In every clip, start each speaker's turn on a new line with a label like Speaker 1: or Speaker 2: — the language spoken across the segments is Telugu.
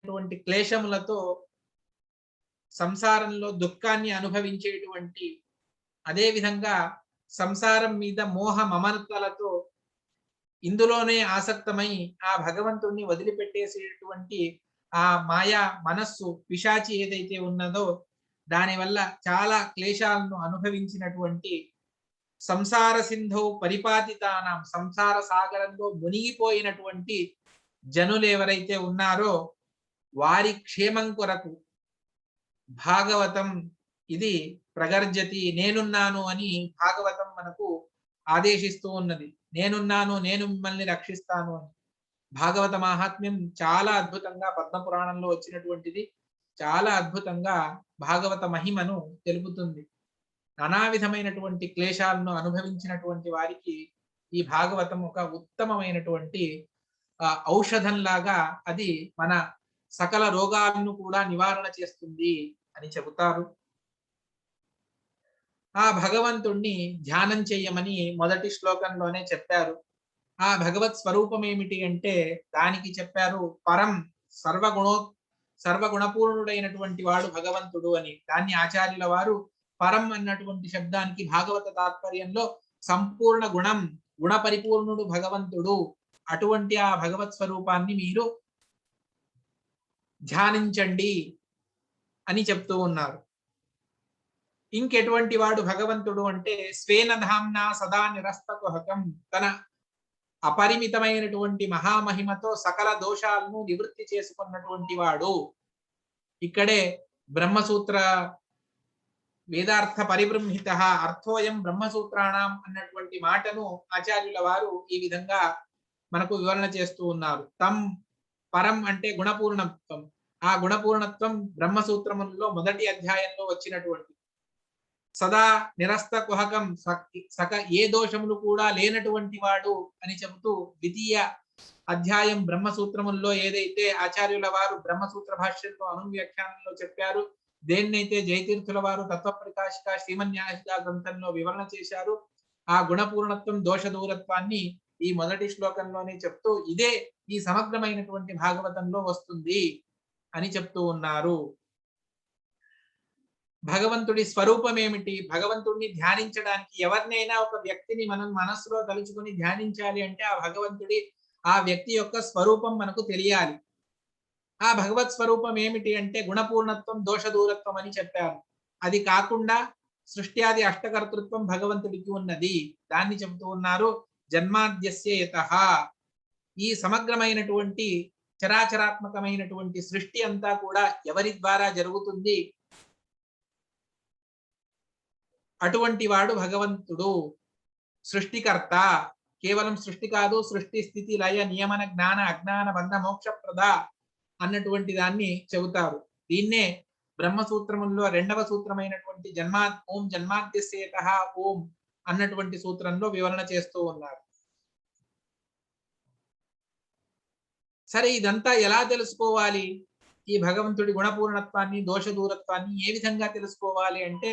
Speaker 1: క్లేశములతో సంసారంలో దుఃఖాన్ని అనుభవించేటువంటి, అదే విధంగా సంసారం మీద మోహ మమతలతో ఇందులోనే ఆసక్తమై ఆ భగవంతుణ్ణి వదిలిపెట్టేసేటువంటి ఆ మాయా మనస్సు పిశాచి ఏదైతే ఉన్నదో దానివల్ల చాలా క్లేశాలను అనుభవించినటువంటి సంసార సింధౌ పరిపాతితానాం, సంసార సాగరంలో మునిగిపోయినటువంటి జనులు ఎవరైతే ఉన్నారో వారి క్షేమం కొరకు భాగవతం ఇది ప్రగర్జతి, నేనున్నాను అని భాగవతం మనకు ఆదేశిస్తూ ఉన్నది. నేనున్నాను, నేను మిమ్మల్ని రక్షిస్తాను అని. భాగవత మహాత్మ్యం చాలా అద్భుతంగా పద్మపురాణంలో వచ్చినటువంటిది. చాలా అద్భుతంగా భాగవత మహిమను తెలుపుతుంది. నానా విధమైనటువంటి క్లేశాలను అనుభవించినటువంటి వారికి ఈ భాగవతం ఒక ఉత్తమమైనటువంటి ఔషధంలాగా అది మన సకల రోగాలను కూడా నివారణ చేస్తుంది అని చెబుతారు. ఆ భగవంతుణ్ణి ధ్యానం చేయమని మొదటి శ్లోకంలోనే చెప్పారు. ఆ భగవత్ స్వరూపం ఏమిటి అంటే దానికి చెప్పారు పరం, సర్వగుణపూర్ణుడైనటువంటి వాడు భగవంతుడు అని. దాన్ని ఆచార్యుల వారు పరం అన్నటువంటి శబ్దానికి భాగవత తాత్పర్యంలో సంపూర్ణ గుణం, గుణ పరిపూర్ణుడు భగవంతుడు, అటువంటి ఆ భగవత్ స్వరూపాన్ని మీరు ధ్యానించండి అని చెప్తూ ఉన్నారు. ఇంకెటువంటి వాడు భగవంతుడు అంటే స్వేన ధామ్నా సదా నిరస్తకుహకం, తన అపరిమితమైనటువంటి మహామహిమతో సకల దోషాలను నివృత్తి చేసుకున్నటువంటి వాడు. ఇక్కడే బ్రహ్మసూత్ర వేదార్థ పరిబృంహిత అర్థోయం బ్రహ్మసూత్రాణం అన్నటువంటి మాటను ఆచార్యుల వారు ఈ విధంగా మనకు వివరణ చేస్తూ ఉన్నారు. తం పరం అంటే గుణపూర్ణత్వం. ఆ గుణపూర్ణత్వం బ్రహ్మసూత్రములలో మొదటి అధ్యాయంలో వచ్చినటువంటి సదా నిరస్త కుహకం, సక ఏ దోషములు కూడా లేనటువంటి వాడు అని చెబుతూ ద్వితీయ అధ్యాయం బ్రహ్మసూత్రముల్లో ఏదైతే ఆచార్యుల వారు బ్రహ్మసూత్ర భాష్యంలో అనువ్యాఖ్యానంలో చెప్పారు, దేన్నైతే జయతీర్థుల వారు తత్వప్రకాశిక శ్రీమన్యాసిక గ్రంథంలో వివరణ చేశారు, ఆ గుణపూర్ణత్వం దోష దూరత్వాన్ని ఈ మొదటి శ్లోకంలోనే చెప్తూ ఇదే ఈ సమగ్రమైనటువంటి భాగవతంలో వస్తుంది అని చెప్తూ ఉన్నారు. భగవంతుడి స్వరూపం ఏమిటి? భగవంతుడిని ధ్యానించడానికి ఎవరినైనా ఒక వ్యక్తిని మనం మనస్సులో తలుచుకుని ధ్యానించాలి అంటే ఆ వ్యక్తి యొక్క స్వరూపం మనకు తెలియాలి. ఆ భగవత్ స్వరూపం ఏమిటి అంటే గుణపూర్ణత్వం దోష దూరత్వం అని చెప్పారు. అది కాకుండా సృష్ట్యాది అష్టకర్తృత్వం భగవంతుడికి ఉన్నది. దాన్ని చెబుతూ ఉన్నారు జన్మాద్యస్య యతః. ఈ సమగ్రమైనటువంటి చరాచరాత్మకమైనటువంటి సృష్టి అంతా కూడా ఎవరి ద్వారా జరుగుతుంది? అటువంటి వాడు భగవంతుడు, సృష్టికర్త. కేవలం సృష్టి కాదు, సృష్టి స్థితి లయ నియమన జ్ఞాన అజ్ఞాన బంధ మోక్ష ప్రద అన్నటువంటి దాన్ని చెబుతారు. దీన్నే బ్రహ్మసూత్రముల్లో రెండవ సూత్రమైనటువంటి ఓం జన్మాద్యస్యేతః ఓం అన్నటువంటి సూత్రంలో వివరణ చేస్తూ ఉన్నారు. సరే, ఇదంతా ఎలా తెలుసుకోవాలి? ఈ భగవంతుడి గుణపూర్ణత్వాన్ని దోష దూరత్వాన్ని ఏ విధంగా తెలుసుకోవాలి అంటే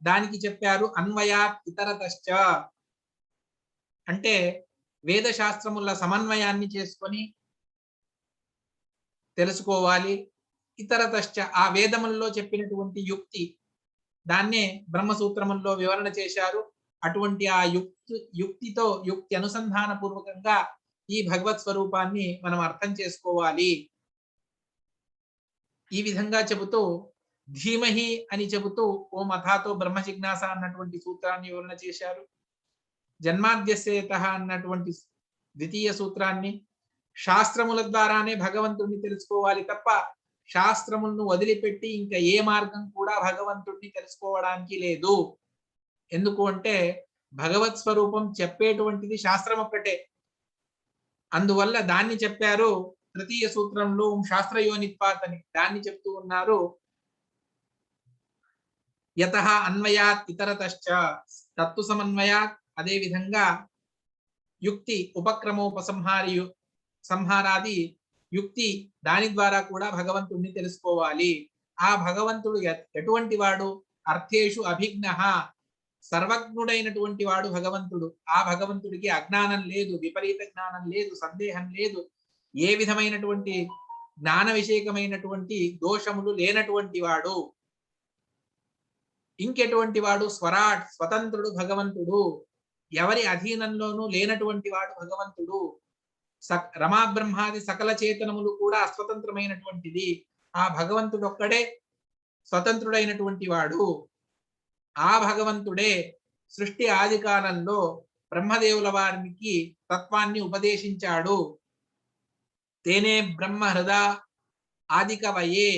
Speaker 1: దానికి చెప్పారు అన్వయాత్ ఇతరతశ్చ. అంటే వేద శాస్త్రముల సమన్వయాన్ని చేసుకొని తెలుసుకోవాలి. ఇతరతశ్చ ఆ వేదముల్లో చెప్పినటువంటి యుక్తి, దాన్నే బ్రహ్మసూత్రముల్లో వివరణ చేశారు. అటువంటి ఆ యుక్తి అనుసంధాన పూర్వకంగా ఈ భగవత్ స్వరూపాన్ని మనం అర్థం చేసుకోవాలి. ఈ విధంగా చెబుతూ ధీమహి అని చెబుతూ ఓం అథాతో బ్రహ్మ జిజ్ఞాస అన్నటువంటి సూత్రాన్ని వివరణ చేశారు. జన్మాద్యస్యేతః అన్నటువంటి ద్వితీయ సూత్రాన్ని, శాస్త్రముల ద్వారానే భగవంతుడిని తెలుసుకోవాలి తప్ప శాస్త్రములను వదిలిపెట్టి ఇంకా ఏ మార్గం కూడా భగవంతుడిని తెలుసుకోవడానికి లేదు. ఎందుకు అంటే భగవత్ స్వరూపం చెప్పేటువంటిది శాస్త్రం ఒక్కటే. అందువల్ల దాన్ని చెప్పారు తృతీయ సూత్రంలో శాస్త్రయోనిత్వాత్ అని. దాన్ని చెప్తూ ఉన్నారు యతః అన్వయాత్ ఇతరతశ్చ, తత్తు సమన్వయాత్. అదే విధంగా యుక్తి సంహారాది యుక్తి, దాని ద్వారా కూడా భగవంతుడిని తెలుసుకోవాలి. ఆ భగవంతుడు ఎటువంటి వాడు? అర్థేషు అభిజ్ఞః, సర్వజ్ఞుడైనటువంటి వాడు భగవంతుడు. ఆ భగవంతుడికి అజ్ఞానం లేదు, విపరీత జ్ఞానం లేదు, సందేహం లేదు, ఏ విధమైనటువంటి జ్ఞాన విషయకమైనటువంటి దోషములు లేనటువంటి వాడు. ఇంకెటువంటి వాడు? స్వరాట్, స్వతంత్రుడు భగవంతుడు. ఎవరి అధీనంలోనూ లేనటువంటి వాడు భగవంతుడు. రమా బ్రహ్మాది సకల చేతనములు కూడా అస్వతంత్రమైనటువంటిది. ఆ భగవంతుడు ఒక్కడే స్వతంత్రుడైనటువంటి వాడు. ఆ భగవంతుడే సృష్టి ఆది కాలంలో బ్రహ్మదేవుల వారికి తత్వాన్ని ఉపదేశించాడు. తేనే బ్రహ్మ హృద ఆదికవయే,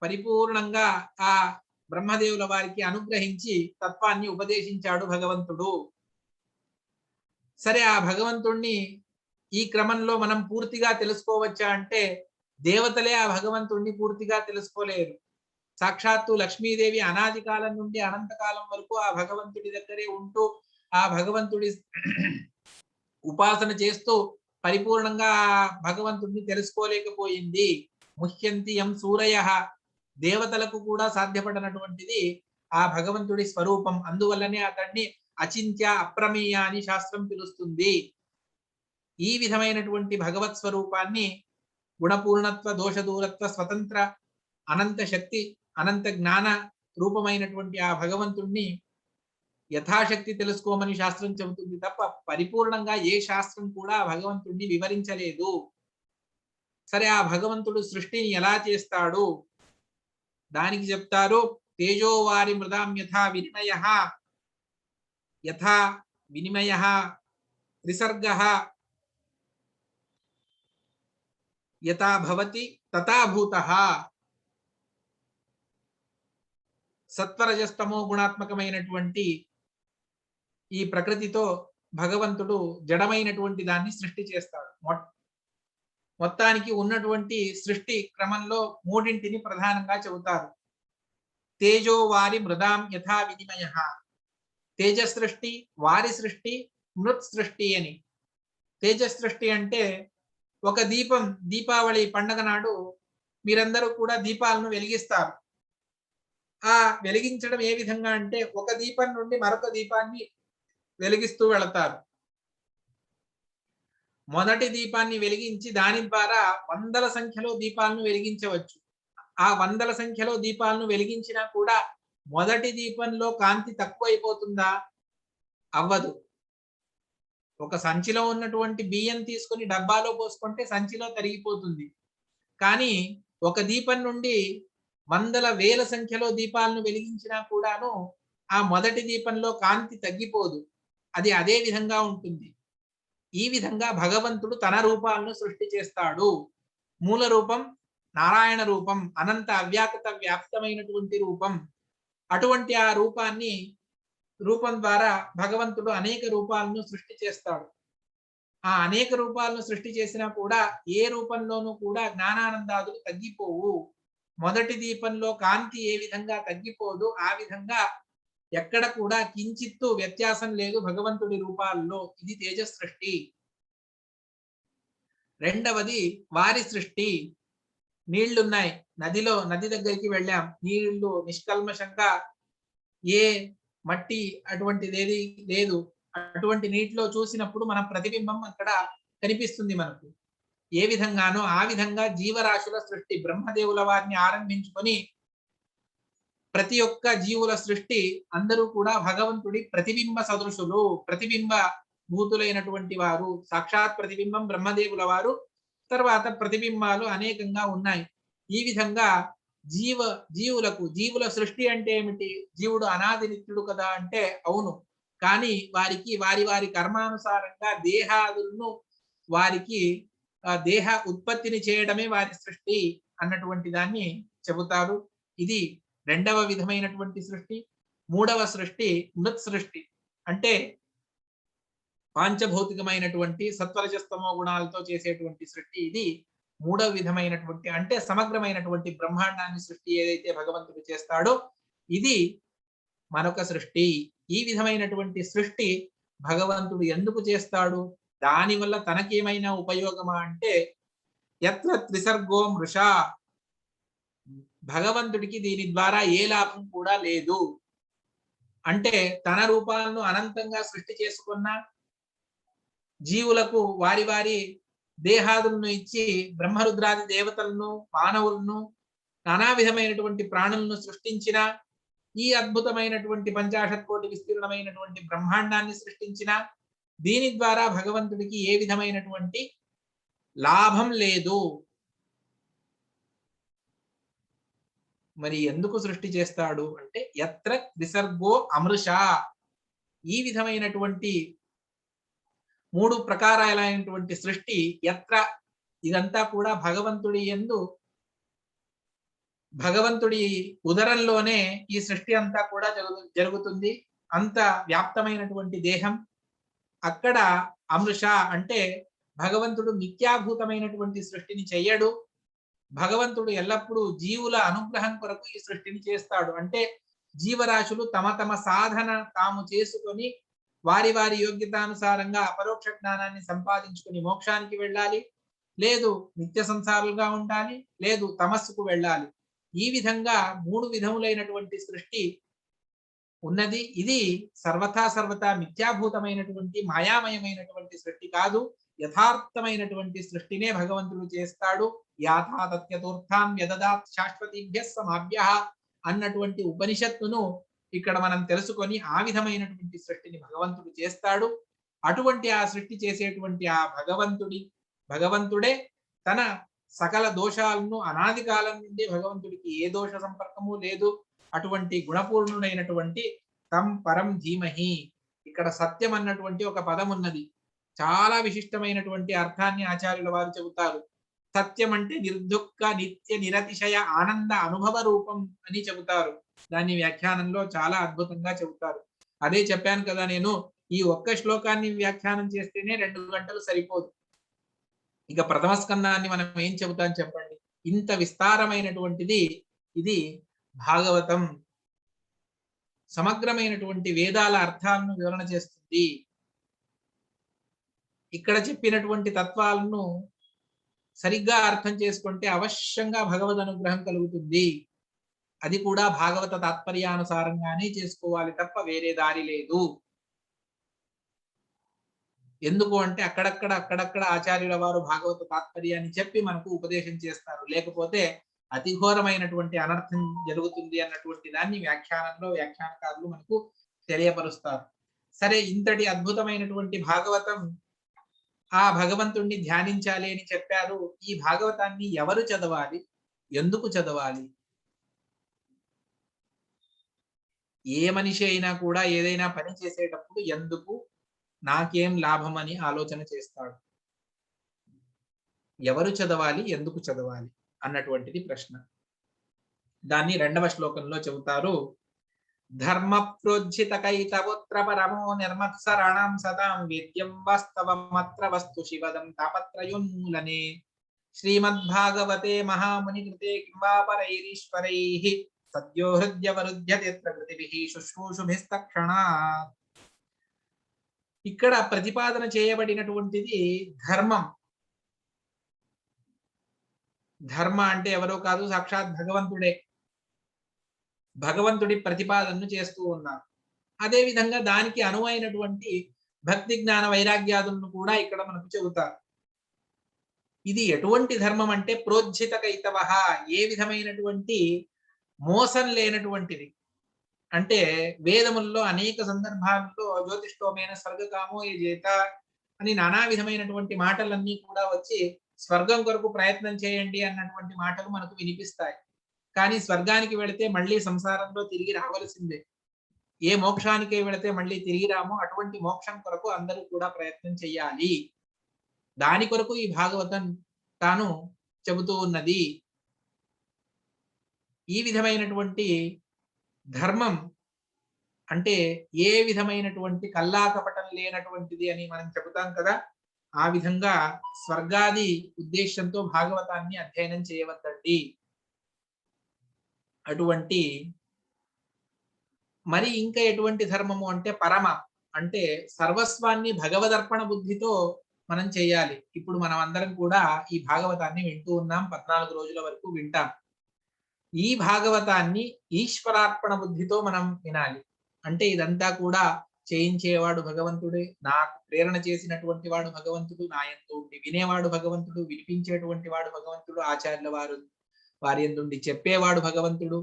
Speaker 1: పరిపూర్ణంగా ఆ బ్రహ్మదేవుల వారికి అనుగ్రహించి తత్వాన్ని ఉపదేశించాడు భగవంతుడు. సరే, ఆ భగవంతుణ్ణి ఈ క్రమంలో మనం పూర్తిగా తెలుసుకోవచ్చా అంటే దేవతలే ఆ భగవంతుణ్ణి పూర్తిగా తెలుసుకోలేరు. సాక్షాత్తు లక్ష్మీదేవి అనాది కాలం నుండి అనంతకాలం వరకు ఆ భగవంతుడి దగ్గరే ఉంటూ ఆ భగవంతుడి ఉపాసన చేస్తూ పరిపూర్ణంగా ఆ భగవంతుడిని తెలుసుకోలేకపోయింది. ముహ్యంతి యం సూరయః, దేవతలకు కూడా సాధ్యపడనటువంటిది ఆ భగవంతుడి స్వరూపం. అందువల్లనే అతన్ని అచింత్య అప్రమేయ అని శాస్త్రం పిలుస్తుంది. ఈ విధమైనటువంటి భగవత్ స్వరూపాన్ని గుణపూర్ణత్వ, దోష దూరత్వ, స్వతంత్ర, అనంత శక్తి, అనంత జ్ఞాన రూపమైనటువంటి ఆ భగవంతుణ్ణి యథాశక్తి తెలుసుకోమని శాస్త్రం చెబుతుంది తప్ప పరిపూర్ణంగా ఏ శాస్త్రం కూడా భగవంతుడిని వివరించలేదు. సరే, ఆ భగవంతుడు సృష్టిని ఎలా చేస్తాడు? దానికి చెప్తారు, తేజోవారి మృదాం యథా వినిమయః, యథా వినిమయః త్రిసర్గః యథా భవతి తథా భూతః. సత్వరజస్తమో గుణాత్మకమైనటువంటి ఈ ప్రకృతితో భగవంతుడు జడమైనటువంటి దాన్ని సృష్టి చేస్తాడు. మొత్తానికి ఉన్నటువంటి సృష్టి క్రమంలో మూడింటిని ప్రధానంగా చెబుతారు. తేజో వారి మృదాం యథా వినిమయః, తేజ సృష్టి, వారి సృష్టి, మృత్ సృష్టి అని. తేజ సృష్టి అంటే ఒక దీపం, దీపావళి పండగ నాడు మీరందరూ కూడా దీపాలను వెలిగిస్తారు. ఆ వెలిగించడం ఏ విధంగా అంటే ఒక దీపం నుండి మరొక దీపాన్ని వెలిగిస్తూ వెళతారు. మొదటి దీపాన్ని వెలిగించి దాని ద్వారా వందల సంఖ్యలో దీపాలను వెలిగించవచ్చు. ఆ వందల సంఖ్యలో దీపాలను వెలిగించినా కూడా మొదటి దీపంలో కాంతి తక్కువైపోతుందా? అవ్వదు. ఒక సంచిలో ఉన్నటువంటి బియ్యం తీసుకొని డబ్బాలో పోసుకుంటే సంచిలో తరిగిపోతుంది. కానీ ఒక దీపం నుండి వందల వేల సంఖ్యలో దీపాలను వెలిగించినా కూడాను ఆ మొదటి దీపంలో కాంతి తగ్గిపోదు. అది అదే విధంగా ఉంటుంది. ఈ విధంగా భగవంతుడు తన రూపాలను సృష్టి చేస్తాడు. మూల రూపం నారాయణ రూపం, అనంత అవ్యాకృత వ్యాప్తమైనటువంటి రూపం. అటువంటి ఆ రూపం ద్వారా భగవంతుడు అనేక రూపాలను సృష్టి చేస్తాడు. ఆ అనేక రూపాలను సృష్టి చేసినా కూడా ఏ రూపంలోనూ కూడా జ్ఞానానందాదులు తగ్గిపోవు. మొదటి దీపంలో కాంతి ఏ విధంగా తగ్గిపోదు, ఆ విధంగా ఎక్కడ కూడా కించిత్తు వ్యత్యాసం లేదు భగవంతుడి రూపాల్లో. ఇది తేజ సృష్టి. రెండవది వారి సృష్టి. నీళ్లున్నాయి, నది దగ్గరికి వెళ్ళాం. నీళ్లు నిష్కల్మషంగా, ఏ మట్టి అటువంటిదేది లేదు. అటువంటి నీటిలో చూసినప్పుడు మన ప్రతిబింబం అక్కడ కనిపిస్తుంది మనకు. ఏ విధంగానో ఆ విధంగా జీవరాశుల సృష్టి, బ్రహ్మదేవుల వారిని ఆరంభించుకొని ప్రతి ఒక్క జీవుల సృష్టి అందరూ కూడా భగవంతుడి ప్రతిబింబ సదృశులు, ప్రతిబింబ భూతులైనటువంటి వారు. సాక్షాత్ ప్రతిబింబం బ్రహ్మదేవుల వారు, తర్వాత ప్రతిబింబాలు అనేకంగా ఉన్నాయి. ఈ విధంగా జీవుల సృష్టి అంటే ఏమిటి? జీవుడు అనాది నిత్యుడు కదా అంటే అవును. కానీ వారికి వారి కర్మానుసారంగా దేహాదులను వారికి దేహ ఉత్పత్తిని చేయడమే వారి సృష్టి అన్నటువంటి దాన్ని చెబుతారు. ఇది రెండవ విధమైనటువంటి సృష్టి. మూడవ సృష్టి మృత్ సృష్టి. అంటే పాంచభౌతికమైనటువంటి సత్వరజస్తమో గుణాలతో చేసేటువంటి సృష్టి. ఇది మూడవ విధమైనటువంటి, అంటే సమగ్రమైనటువంటి బ్రహ్మాండాన్ని సృష్టి ఏదైతే భగవంతుడు చేస్తాడో ఇది మరొక సృష్టి. ఈ విధమైనటువంటి సృష్టి భగవంతుడు ఎందుకు చేస్తాడు? దానివల్ల తనకేమైనా ఉపయోగమా అంటే యత్ర త్రిసర్గో మృషా, భగవంతుడికి దీని ద్వారా ఏ లాభం కూడా లేదు. అంటే తన రూపాలను అనంతంగా సృష్టి చేసుకున్న జీవులకు వారి దేహాదులను ఇచ్చి బ్రహ్మరుద్రాది దేవతలను, మానవులను, నానా విధమైనటువంటి ప్రాణులను సృష్టించిన, ఈ అద్భుతమైనటువంటి పంచాశత్ కోటి విస్తీర్ణమైనటువంటి బ్రహ్మాండాన్ని సృష్టించిన, దీని ద్వారా భగవంతుడికి ఏ విధమైనటువంటి లాభం లేదు. మరి ఎందుకు సృష్టి చేస్తాడు అంటే యత్ర విసర్గో అమృష. ఈ విధమైనటువంటి 3 ప్రకారాలైనటువంటి సృష్టి యత్ర, ఇదంతా కూడా భగవంతుడి యందు, భగవంతుడి ఉదరంలోనే ఈ సృష్టి అంతా కూడా జరుగుతుంది. అంత వ్యాప్తమైనటువంటి దేహం. అక్కడ అమృష అంటే భగవంతుడు మిథ్యాభూతమైనటువంటి సృష్టిని చెయ్యడు. భగవంతుడు ఎల్లప్పుడూ జీవుల అనుగ్రహం కొరకు ఈ సృష్టిని చేస్తాడు. అంటే జీవరాశులు తమ తమ సాధన తాము చేసుకొని వారి వారి యోగ్యతానుసారంగా అపరోక్ష జ్ఞానాన్ని సంపాదించుకుని మోక్షానికి వెళ్ళాలి, లేదు నిత్య సంసారులుగా ఉండాలి, లేదు తమస్సుకు వెళ్ళాలి. ఈ విధంగా 3 విధములైనటువంటి సృష్టి ఉన్నది. ఇది సర్వతా మిథ్యాభూతమైనటువంటి మాయామయమైనటువంటి సృష్టి కాదు. యథార్థమైనటువంటి సృష్టినే భగవంతుడు చేస్తాడు. యాథా తత్యతూర్థాం యదదాత్ శాశ్వతీభ్యః సమాభ్యః అన్నటువంటి ఉపనిషత్తును ఇక్కడ మనం తెలుసుకొని ఆ విధమైనటువంటి సృష్టిని భగవంతుడు చేస్తాడు. అటువంటి ఆ సృష్టి చేసేటువంటి ఆ భగవంతుడే తన సకల దోషాలను అనాది కాలం నుండి భగవంతుడికి ఏ దోష సంపర్కము లేదు. అటువంటి గుణపూర్ణుడైనటువంటి తం పరం ధీమహి. ఇక్కడ సత్యం అన్నటువంటి ఒక పదం ఉన్నది. చాలా విశిష్టమైనటువంటి అర్థాన్ని ఆచార్యుల వారు చెబుతారు. సత్యం అంటే నిర్దుఃఖ నిత్య నిరతిశయ ఆనంద అనుభవ రూపం అని చెబుతారు. దాన్ని వ్యాఖ్యానంలో చాలా అద్భుతంగా చెబుతారు. అదే చెప్పాను కదా నేను, ఈ ఒక్క శ్లోకాన్ని వ్యాఖ్యానం చేస్తేనే 2 గంటలు సరిపోదు. ఇక ప్రథమ స్కందాన్ని మనం ఏం చెబుతాం చెప్పండి. ఇంత విస్తారమైనటువంటిది ఇది భాగవతం. సమగ్రమైనటువంటి వేదాల అర్థాలను వివరణ చేస్తుంది. ఇక్కడ చెప్పినటువంటి తత్వాలను సరిగ్గా అర్థం చేసుకుంటే అవశ్యంగా భగవద్ అనుగ్రహం కలుగుతుంది. అది కూడా భాగవత తాత్పర్యానుసారంగానే చేసుకోవాలి తప్ప వేరే దారి లేదు. ఎందుకు అంటే అక్కడక్కడ ఆచార్యుల వారు భాగవత తాత్పర్యాన్ని చెప్పి మనకు ఉపదేశం చేస్తారు. లేకపోతే అతి ఘోరమైనటువంటి అనర్థం జరుగుతుంది అన్నటువంటి దాన్ని వ్యాఖ్యానంలో వ్యాఖ్యానకారులు మనకు తెలియపరుస్తారు. సరే, ఇంతటి అద్భుతమైనటువంటి భాగవతం, ఆ భగవంతుణ్ణి ధ్యానించాలి అని చెప్పారు. ఈ భాగవతాన్ని ఎవరు చదవాలి, ఎందుకు చదవాలి? ఏ మనిషి అయినా కూడా ఏదైనా పని చేసేటప్పుడు ఎందుకు, నాకేం లాభం అని ఆలోచన చేస్తాడు. ఎవరు చదవాలి, ఎందుకు చదవాలి అన్నటువంటిది ప్రశ్న. దాన్ని 2వ శ్లోకంలో చెబుతారు. ధర్మ ప్రోజ్జితకైతవోత్ర పరమో నిర్మత్సరాణం సదాం వేద్యం వాస్తవమత్ర వస్తు శివదం తాపత్రయోన్మూలనే శ్రీమద్భాగవతే మహాముని కృతే కింవా పరైరీశ్వరైః సద్యో హృద్యవరుధ్యతే ప్రకృతిభిః శుశ్రూషుభిస్తక్షణాత్. ఇక్కడ ప్రతిపాదన చేయబడినటువంటిది ధర్మం. ధర్మ అంటే ఎవరో కాదు, సాక్షాత్ భగవంతుడే. భగవంతుడి ప్రతిపాదనను చేస్తూ ఉన్నారు. అదే విధంగా దానికి అనువైనటువంటి భక్తి జ్ఞాన వైరాగ్యాదులను కూడా ఇక్కడ మనకు చెబుతారు. ఇది ఎటువంటి ధర్మం అంటే ప్రోజ్జిత కైతవః, ఏ విధమైనటువంటి మోసం లేనటువంటిది. అంటే వేదముల్లో అనేక సందర్భాల్లో జ్యోతిష్ఠోమేన స్వర్గకామో యజేత అని నానా విధమైనటువంటి మాటలన్నీ కూడా వచ్చి స్వర్గం కొరకు ప్రయత్నం చేయండి అన్నటువంటి మాటలు మనకు వినిపిస్తాయి. కానీ స్వర్గానికి వెళితే మళ్ళీ సంసారంలో తిరిగి రావలసిందే. ఏ మోక్షానికి వెళితే మళ్ళీ తిరిగి రామో అటువంటి మోక్షం కొరకు అందరూ కూడా ప్రయత్నం చెయ్యాలి. దాని కొరకు ఈ భాగవతం తాను చెబుతూ ఉన్నది. ఈ విధమైనటువంటి ధర్మం అంటే ఏ విధమైనటువంటి కల్లాకపటం లేనటువంటిది అని మనం చెబుతాం కదా. ఆ విధంగా స్వర్గాది ఉద్దేశంతో భాగవతాన్ని అధ్యయనం చేయవద్దండి. అటువంటి మరి ఇంకా ఎటువంటి ధర్మము అంటే పరమ, అంటే సర్వస్వాన్ని భగవదర్పణ బుద్ధితో మనం చేయాలి. ఇప్పుడు మనం అందరం కూడా ఈ భాగవతాన్ని వింటూ ఉన్నాం. 14 రోజుల వరకు వింటాం. ఈ భాగవతాన్ని ఈశ్వరార్పణ బుద్ధితో మనం వినాలి. అంటే ఇదంతా కూడా చేయించేవాడు భగవంతుడే, నాకు ప్రేరణ చేసినటువంటి వాడు భగవంతుడు, నా యందు ఉండి వినేవాడు భగవంతుడు, వినిపించేటువంటి వాడు భగవంతుడు, ఆచార్యుల వారి యందుండి చెప్పేవాడు భగవంతుడు,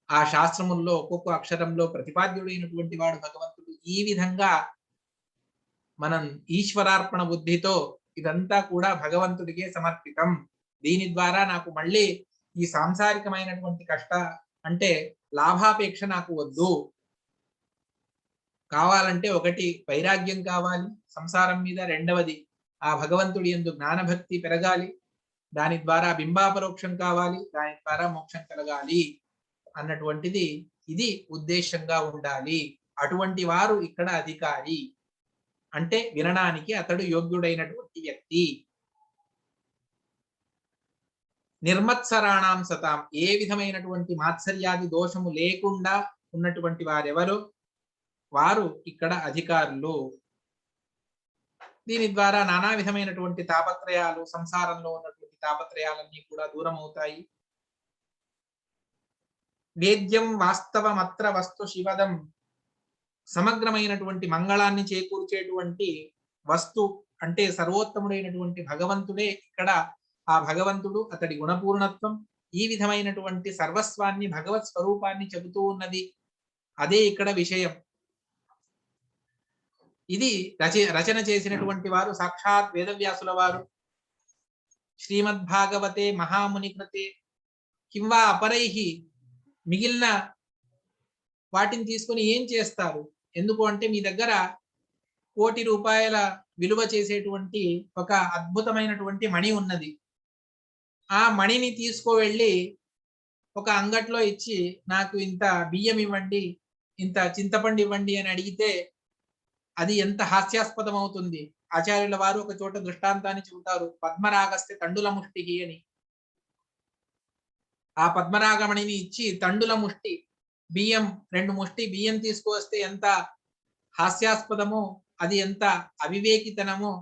Speaker 1: ఆ శాస్త్రముల్లో ఒక్కొక్క అక్షరంలో ప్రతిపాద్యుడైనటువంటి వాడు భగవంతుడు. ఈ విధంగా మనం ఈశ్వరార్పణ బుద్ధితో ఇదంతా కూడా భగవంతుడికే సమర్పితం. దీని ద్వారా నాకు మళ్ళీ ఈ సాంసారికమైనటువంటి కష్ట అంటే లాభాపేక్ష నాకు వద్దు. కావాలంటే ఒకటి వైరాగ్యం కావాలి సంసారం మీద, రెండవది ఆ భగవంతుడి యందు జ్ఞానభక్తి పెరగాలి, దాని ద్వారా బింబాపరోక్షం కావాలి, దాని ద్వారా మోక్షం కలగాలి అన్నటువంటిది ఇది ఉద్దేశంగా ఉండాలి. అటువంటి వారు ఇక్కడ అధికారి అంటే వినడానికి అతడు యోగ్యుడైనటువంటి వ్యక్తి. నిర్మత్సరాణం సతాం, ఏ విధమైనటువంటి మాత్సర్యాది దోషము లేకుండా ఉన్నటువంటి వారెవరు, వారు ఇక్కడ అధికారులు. దీని ద్వారా నానా విధమైనటువంటి తాపత్రయాలు, సంసారంలో ఉన్నటువంటి తాపత్రయాలన్నీ కూడా దూరం అవుతాయి. వేద్యం వాస్తవమత్ర వస్తు శివదం, సమగ్రమైనటువంటి మంగళాన్ని చేకూర్చేటువంటి వస్తు అంటే సర్వోత్తముడైనటువంటి భగవంతుడే ఇక్కడ. ఆ భగవంతుడు, అతడి గుణపూర్ణత్వం, ఈ విధమైనటువంటి సర్వస్వాన్ని భగవత్ స్వరూపాన్ని చెబుతూ ఉన్నది. అదే ఇక్కడ విషయం. ఇది రచన చేసినటువంటి వారు సాక్షాత్ వేదవ్యాసుల వారు. శ్రీమద్భాగవతే మహాముని కృతే కింవా అపరైహి, మిగిలిన వాటిని తీసుకొని ఏం చేస్తారు? ఎందుకు అంటే మీ దగ్గర ₹1,00,00,000 విలువ చేసేటువంటి ఒక అద్భుతమైనటువంటి మణి ఉన్నది. ఆ మణిని తీసుకువెళ్ళి ఒక అంగట్లో ఇచ్చి నాకు ఇంత బియ్యం ఇవ్వండి, ఇంత చింతపండు ఇవ్వండి అని అడిగితే అది ఎంత హాస్యాస్పదం అవుతుంది. ఆచార్యుల వారు ఒక చోట దృష్టాంతాన్ని చెబుతారు, పద్మరాగస్తే తండుల ముష్టికి అని. ఆ పద్మరాగమణిని ఇచ్చి తండుల ముష్టి బియ్యం, 2 ముష్టి బియ్యం తీసుకువస్తే ఎంత హాస్యాస్పదమో, అది ఎంత అవివేకితనమో,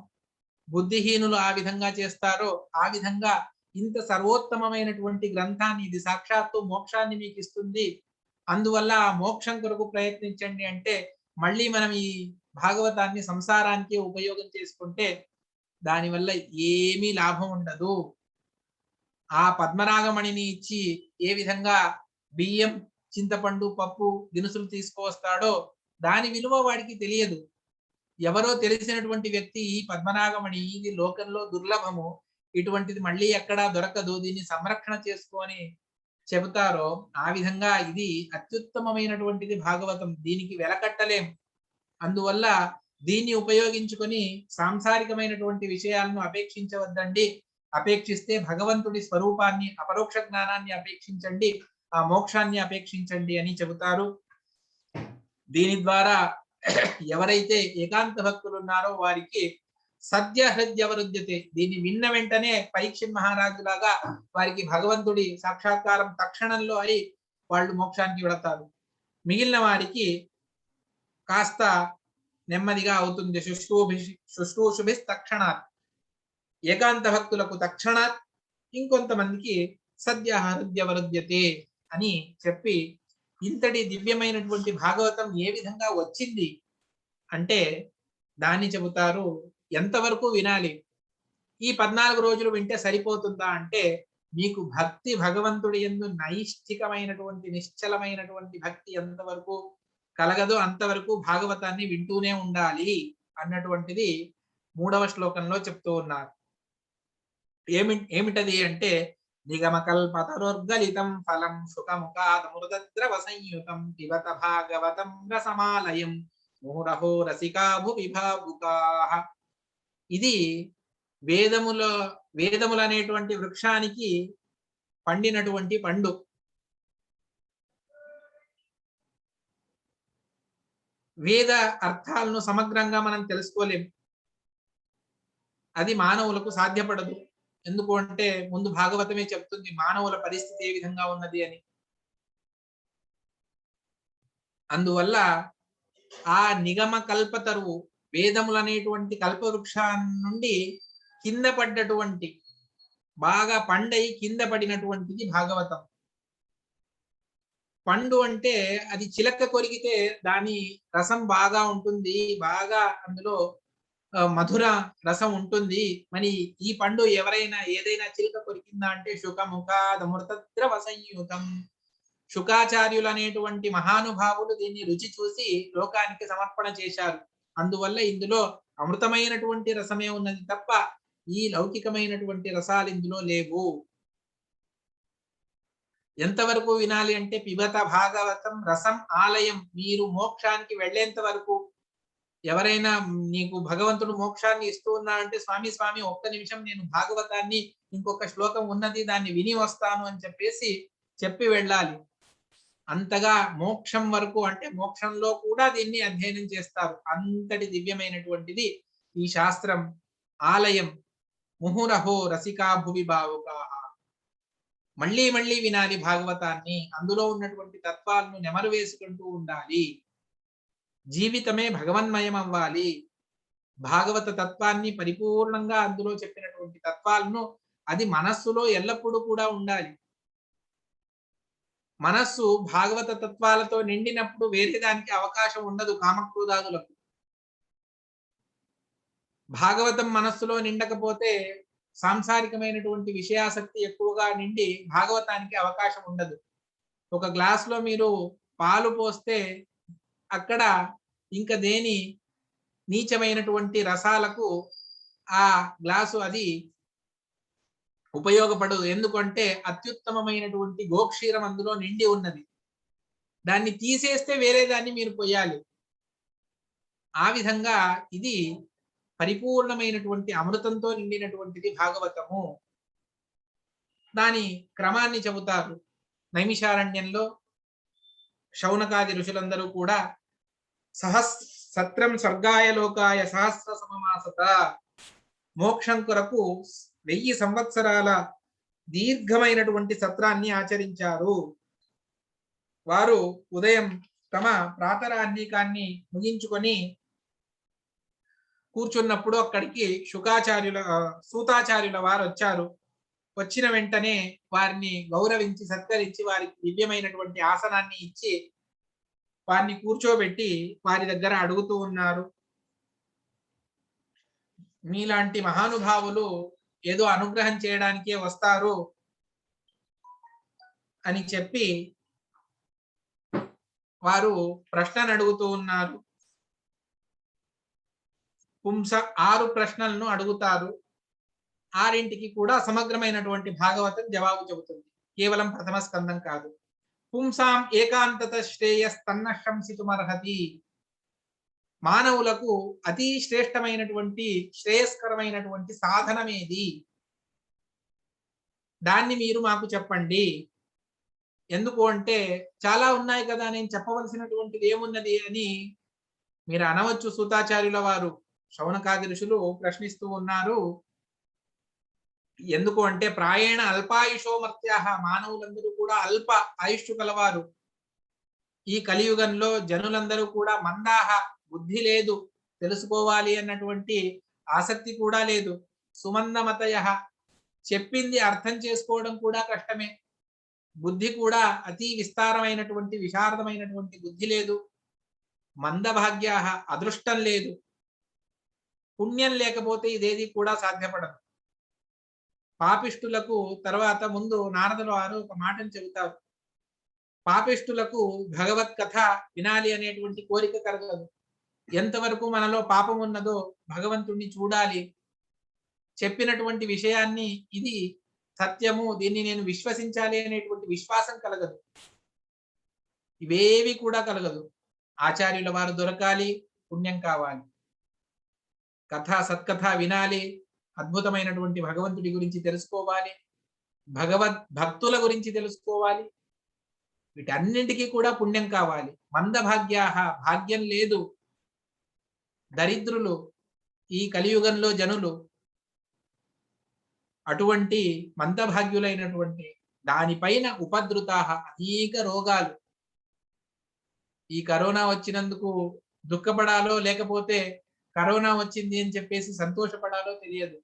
Speaker 1: బుద్ధిహీనులు ఆ విధంగా చేస్తారో ఆ విధంగా ఇంత సర్వోత్తమమైనటువంటి గ్రంథాన్ని, ఇది సాక్షాత్తు మోక్షాన్ని మీకు ఇస్తుంది, అందువల్ల ఆ మోక్షం కొరకు ప్రయత్నించండి అంటే మళ్ళీ మనం ఈ భాగవతాన్ని సంసారానికి ఉపయోగం చేసుకుంటే దానివల్ల ఏమీ లాభం ఉండదు. ఆ పద్మరాగమణిని ఇచ్చి ఏ విధంగా బియ్యం, చింతపండు, పప్పు దినుసులు తీసుకువస్తాడో దాని విలువ వాడికి తెలియదు. ఎవరో తెలిసినటువంటి వ్యక్తి ఈ పద్మనాగమణి ఇది లోకంలో దుర్లభము, ఇటువంటిది మళ్ళీ ఎక్కడా దొరకదు, దీన్ని సంరక్షణ చేసుకొని చెబుతారో ఆ విధంగా ఇది అత్యుత్తమమైనటువంటిది భాగవతం, దీనికి వెలకట్టలేం. అందువల్ల దీన్ని ఉపయోగించుకొని సాంసారికమైనటువంటి విషయాలను అపేక్షించవద్దండి. అపేక్షిస్తే భగవంతుడి స్వరూపాన్ని, అపరోక్ష జ్ఞానాన్ని అపేక్షించండి, ఆ మోక్షాన్ని అపేక్షించండి అని చెబుతారు. దీని ద్వారా ఎవరైతే ఏకాంత భక్తులు ఉన్నారో వారికి సద్య హృద్యవరుద్యతే, దీన్ని విన్న వెంటనే పరీక్షిత్ మహారాజు లాగా వారికి భగవంతుడి సాక్షాత్కారం తక్షణంలో అయి వాళ్ళు మోక్షానికి వెళతారు. మిగిలిన వారికి కాస్త నెమ్మదిగా అవుతుంది. శుశ్రూషుభి తక్షణాత్, ఏకాంత భక్తులకు తక్షణాత్, ఇంకొంతమందికి సద్య హృద్యవరుద్యతే అని చెప్పి ఇంతటి దివ్యమైనటువంటి భాగవతం ఏ విధంగా వచ్చింది అంటే దాన్ని చెబుతారు. ఎంతవరకు వినాలి? ఈ 14 రోజులు వింటే సరిపోతుందా అంటే మీకు భక్తి భగవంతుడి యందు నైష్ఠికమైనటువంటి నిశ్చలమైనటువంటి భక్తి ఎంతవరకు కలగదో అంతవరకు భాగవతాన్ని వింటూనే ఉండాలి అన్నటువంటిది 3వ శ్లోకంలో చెప్తూ ఉన్నారు. ఏమిటది అంటే నిగమకల్పతరుర్గలితం ఫలం సుఖముఖాదమృతద్రవ సంయుతం పిబత భాగవతం రసమాలయం మూఢహో రసికా భువి భావుకాః. ఇది వేదములు అనేటువంటి వృక్షానికి పండినటువంటి పండు. వేద అర్థాలను సమగ్రంగా మనం తెలుసుకోలేం, అది మానవులకు సాధ్యపడదు. ఎందుకు అంటే ముందు భాగవతమే చెప్తుంది మానవుల పరిస్థితి ఏ విధంగా ఉన్నది అని. అందువల్ల ఆ నిగమ కల్పతరువు, వేదములు అనేటువంటి కల్పవృక్షాన్ని నుండి కింద పడ్డటువంటి, బాగా పండై కింద పడినటువంటిది భాగవతం. పండు అంటే అది చిలక కొరికితే దాని రసం బాగా ఉంటుంది, బాగా అందులో మధుర రసం ఉంటుంది. మరి ఈ పండు ఎవరైనా ఏదైనా చిలుక కొరికిందా అంటే శుకముఖాదమృతద్రవ సంయుతం. శుకాచార్యులు అనేటువంటి మహానుభావులు దీన్ని రుచి చూసి లోకానికి సమర్పణ చేశారు. అందువల్ల ఇందులో అమృతమైనటువంటి రసమే ఉన్నది తప్ప ఈ లౌకికమైనటువంటి రసాలు ఇందులో లేవు. ఎంతవరకు వినాలి అంటే పిబత భాగవతం రసం ఆలయం. మీరు మోక్షానికి వెళ్ళేంత వరకు ఎవరైనా నీకు భగవంతుడు మోక్షాన్ని ఇస్తూ ఉన్నాడంటే స్వామి స్వామి ఒక్క నిమిషం నేను భాగవతాన్ని ఇంకొక శ్లోకం ఉన్నది దాన్ని విని వస్తాను అని చెప్పేసి చెప్పి వెళ్ళాలి. అంతగా మోక్షం వరకు అంటే మోక్షంలో కూడా దీన్ని అధ్యయనం చేస్తారు. అంతటి దివ్యమైనటువంటిది ఈ శాస్త్రం. ఆలయం ముహురహో రసికా భువి భావుకాః. మళ్ళీ మళ్ళీ వినాలి భాగవతాన్ని. అందులో ఉన్నటువంటి తత్వాలను నెమరు వేసుకుంటూ ఉండాలి. జీవితమే భగవన్మయం అవ్వాలి. భాగవత తత్వాన్ని పరిపూర్ణంగా అందులో చెప్పినటువంటి తత్వాలను అది మనస్సులో ఎల్లప్పుడూ కూడా ఉండాలి. మనస్సు భాగవత తత్వాలతో నిండినప్పుడు వేరే దానికి అవకాశం ఉండదు కామక్రోధాదులకు. భాగవతం మనస్సులో నిండకపోతే సాంసారికమైనటువంటి విషయాసక్తి ఎక్కువగా నిండి భాగవతానికి అవకాశం ఉండదు. ఒక గ్లాసులో మీరు పాలు పోస్తే అక్కడ ఇంక దేని నీచమైనటువంటి రసాలకు ఆ గ్లాసు అది ఉపయోగపడదు. ఎందుకంటే అత్యుత్తమమైనటువంటి గోక్షీరం అందులో నిండి ఉన్నది. దాన్ని తీసేస్తే వేరే దాన్ని మీరు పొయ్యాలి. ఆ విధంగా ఇది పరిపూర్ణమైనటువంటి అమృతంతో నిండినటువంటిది భాగవతము. దాని క్రమాన్ని చెబుతారు. నైమిషారణ్యంలో శౌనకాది ఋషులందరూ కూడా సహస్రం స్వర్గాయ లోకాయ సహస్ర సమమాసత. మోక్షం కొరకు 1000 సంవత్సరాల దీర్ఘమైనటువంటి సత్రాన్ని ఆచరించారు. వారు ఉదయం తమ ప్రాతరాహ్నికాన్ని ముగించుకొని కూర్చున్నప్పుడు అక్కడికి సూతాచార్యుల వారు వచ్చారు. వచ్చిన వెంటనే వారిని గౌరవించి సత్కరించి వారికి దివ్యమైనటువంటి ఆసనాన్ని ఇచ్చి వారిని కూర్చోబెట్టి వారి దగ్గర అడుగుతూ ఉన్నారు. మీలాంటి మహానుభావులు ఏదో అనుగ్రహం చేయడానికే వస్తారు అని చెప్పి వారు ప్రశ్నను అడుగుతూ ఉన్నారు. 6 ప్రశ్నలను అడుగుతారు. 6ంటికి కూడా సమగ్రమైనటువంటి భాగవతం జవాబు చెబుతుంది. కేవలం ప్రథమ స్కందం కాదు. పుంసాం ఏకాంతత శ్రేయస్తన్న శంసితుమర్హతి. మానవులకు అతి శ్రేష్టమైనటువంటి శ్రేయస్కరమైనటువంటి సాధనమేది, దాన్ని మీరు మాకు చెప్పండి. ఎందుకు అంటే చాలా ఉన్నాయి కదా, నేను చెప్పవలసినటువంటిది ఏమున్నది అని మీరు అనవచ్చు. సూతాచార్యుల వారు శౌనకాది ఋషులు ప్రశ్నిస్తూ ఉన్నారు. ఎందుకు అంటే ప్రాయేణ అల్పాయుషో మర్త్యాః. మానవులందరూ కూడా అల్ప ఆయుష్షు కలవారు. ఈ కలియుగంలో జనులందరూ కూడా మందాహ, బుద్ధి లేదు, తెలుసుకోవాలి అన్నటువంటి ఆసక్తి కూడా లేదు. సుమందమతయః, చెప్పింది అర్థం చేసుకోవడం కూడా కష్టమే. బుద్ధి కూడా అతి విస్తారమైనటువంటి విశారదమైనటువంటి బుద్ధి లేదు. మందభాగ్యాః, అదృష్టం లేదు. పుణ్యం లేకపోతే ఇదేది కూడా సాధ్యపడదు. పాపిష్టులకు తర్వాత ముందు నారదుల వారు ఒక మాటను చెబుతారు. పాపిష్టులకు భగవత్ కథ వినాలి అనేటువంటి కోరిక కలగదు. ఎంతవరకు మనలో పాపం ఉన్నదో భగవంతుణ్ణి చూడాలి, చెప్పినటువంటి విషయాన్ని ఇది సత్యము, దీన్ని నేను విశ్వసించాలి అనేటువంటి విశ్వాసం కలగదు. ఇవేవి కూడా కలగదు. ఆచార్యుల వారు దొరకాలి, పుణ్యం కావాలి. కథ సత్కథ వినాలి, అద్భుతమైనటువంటి భగవంతుడి గురించి తెలుసుకోవాలి, భగవద్ భక్తుల గురించి తెలుసుకోవాలి. వీటన్నింటికీ కూడా పుణ్యం కావాలి. మందభాగ్యాః, భాగ్యం లేదు, దరిద్రులు ఈ కలియుగంలో జనులు. అటువంటి మందభాగ్యులైనటువంటి దానిపైన ఉపద్రుతాః, అనేక రోగాలు. ఈ కరోనా వచ్చినందుకు దుఃఖపడాలో లేకపోతే కరోనా వచ్చింది అని చెప్పేసి సంతోషపడాలో తెలియదు.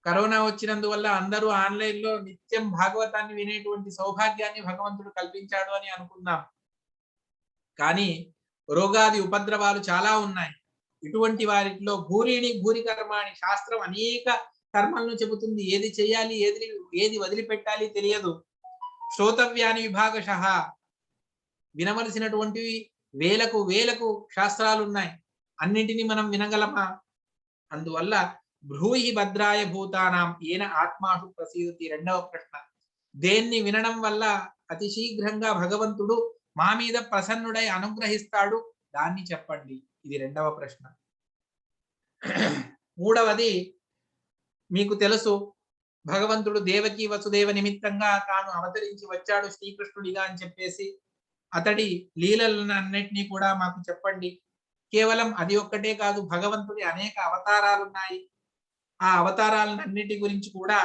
Speaker 1: కరోనా వచ్చినందువల్ల అందరూ ఆన్లైన్ లో నిత్యం భాగవతాన్ని వినేటువంటి సౌభాగ్యాన్ని భగవంతుడు కల్పించాడు అని అనుకున్నాం. కానీ రోగాది ఉపద్రవాలు చాలా ఉన్నాయి. ఇటువంటి వారిలో భూరిని భూరి కర్మాణి శాస్త్రం అనేక కర్మలను చెబుతుంది. ఏది చేయాలి, ఏది వదిలిపెట్టాలి తెలియదు. శ్రోతవ్యాని విభాగశః, వినవలసినటువంటివి వేలకు వేలకు శాస్త్రాలు ఉన్నాయి. అన్నింటినీ మనం వినగలమా? అందువల్ల బ్రూహి భద్రాయ భూతానాం ఏన ఆత్మాహు ప్రసీదతి. రెండవ ప్రశ్న, దేన్ని వినడం వల్ల అతి శీఘ్రంగా భగవంతుడు మా మీద ప్రసన్నుడై అనుగ్రహిస్తాడు, దాన్ని చెప్పండి. ఇది రెండవ ప్రశ్న. మూడవది, మీకు తెలుసు భగవంతుడు దేవకి వసుదేవ నిమిత్తంగా తాను అవతరించి వచ్చాడు శ్రీకృష్ణుడిగా అని చెప్పేసి, అతడి లీలలన్నిటినీ కూడా మాకు చెప్పండి. కేవలం అది ఒక్కటే కాదు, భగవంతుడి అనేక అవతారాలు ఉన్నాయి. ఆ అవతారాలన్నిటి గురించి కూడా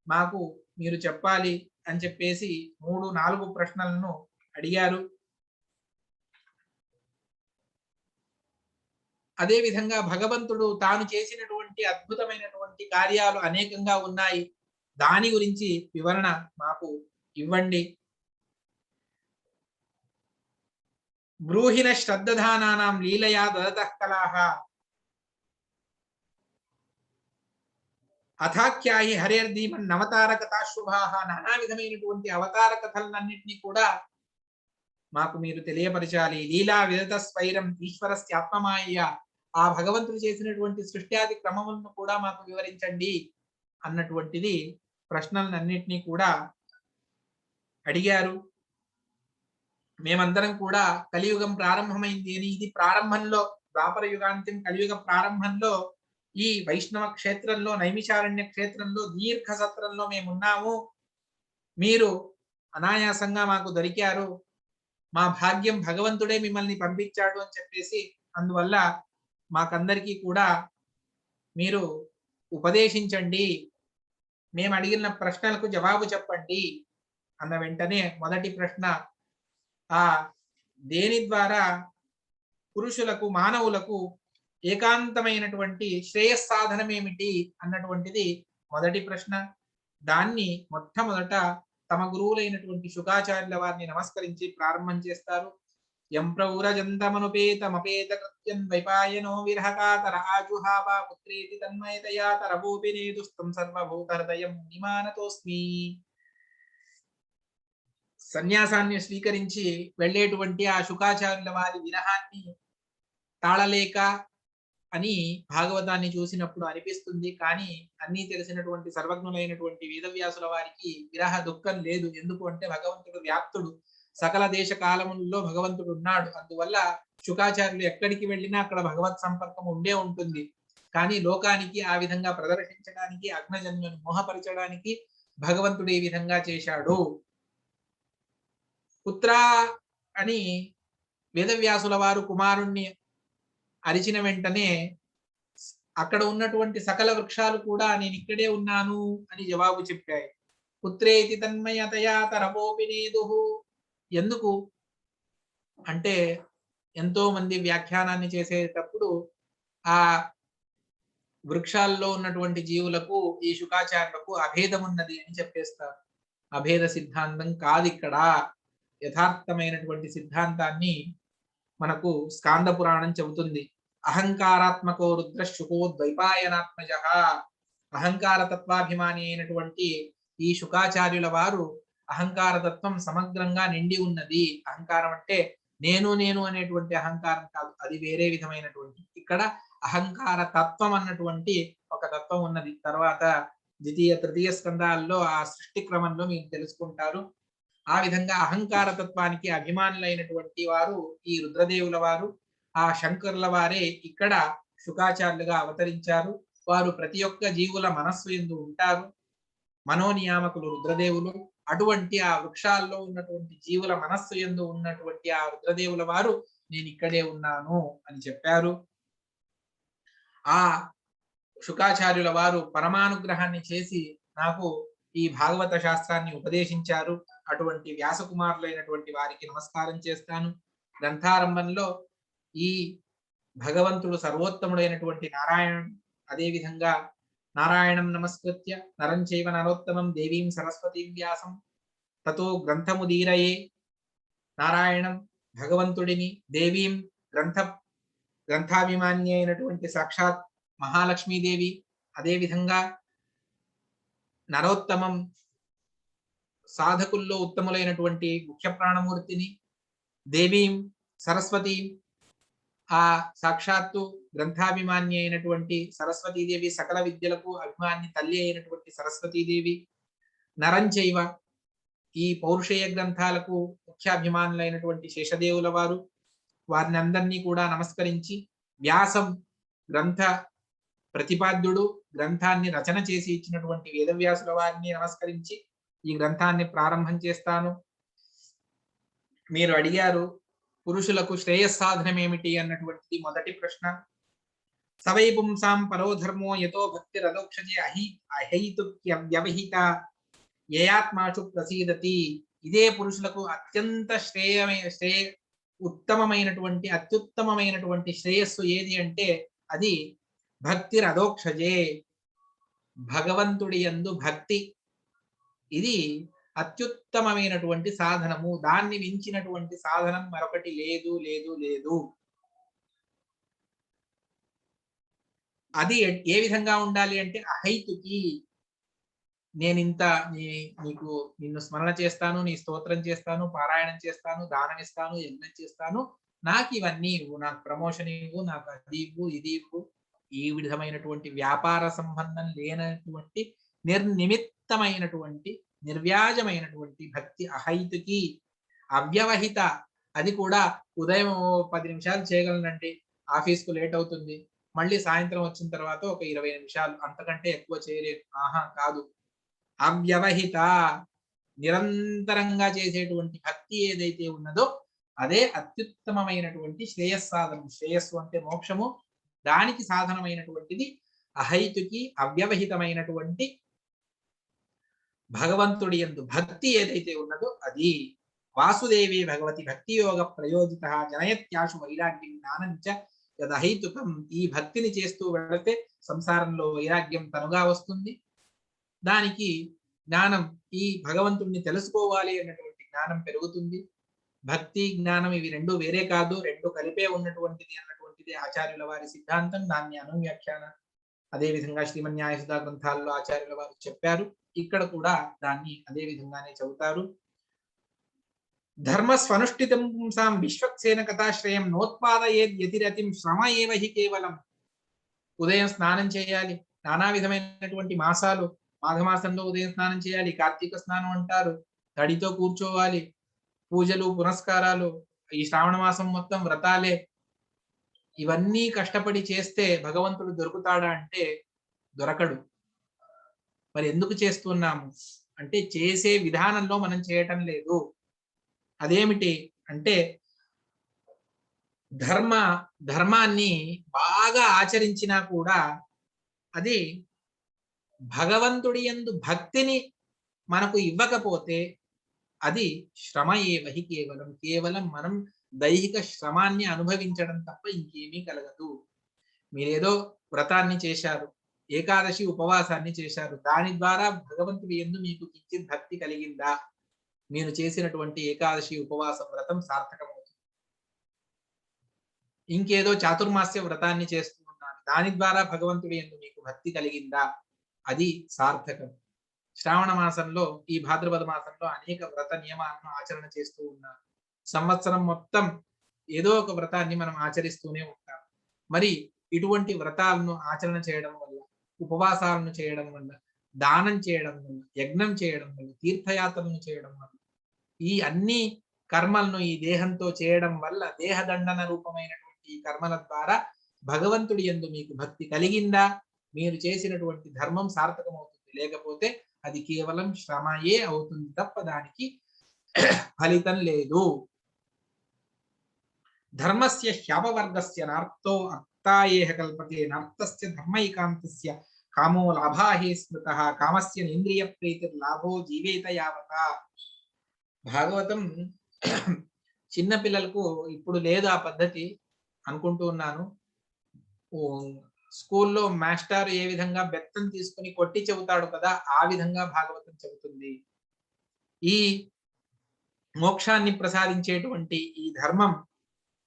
Speaker 1: మాకు మీరు చెప్పాలి అని చెప్పేసి 3-4 ప్రశ్నలను అడిగారు. అదే విధంగా భగవంతుడు తాను చేసినటువంటి అద్భుతమైనటువంటి కార్యాలు అనేకంగా ఉన్నాయి. దాని గురించి వివరణ మాకు ఇవ్వండి. బ్రూహిన శ్రద్ధధానానాం లీలయా దదతః కలాః అథాఖ్యాహి హరేర్ధీమన్ నవతార కథాశుభాః. నానా విధమైనటువంటి అవతార కథలన్నింటినీ కూడా మాకు మీరు తెలియపరచాలి. లీలా విదత స్వైరం ఈశ్వరస్య ఆత్మమాయ. ఆ భగవంతుడు చేసినటువంటి సృష్ట్యాది క్రమములను కూడా మాకు వివరించండి అన్నటువంటిది ప్రశ్నలన్నింటినీ కూడా అడిగారు. మేమందరం కూడా కలియుగం ప్రారంభమైంది అని, ఇది ప్రారంభంలో ద్వాపర యుగాంత్యం కలియుగ ప్రారంభంలో ఈ వైష్ణవ క్షేత్రంలో నైమిషారణ్య క్షేత్రంలో దీర్ఘ సత్రంలో మేమున్నాము. మీరు అనాయాసంగా మాకు దొరికారు. మా భాగ్యం భగవంతుడే మిమ్మల్ని పంపించాడు అని చెప్పేసి, అందువల్ల మాకందరికీ కూడా మీరు ఉపదేశించండి, మేము అడిగిన ప్రశ్నలకు జవాబు చెప్పండి అన్న వెంటనే మొదటి ప్రశ్న, ఆ దేని ద్వారా పురుషులకు మానవులకు ఏకాంతమైనటువంటి శ్రేయస్సాధనం ఏమిటి అన్నటువంటిది మొదటి ప్రశ్న. దాన్ని మొట్టమొదట తమ గురువులైనటువంటి శుకాచార్యుల వారిని నమస్కరించి ప్రారంభం చేస్తారు. యం ప్రౌరజంతమనుపేతమపేత కృత్యం ద్వైపాయనో విరహకాతర ఆజుహావ పుత్రేతి తన్మయతయా తరభూపినేదుస్తం సర్వభూత హృదయం నిమానతోస్మి. సన్యాసాన్ని స్వీకరించి వెళ్ళేటువంటి ఆ శుకాచార్యుల వారి విరహాన్ని తాళలేక అని భాగవతాన్ని చూసినప్పుడు అనిపిస్తుంది. కానీ అన్నీ తెలిసినటువంటి సర్వజ్ఞులైనటువంటి వేదవ్యాసుల వారికి విరహ దుఃఖం లేదు. ఎందుకు అంటే భగవంతుడు వ్యాప్తుడు, సకల దేశ కాలములలో భగవంతుడు ఉన్నాడు. అందువల్ల శుకాచార్యులు ఎక్కడికి వెళ్ళినా అక్కడ భగవత్ సంపర్కం ఉండే ఉంటుంది. కానీ లోకానికి ఆ విధంగా ప్రదర్శించడానికి, అగ్నజన్యుని మోహపరచడానికి భగవంతుడు ఈ విధంగా చేశాడు. పుత్ర అని వేదవ్యాసుల వారు కుమారుణ్ణి అరిచిన వెంటనే అక్కడ ఉన్నటువంటి సకల వృక్షాలు కూడా నేను ఇక్కడే ఉన్నాను అని జవాబు చెప్పాయి. పుత్రేతి తన్మయతయా తరవోపినేదుః. ఎందుకు అంటే ఎంతో మంది వ్యాఖ్యానాన్ని చేసేటప్పుడు ఆ వృక్షాల్లో ఉన్నటువంటి జీవులకు ఈ శుకాచార్యులకు అభేదం ఉన్నది అని చెప్పేస్తారు. అభేద సిద్ధాంతం కాదు ఇక్కడ. యథార్థమైనటువంటి సిద్ధాంతాన్ని మనకు స్కాంద పురాణం చెబుతుంది. అహంకారాత్మకో రుద్ర శుకో ద్వైపాయనాత్మజ. అహంకార తత్వాభిమాని అయినటువంటి ఈ శుకాచార్యుల వారు అహంకార తత్వం సమగ్రంగా నిండి ఉన్నది. అహంకారం అంటే నేను నేను అనేటువంటి అహంకారం కాదు, అది వేరే విధమైనటువంటి. ఇక్కడ అహంకార తత్వం అన్నటువంటి ఒక తత్వం ఉన్నది. తర్వాత ద్వితీయ తృతీయ స్కందాల్లో ఆ సృష్టి క్రమంలో మీరు తెలుసుకుంటారు. ఆ విధంగా అహంకార తత్వానికి అభిమానులైనటువంటి వారు ఈ రుద్రదేవుల వారు, ఆ శంకరుల వారే ఇక్కడ శుకాచార్యులుగా అవతరించారు. వారు ప్రతి ఒక్క జీవుల మనస్సు యందు ఉంటారు. మనోనియామకులు రుద్రదేవులు. అటువంటి ఆ వృక్షాల్లో ఉన్నటువంటి జీవుల మనస్సు యందు ఉన్నటువంటి ఆ రుద్రదేవుల వారు నేను ఇక్కడే ఉన్నాను అని చెప్పారు. ఆ శుకాచార్యుల వారు పరమానుగ్రహాన్ని చేసి నాకు ఈ భాగవత శాస్త్రాన్ని ఉపదేశించారు. అటువంటి వ్యాసకుమారులైనటువంటి వారికి నమస్కారం చేస్తాను. గ్రంథారంభంలో ఈ భగవంతుడు సర్వోత్తముడైనటువంటి నారాయణుడు, అదేవిధంగా నారాయణం నమస్కృత్య నరం చైవ నరోత్తమం దేవీం సరస్వతీం వ్యాసం తతో గ్రంథముదీరయే. నారాయణం భగవంతుడిని, దేవీం గ్రంథాభిమాన్య అయినటువంటి సాక్షాత్ మహాలక్ష్మీదేవి, అదేవిధంగా నరోత్తమం సాధకుల్లో ఉత్తములైనటువంటి ముఖ్య ప్రాణమూర్తిని, దేవీం సరస్వతి ఆ సాక్షాత్తు గ్రంథాభిమాన్య అయినటువంటి సరస్వతీదేవి, సకల విద్యలకు అభిమాని తల్లి అయినటువంటి సరస్వతీదేవి, నరంచైవ ఈ పౌరుషేయ గ్రంథాలకు ముఖ్యాభిమానులైనటువంటి శేషదేవుల వారు, వారిని అందరినీ కూడా నమస్కరించి, వ్యాసం గ్రంథ ప్రతిపాద్యుడు, గ్రంథాన్ని రచన చేసి ఇచ్చినటువంటి వేదవ్యాసుల వారిని నమస్కరించి ఈ గ్రంథాన్ని ప్రారంభం చేస్తాను. మీరు అడిగారు పురుషులకు శ్రేయస్సాధనం ఏమిటి అన్నటువంటిది మొదటి ప్రశ్న. సవై పుంసాం పరోధర్మో యతో భక్తి రదోక్షజే అహైతుక్యవ్యవహిత యయాత్మాచు ప్రసీదతి. ఇదే పురుషులకు అత్యంత ఉత్తమమైనటువంటి అత్యుత్తమమైనటువంటి శ్రేయస్సు ఏది అంటే అది భక్తి రదోక్షజే, భగవంతుడి యందు భక్తి. ఇది అత్యుత్తమమైనటువంటి సాధనము. దాన్ని మించినటువంటి సాధనం మరొకటి లేదు లేదు లేదు. అది ఏ విధంగా ఉండాలి అంటే అహైతుకి, నేనింత నీకు నిన్ను స్మరణ చేస్తాను, నీ స్తోత్రం చేస్తాను, పారాయణం చేస్తాను, దానం ఇస్తాను, యజ్ఞం చేస్తాను, నాకు ఇవన్నీ ఇవ్వు, నాకు ప్రమోషన్ ఇవ్వు, నాకు అది ఇవ్వు, ఇది ఇవ్వు. ఈ విధమైనటువంటి వ్యాపార సంబంధం లేనటువంటి నిర్నిమిత్తమైనటువంటి నిర్వ్యాజమైనటువంటి భక్తి అహైతుకి, అవ్యవహిత. అది కూడా ఉదయం 10 నిమిషాలు చేయగలనండి, ఆఫీస్కు లేట్ అవుతుంది, మళ్ళీ సాయంత్రం వచ్చిన తర్వాత ఒక 20 నిమిషాలు, అంతకంటే ఎక్కువ చేయలేదు. ఆహా కాదు, అవ్యవహిత నిరంతరంగా చేసేటువంటి భక్తి ఏదైతే ఉన్నదో అదే అత్యుత్తమమైనటువంటి శ్రేయస్సాధనం. శ్రేయస్సు అంటే మోక్షము, దానికి సాధనమైనటువంటిది అహైతుకి అవ్యవహితమైనటువంటి భగవంతుడి యందు భక్తి ఏదైతే ఉన్నదో అది. వాసుదేవే భగవతి భక్తి యోగ ప్రయోజిత జనయత్యాశు వైరాగ్యం జ్ఞానంచ యదహైతుకం. ఈ భక్తిని చేస్తూ వెళితే సంసారంలో వైరాగ్యం తనుగా వస్తుంది. దానికి జ్ఞానం, ఈ భగవంతుడిని తెలుసుకోవాలి అన్నటువంటి జ్ఞానం పెరుగుతుంది. భక్తి జ్ఞానం ఇవి రెండు వేరే కాదు, రెండు కలిపే ఉన్నటువంటిది అన్నటువంటిది ఆచార్యుల వారి సిద్ధాంతం. దాన్ని అనువ్యాఖ్యాన అదేవిధంగా శ్రీమన్యాయసుధా గ్రంథాల్లో ఆచార్యుల వారు చెప్పారు. ఇక్కడ కూడా దాన్ని అదే విధంగానే చెబుతారు. ధర్మ స్వనుష్ఠితం పుంసాం విశ్వక్సేన కథాశ్రయం నోత్పాదయేద్ యతిరతిం శ్రమ ఏవ హి కేవలం. ఉదయం స్నానం చేయాలి, నానా విధమైనటువంటి మాసాలు, మాఘమాసంలో ఉదయం స్నానం చేయాలి, కార్తీక స్నానం అంటారు, తడితో కూర్చోవాలి, పూజలు పునస్కారాలు, ఈ శ్రావణ మాసం మొత్తం వ్రతాలే. ఇవన్నీ కష్టపడి చేస్తే భగవంతుడు దొరుకుతాడా అంటే దొరకడు. మరి ఎందుకు చేస్తున్నాము అంటే చేసే విధానంలో మనం చేయటం లేదు. అదేమిటి అంటే ధర్మాన్ని బాగా ఆచరించినా కూడా అది భగవంతుడి యందు భక్తిని మనకు ఇవ్వకపోతే అది శ్రమ ఏవహి కేవలం. కేవలం మనం దైహిక శ్రమాన్ని అనుభవించడం తప్ప ఇంకేమీ కలగదు. మీరేదో వ్రతాన్ని చేశారు, ఏకాదశి ఉపవాసాన్ని చేశారు, దాని ద్వారా భగవంతుడి యందు మీకు కించిత్ భక్తి కలిగిందా? మీరు చేసినటువంటి ఏకాదశి ఉపవాసం వ్రతం సార్థకమవుతుంది. ఇంకేదో చాతుర్మాస్య వ్రతాన్ని చేస్తూ ఉన్నారు, దాని ద్వారా భగవంతుడి యందు మీకు భక్తి కలిగిందా? అది సార్థకం. శ్రావణ మాసంలో, ఈ భాద్రపద మాసంలో అనేక వ్రత నియమాలను ఆచరణ చేస్తూ ఉన్నారు. సంవత్సరం మొత్తం ఏదో ఒక వ్రతాన్ని మనం ఆచరిస్తూనే ఉంటాం. మరి ఇటువంటి వ్రతాలను ఆచరణ చేయడం వల్ల, ఉపవాసాలను చేయడం వల్ల, దానం చేయడం వల్ల, యజ్ఞం చేయడం వల్ల, తీర్థయాత్రలను చేయడం వల్ల, ఈ అన్ని కర్మలను ఈ దేహంతో చేయడం వల్ల, దేహదండన రూపమైనటువంటి ఈ కర్మల ద్వారా భగవంతుడి యందు మీకు భక్తి కలిగిందా? మీరు చేసినటువంటి ధర్మం సార్థకమవుతుంది. లేకపోతే అది కేవలం శ్రమయే అవుతుంది తప్ప దానికి ఫలితం లేదు. ధర్మస్య హ్యాపవర్గస్య నార్తో అర్థాయేహ కల్పతే నార్థస్య ధర్మైకాంతస్య కామో లాభాహే స్మృతః కామస్య ఇంద్రియ ప్రీతిర్లాభో జీవేత యావత. భాగవతం చిన్న పిల్లలకు ఇప్పుడు లేదు ఆ పద్ధతి అనుకుంటూ ఉన్నాను. స్కూల్లో మాస్టర్ ఏ విధంగా బెత్తం తీసుకుని కొట్టి చెబుతాడు కదా, ఆ విధంగా భాగవతం చెబుతుంది. ఈ మోక్షాన్ని ప్రసాదించేటువంటి ఈ ధర్మం,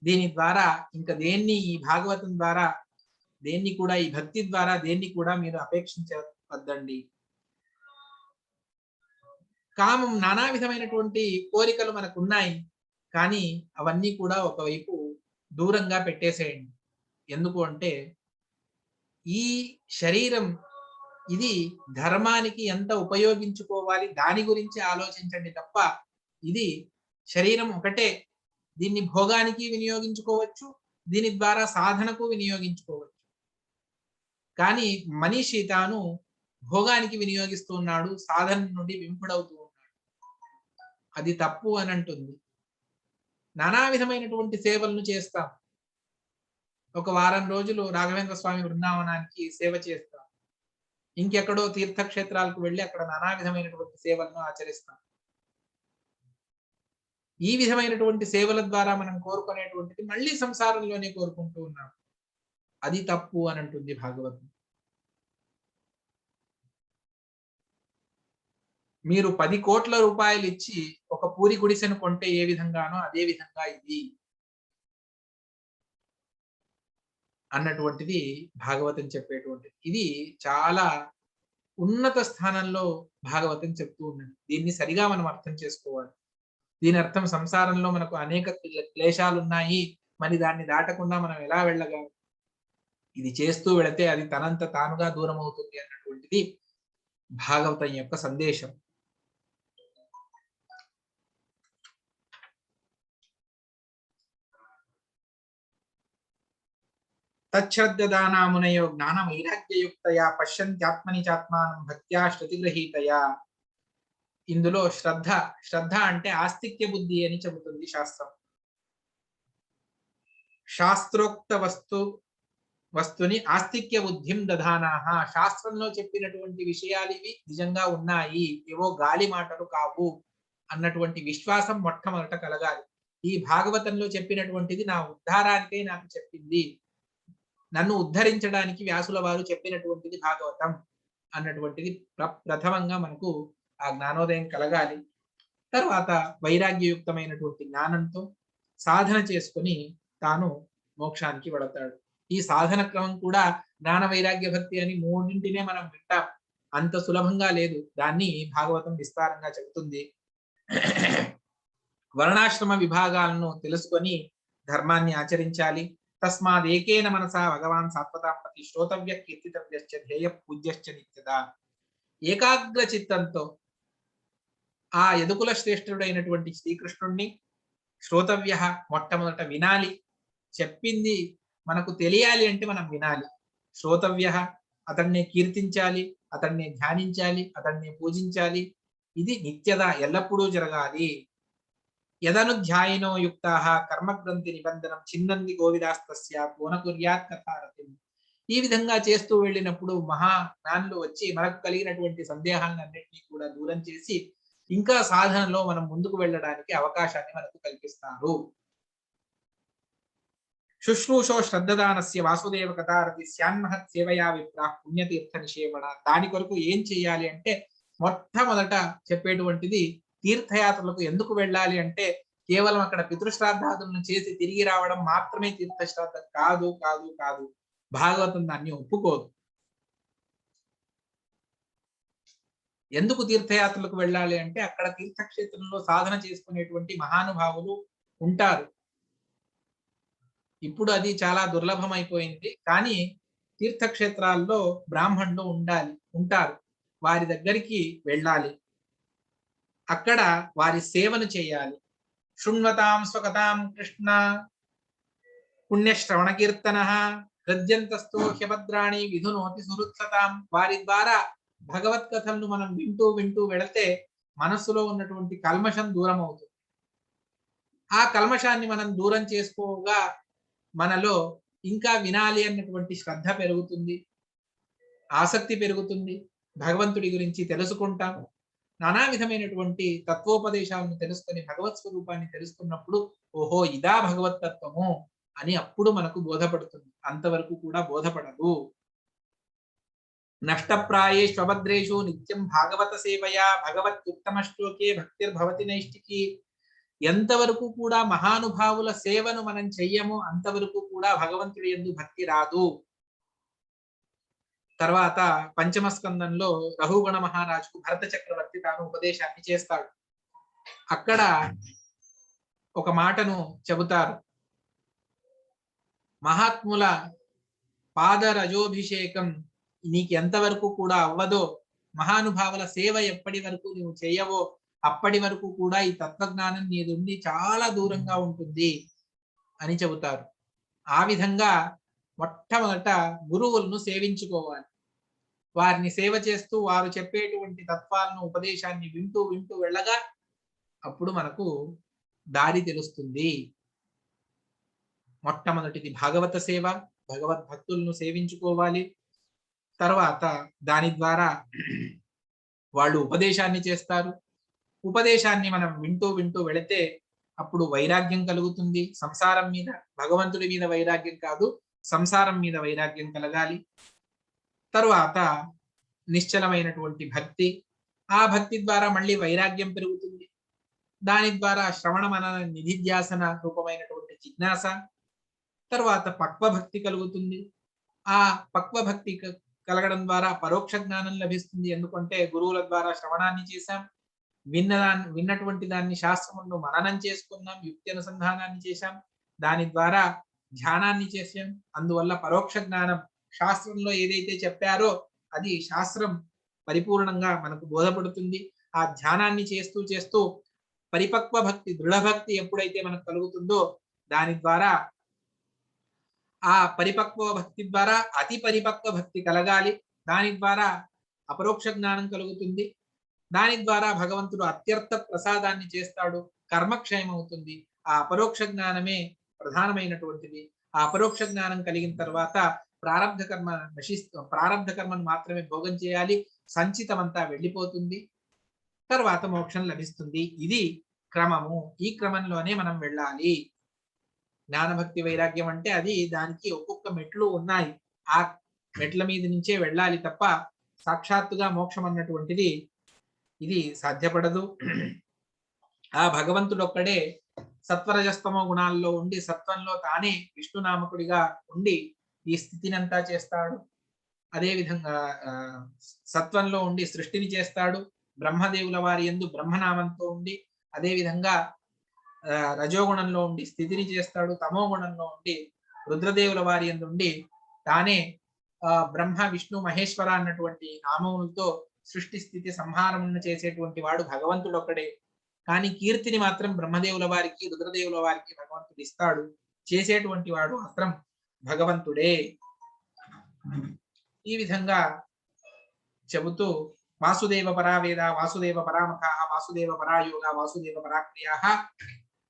Speaker 1: దీని ద్వారా ఇంకా దేన్ని ఈ భాగవతం ద్వారా దేన్ని కూడా, ఈ భక్తి ద్వారా దేన్ని కూడా మీరు అపేక్షించవద్దండి. కామం నానా విధమైనటువంటి కోరికలు మనకున్నాయి. కానీ అవన్నీ కూడా ఒకవైపు దూరంగా పెట్టేసేయండి. ఎందుకు అంటే ఈ శరీరం ఇది ధర్మానికి ఎంత ఉపయోగించుకోవాలి దాని గురించి ఆలోచించండి తప్ప, ఇది శరీరం ఒకటే, దీన్ని భోగానికి వినియోగించుకోవచ్చు, దీని ద్వారా సాధనకు వినియోగించుకోవచ్చు. కానీ మనిషి తాను భోగానికి వినియోగిస్తూ ఉన్నాడు, సాధన నుండి విముఖుడవుతూ ఉన్నాడు. అది తప్పు అని అంటుంది. నానా విధమైనటువంటి సేవలను చేస్తాం. ఒక వారం రోజులు రాఘవేంద్ర స్వామి బృందావనానికి సేవ చేస్తాం. ఇంకెక్కడో తీర్థక్షేత్రాలకు వెళ్ళి అక్కడ నానా విధమైనటువంటి సేవలను ఆచరిస్తాం. ఈ విధమైనటువంటి సేవల ద్వారా మనం కోరుకునేటువంటిది మళ్ళీ సంసారంలోనే కోరుకుంటూ ఉన్నాం. అది తప్పు అని అంటుంది భాగవతం. మీరు 10 కోట్ల రూపాయలు ఇచ్చి ఒక పూరి గుడిసెను కొంటే ఏ విధంగానో అదే విధంగా ఇది అన్నటువంటిది భాగవతం చెప్పేటువంటిది. ఇది చాలా ఉన్నత స్థానంలో భాగవతం చెప్తూ ఉన్నది. దీన్ని సరిగా మనం అర్థం చేసుకోవాలి. దీని అర్థం సంసారంలో మనకు అనేక క్లేశాలు ఉన్నాయి, మరి దాన్ని దాటకుండా మనం ఎలా వెళ్ళగలం, ఇది చేస్తూ వెళితే అది తనంత తానుగా దూరం అవుతుంది అన్నటువంటిది భాగవతం యొక్క సందేశం. తచ్శ్రద్ధదానామునయో జ్ఞాన వైరాగ్యయుక్తయా పశ్యంత్యాత్మని చాత్మానం భక్త్యా శృతిగ్రహీతయా. ఇందులో శ్రద్ధ అంటే ఆస్తిక్య బుద్ధి అని చెబుతుంది శాస్త్రం. శాస్త్రోక్త వస్తుని ఆస్తిక్య బుద్ధిం దధానాహ. శాస్త్రంలో చెప్పినటువంటి విషయాలు ఇవి నిజంగా ఉన్నాయి, ఏవో గాలి మాటలు కావు అన్నటువంటి విశ్వాసం మొట్టమొదట కలగాలి. ఈ భాగవతంలో చెప్పినటువంటిది నా ఉద్ధారానికై నాకు చెప్పింది, నన్ను ఉద్ధరించడానికి వ్యాసుల వారు చెప్పినటువంటిది భాగవతం అన్నటువంటిది ప్రథమంగా మనకు ఆ జ్ఞానోదయం కలగాలి. తర్వాత వైరాగ్యయుక్తమైనటువంటి జ్ఞానంతో సాధన చేసుకుని తాను మోక్షానికి వెళతాడు. ఈ సాధన క్రమం కూడా జ్ఞాన వైరాగ్య భక్తి అని మూడింటినే మనం వింటాం. అంత సులభంగా లేదు, దాన్ని భాగవతం విస్తారంగా చెబుతుంది. వర్ణాశ్రమ విభాగాలను తెలుసుకొని ధర్మాన్ని ఆచరించాలి. తస్మాత్ ఏకేన మనసా భగవాన్ సాత్వతాం ప్రతి శ్రోతవ్య కీర్తితవ్యశ్చ ధ్యేయ పూజ్యశ్చ నిత్యదా. ఏకాగ్ర చిత్తంతో ఆ యదుకుల శ్రేష్ఠుడైనటువంటి శ్రీకృష్ణుణ్ణి శ్రోతవ్య మొట్టమొదట వినాలి. చెప్పింది మనకు తెలియాలి అంటే మనం వినాలి. శ్రోతవ్య అతన్నే కీర్తించాలి, అతన్నే ధ్యానించాలి, అతన్నే పూజించాలి. ఇది నిత్యదా, ఎల్లప్పుడూ జరగాలి. యదనుధ్యాయినో యుక్తాః కర్మగ్రంథి నిబంధనం చిన్నంది గోవిదాస్తస్య కోన కుర్యాత్ కథారతిం. ఈ విధంగా చేస్తూ వెళ్ళినప్పుడు మహా జ్ఞానులు వచ్చి మనకు కలిగినటువంటి సందేహాలన్నింటినీ కూడా దూరం చేసి ఇంకా సాధనలో మనం ముందుకు వెళ్ళడానికి అవకాశాన్ని మనకు కల్పిస్తారు. శుశ్రూషో శ్రద్ధదానస్య వాసుదేవ కథారతి స్యాన్మహత్ సేవయా విప్రాః పుణ్యతీర్థ నిషేవణ. దాని కొరకు ఏం చేయాలి అంటే మొట్టమొదట చెప్పేటువంటిది తీర్థయాత్రలకు ఎందుకు వెళ్ళాలి అంటే కేవలం అక్కడ పితృశ్రాద్ధాదులను చేసి తిరిగి రావడం మాత్రమే తీర్థశ్రాద్ధం కాదు కాదు కాదు. భాగవతం దాన్ని ఒప్పుకోదు. ఎందుకు తీర్థయాత్రలకు వెళ్ళాలి అంటే అక్కడ తీర్థక్షేత్రంలో సాధన చేసుకునేటువంటి మహానుభావులు ఉంటారు. ఇప్పుడు అది చాలా దుర్లభం అయిపోయింది, కానీ తీర్థక్షేత్రాల్లో బ్రాహ్మణులు ఉంటారు. వారి దగ్గరికి వెళ్ళాలి, అక్కడ వారి సేవను చేయాలి. శృణ్వతాం స్వకతాం కృష్ణ పుణ్యశ్రవణ కీర్తన హృద్యంతస్థో హ్యభద్రాణి విధునోతి సుహృత్సతాం. వారి ద్వారా భగవత్ కథలను మనం వింటూ వింటూ వెళితే మనస్సులో ఉన్నటువంటి కల్మషం దూరం అవుతుంది. ఆ కల్మషాన్ని మనం దూరం చేసుకోగా మనలో ఇంకా వినాలి అన్నటువంటి శ్రద్ధ పెరుగుతుంది, ఆసక్తి పెరుగుతుంది, భగవంతుడి గురించి తెలుసుకుంటాం. నానా విధమైనటువంటి తత్వోపదేశాలను తెలుసుకొని భగవత్ స్వరూపాన్ని తెలుసుకున్నప్పుడు ఓహో ఇదా భగవత్ తత్వము అని అప్పుడు మనకు బోధపడుతుంది. అంతవరకు కూడా బోధపడదు. నష్టప్రాయేష్వభద్రేషు నిత్యం భాగవత సేవయా భగవత్యుత్తమ శ్లోకే భక్తిర్భవతి నైష్టికి. ఎంతవరకు కూడా మహానుభావుల సేవను మనం చెయ్యమో అంతవరకు కూడా భగవంతుడి యందు భక్తి రాదు. తర్వాత పంచమ స్కందంలో రఘుగణ మహారాజుకు భరత చక్రవర్తి తాను ఉపదేశాన్ని చేస్తాడు. అక్కడ ఒక మాటను చెబుతారు. మహాత్ముల పాదరజోభిషేకం నీకు ఎంతవరకు కూడా అవ్వదో, మహానుభావుల సేవ ఎప్పటి వరకు నువ్వు చేయవో అప్పటి వరకు కూడా ఈ తత్వజ్ఞానం నీ నుండి చాలా దూరంగా ఉంటుంది అని చెబుతారు. ఆ విధంగా మొట్టమొదట గురువులను సేవించుకోవాలి. వారిని సేవ చేస్తూ వారు చెప్పేటువంటి తత్వాలను ఉపదేశాన్ని వింటూ వింటూ వెళ్ళగా అప్పుడు మనకు దారి తెలుస్తుంది. మొట్టమొదటిది భాగవత సేవ, భగవద్భక్తులను సేవించుకోవాలి. తర్వాత దాని ద్వారా వాళ్ళు ఉపదేశాన్ని చేస్తారు. ఉపదేశాన్ని మనం వింటూ వింటూ వెళితే అప్పుడు వైరాగ్యం కలుగుతుంది. సంసారం మీద, భగవంతుడి మీద వైరాగ్యం కాదు, సంసారం మీద వైరాగ్యం కలగాలి. తరువాత నిశ్చలమైనటువంటి భక్తి, ఆ భక్తి ద్వారా మళ్ళీ వైరాగ్యం పెరుగుతుంది. దాని ద్వారా శ్రవణ మనన నిధిధ్యాసన రూపమైనటువంటి జిజ్ఞాస, తర్వాత పక్వభక్తి కలుగుతుంది. ఆ పక్వభక్తి కలగడం ద్వారా పరోక్ష జ్ఞానం లభిస్తుంది. ఎందుకంటే గురువుల ద్వారా శ్రవణాన్ని చేశాం, విన్నటువంటి దాన్ని శాస్త్రమును మననం చేసుకున్నాం, యుక్తి అనుసంధానాన్ని చేశాం, దాని ద్వారా ధ్యానాన్ని చేశాం. అందువల్ల పరోక్ష జ్ఞానం, శాస్త్రంలో ఏదైతే చెప్పారో అది శాస్త్రం పరిపూర్ణంగా మనకు బోధపడుతుంది. ఆ ధ్యానాన్ని చేస్తూ చేస్తూ పరిపక్వ భక్తి, దృఢభక్తి ఎప్పుడైతే మనకు కలుగుతుందో దాని ద్వారా, ఆ పరిపక్వ భక్తి ద్వారా అతి పరిపక్వ భక్తి కలగాలి. దాని ద్వారా అపరోక్ష జ్ఞానం కలుగుతుంది. దాని ద్వారా భగవంతుడు అత్యర్థ ప్రసాదాన్ని చేస్తాడు, కర్మక్షయం అవుతుంది. ఆ అపరోక్ష జ్ఞానమే ప్రధానమైనటువంటిది. ఆ అపరోక్ష జ్ఞానం కలిగిన తర్వాత ప్రారబ్ధ కర్మను మాత్రమే భోగం చేయాలి. సంచితం అంతా వెళ్ళిపోతుంది. తర్వాత మోక్షం లభిస్తుంది. ఇది క్రమము. ఈ క్రమంలోనే మనం వెళ్ళాలి. జ్ఞానభక్తి వైరాగ్యం అంటే అది, దానికి ఒక్కొక్క మెట్లు ఉన్నాయి. ఆ మెట్ల మీద నుంచే వెళ్ళాలి తప్ప సాక్షాత్తుగా మోక్షం అన్నటువంటిది ఇది సాధ్యపడదు. ఆ భగవంతుడు ఒక్కడే సత్వరజస్తమో గుణాల్లో ఉండి సత్వంలో తానే విష్ణునామకుడిగా ఉండి ఈ స్థితినంతా చేస్తాడు. అదే విధంగా సత్వంలో ఉండి సృష్టిని చేస్తాడు. బ్రహ్మదేవుల వారి యందు బ్రహ్మనామంతో ఉండి, అదే విధంగా రజోగుణంలో ఉండి స్థితిని చేస్తాడు. తమో గుణంలో ఉండి రుద్రదేవుల వారి యందు ఉండి తానే బ్రహ్మ విష్ణు మహేశ్వర అన్నటువంటి నామములతో సృష్టి స్థితి సంహారములను చేసేటువంటి వాడు భగవంతుడు ఒక్కడే. కానీ కీర్తిని మాత్రం బ్రహ్మదేవుల వారికి రుద్రదేవుల వారికి భగవంతుడు ఇస్తాడు. చేసేటువంటి వాడు మాత్రం భగవంతుడే. ఈ విధంగా చెబుతూ వాసుదేవ పరావేద, వాసుదేవ పరామఖ, వాసుదేవ పరాయోగ, వాసుదేవ పరాక్రియా.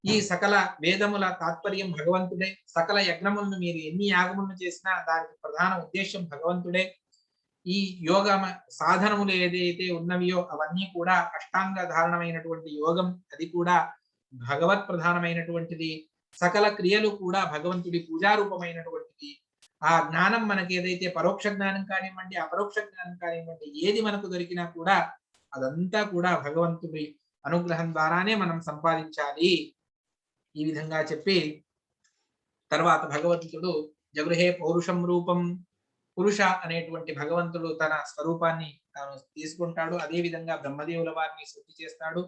Speaker 1: ఈ సకల వేదముల తాత్పర్యం భగవంతుడే. సకల యజ్ఞములను మీరు ఎన్ని యాగములను చేసినా దానికి ప్రధాన ఉద్దేశం భగవంతుడే. ఈ యోగ సాధనములు ఏదైతే ఉన్నవియో అవన్నీ కూడా అష్టాంగ ధారణమైనటువంటి యోగం, అది కూడా భగవత్ ప్రధానమైనటువంటిది. సకల క్రియలు కూడా భగవంతుడి పూజారూపమైనటువంటిది. ఆ జ్ఞానం మనకి ఏదైతే పరోక్ష జ్ఞానం కానివ్వండి, అపరోక్ష జ్ఞానం కానివ్వండి, ఏది మనకు దొరికినా కూడా అదంతా కూడా భగవంతుడి అనుగ్రహం ద్వారానే మనం సంపాదించాలి. ఈ విధంగా చెప్పి తర్వాత భగవంతుడు జగృహే పౌరుషం రూపం, పురుష అనేటువంటి భగవంతుడు తన స్వరూపాన్ని తాను తీసుకుంటాడు. అదే విధంగా బ్రహ్మదేవుల వారిని సృష్టి చేస్తాడు.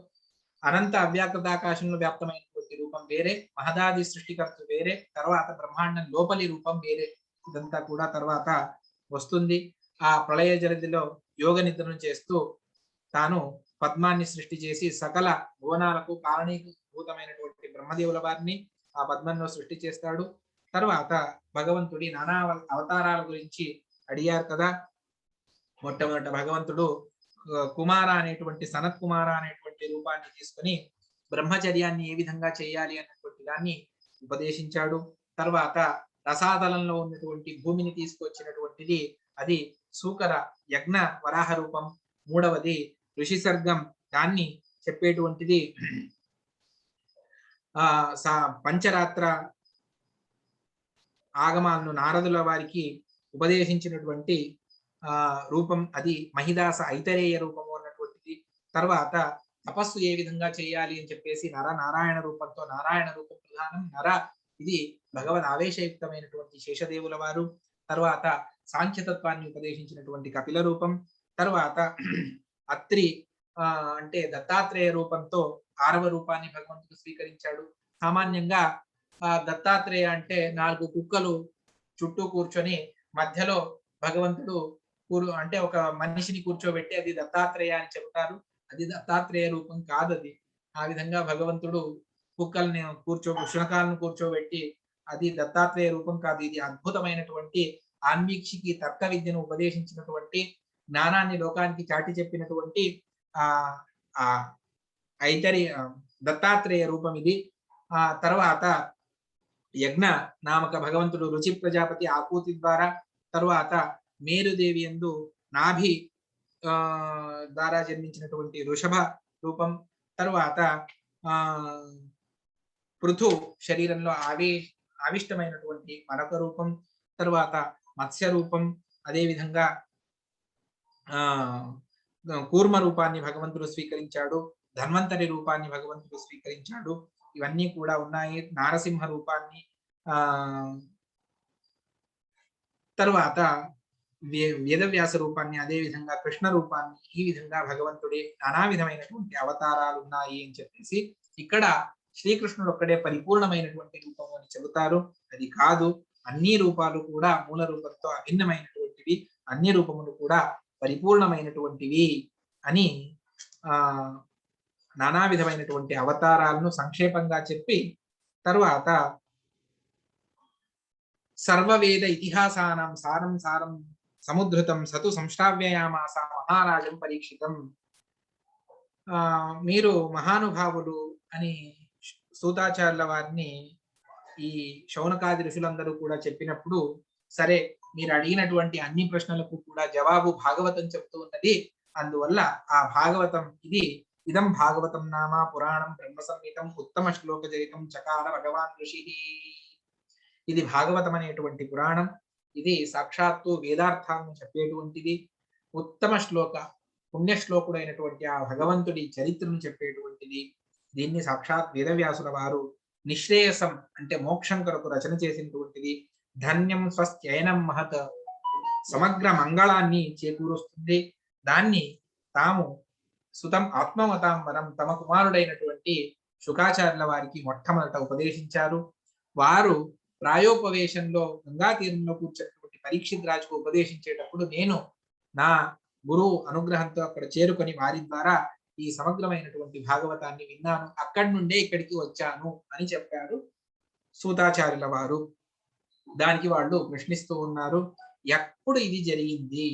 Speaker 1: అనంత అవ్యాకృతాకాశంలో వ్యాప్తమైనటువంటి రూపం వేరే, మహదాది సృష్టికర్త వేరే, తర్వాత బ్రహ్మాండం లోపలి రూపం వేరే. ఇదంతా కూడా తర్వాత వస్తుంది. ఆ ప్రళయ జలదిలో యోగ నిద్రను చేస్తూ తాను పద్మాన్ని సృష్టి చేసి సకల భువనాలకు కారణీభూతమైనటువంటి బ్రహ్మదేవుల వారిని ఆ పద్మంలో సృష్టి చేస్తాడు. తర్వాత భగవంతుడి నానా అవతారాల గురించి అడిగారు కదా. మొట్టమొదట భగవంతుడు కుమార అనేటువంటి సనత్ కుమార అనేటువంటి రూపాన్ని తీసుకొని బ్రహ్మచర్యాన్ని ఏ విధంగా చేయాలి అన్నటువంటి దాన్ని ఉపదేశించాడు. తర్వాత రసాతలంలో ఉన్నటువంటి భూమిని తీసుకొచ్చినటువంటిది అది సూకర యజ్ఞ వరాహ రూపం. మూడవది ఋషి సర్గం, దాన్ని చెప్పేటువంటిది పంచరాత్ర ఆగమాలను నారదుల వారికి ఉపదేశించినటువంటి రూపం అది మహిదాస ఐతరేయ రూపము అన్నటువంటిది. తర్వాత తపస్సు ఏ విధంగా చేయాలి అని చెప్పేసి నారాయణ రూపంతో, నారాయణ రూపం ప్రధానం ఇది భగవద్ ఆవేశయుక్తమైనటువంటి శేషదేవుల వారు. తర్వాత సాంఖ్యతత్వాన్ని ఉపదేశించినటువంటి కపిల రూపం. తర్వాత అత్రి అంటే దత్తాత్రేయ రూపంతో 6వ రూపాన్ని భగవంతుడు స్వీకరించాడు. సామాన్యంగా దత్తాత్రేయ అంటే 4 కుక్కలు చుట్టూ కూర్చొని మధ్యలో భగవంతుడు అంటే ఒక మనిషిని కూర్చోబెట్టి అది దత్తాత్రేయ అని చెప్తారు. అది దత్తాత్రేయ రూపం కాదది. ఆ విధంగా భగవంతుడు కుక్కల్ని శునకాలను కూర్చోబెట్టి అది దత్తాత్రేయ రూపం కాదు. ఇది అద్భుతమైనటువంటి ఆన్వీక్షికి తర్క విద్యను ఉపదేశించినటువంటి, జ్ఞానాన్ని లోకానికి చాటి చెప్పినటువంటి దత్తాత్రేయ రూపం ఇది. తర్వాత యజ్ఞ నామక భగవంతుడు రుచి ప్రజాపతి ఆకూతి ద్వారా, తర్వాత మేరుదేవి యందు నాభి ద్వారా జన్మించినటువంటి వృషభ రూపం, తర్వాత పృథు శరీరంలో ఆవిష్టమైనటువంటి మరొక రూపం, తర్వాత మత్స్య రూపం, అదేవిధంగా కూర్మ రూపాన్ని భగవంతుడు స్వీకరించాడు, ధన్వంతరి రూపాన్ని భగవంతుడు స్వీకరించాడు. ఇవన్నీ కూడా ఉన్నాయి. నారసింహ రూపాన్ని, తర్వాత వేదవ్యాస రూపాన్ని, అదే విధంగా కృష్ణ రూపాన్ని, ఈ విధంగా భగవంతుడి నానా విధమైనటువంటి అవతారాలు ఉన్నాయి అని చెప్పేసి ఇక్కడ శ్రీకృష్ణుడు ఒక్కడే పరిపూర్ణమైనటువంటి రూపం అని చెబుతారు. అది కాదు, అన్ని రూపాలు కూడా మూల రూపంతో అభిన్నమైనటువంటివి, అన్ని రూపములు కూడా పరిపూర్ణమైనటువంటివి అని నానా విధమైనటువంటి అవతారాలను సంక్షేపంగా చెప్పి, తరువాత సర్వవేద ఇతిహాసానం సారం సారం సముద్రతం సతు సంశ్రావ్యయామాస మహారాజం పరీక్షితం. మీరు మహానుభావులు అని సూతాచార్యుల వారిని ఈ శౌనకాది ఋషులందరూ కూడా చెప్పినప్పుడు, సరే మీరు అడిగినటువంటి అన్ని ప్రశ్నలకు కూడా జవాబు భాగవతం చెప్తూ ఉన్నది, అందువల్ల ఆ భాగవతం ఇదం భాగవతం నామ పురాణం బ్రహ్మ సంహితం ఉత్తమ శ్లోక చరితం చకార భగవాన్ ఋషి. ఇది భాగవతం అనేటువంటి పురాణం. ఇది సాక్షాత్తు వేదార్థాలను చెప్పేటువంటిది. ఉత్తమ శ్లోక పుణ్యశ్లోకుడైనటువంటి ఆ భగవంతుడి చరిత్రను చెప్పేటువంటిది. దీన్ని సాక్షాత్ వేదవ్యాసుల వారు నిశ్రేయసం అంటే మోక్షం కొరకు రచన చేసినటువంటిది. ధన్యం స్వస్త్యయనం మహత్, సమగ్ర మంగళాన్ని చేకూరుస్తుంది. దాన్ని తాము సుతం ఆత్మమతాంబరం తమ కుమారుడైనటువంటి శుకాచార్యుల వారికి మొట్టమొదట ఉపదేశించారు. వారు ప్రాయోపవేశంలో గంగా తీరంలో కూర్చున్నటువంటి పరీక్షిత్ రాజుకు ఉపదేశించేటప్పుడు నేను నా గురువు అనుగ్రహంతో అక్కడ చేరుకొని వారి ద్వారా ఈ సమగ్రమైనటువంటి భాగవతాన్ని విన్నాను, అక్కడి నుండే ఇక్కడికి వచ్చాను అని చెప్పారు సూతాచార్యుల వారు. దానికి వాళ్ళు ప్రశ్నిస్తూ ఉన్నారు, ఎప్పుడు ఇది జరిగింది,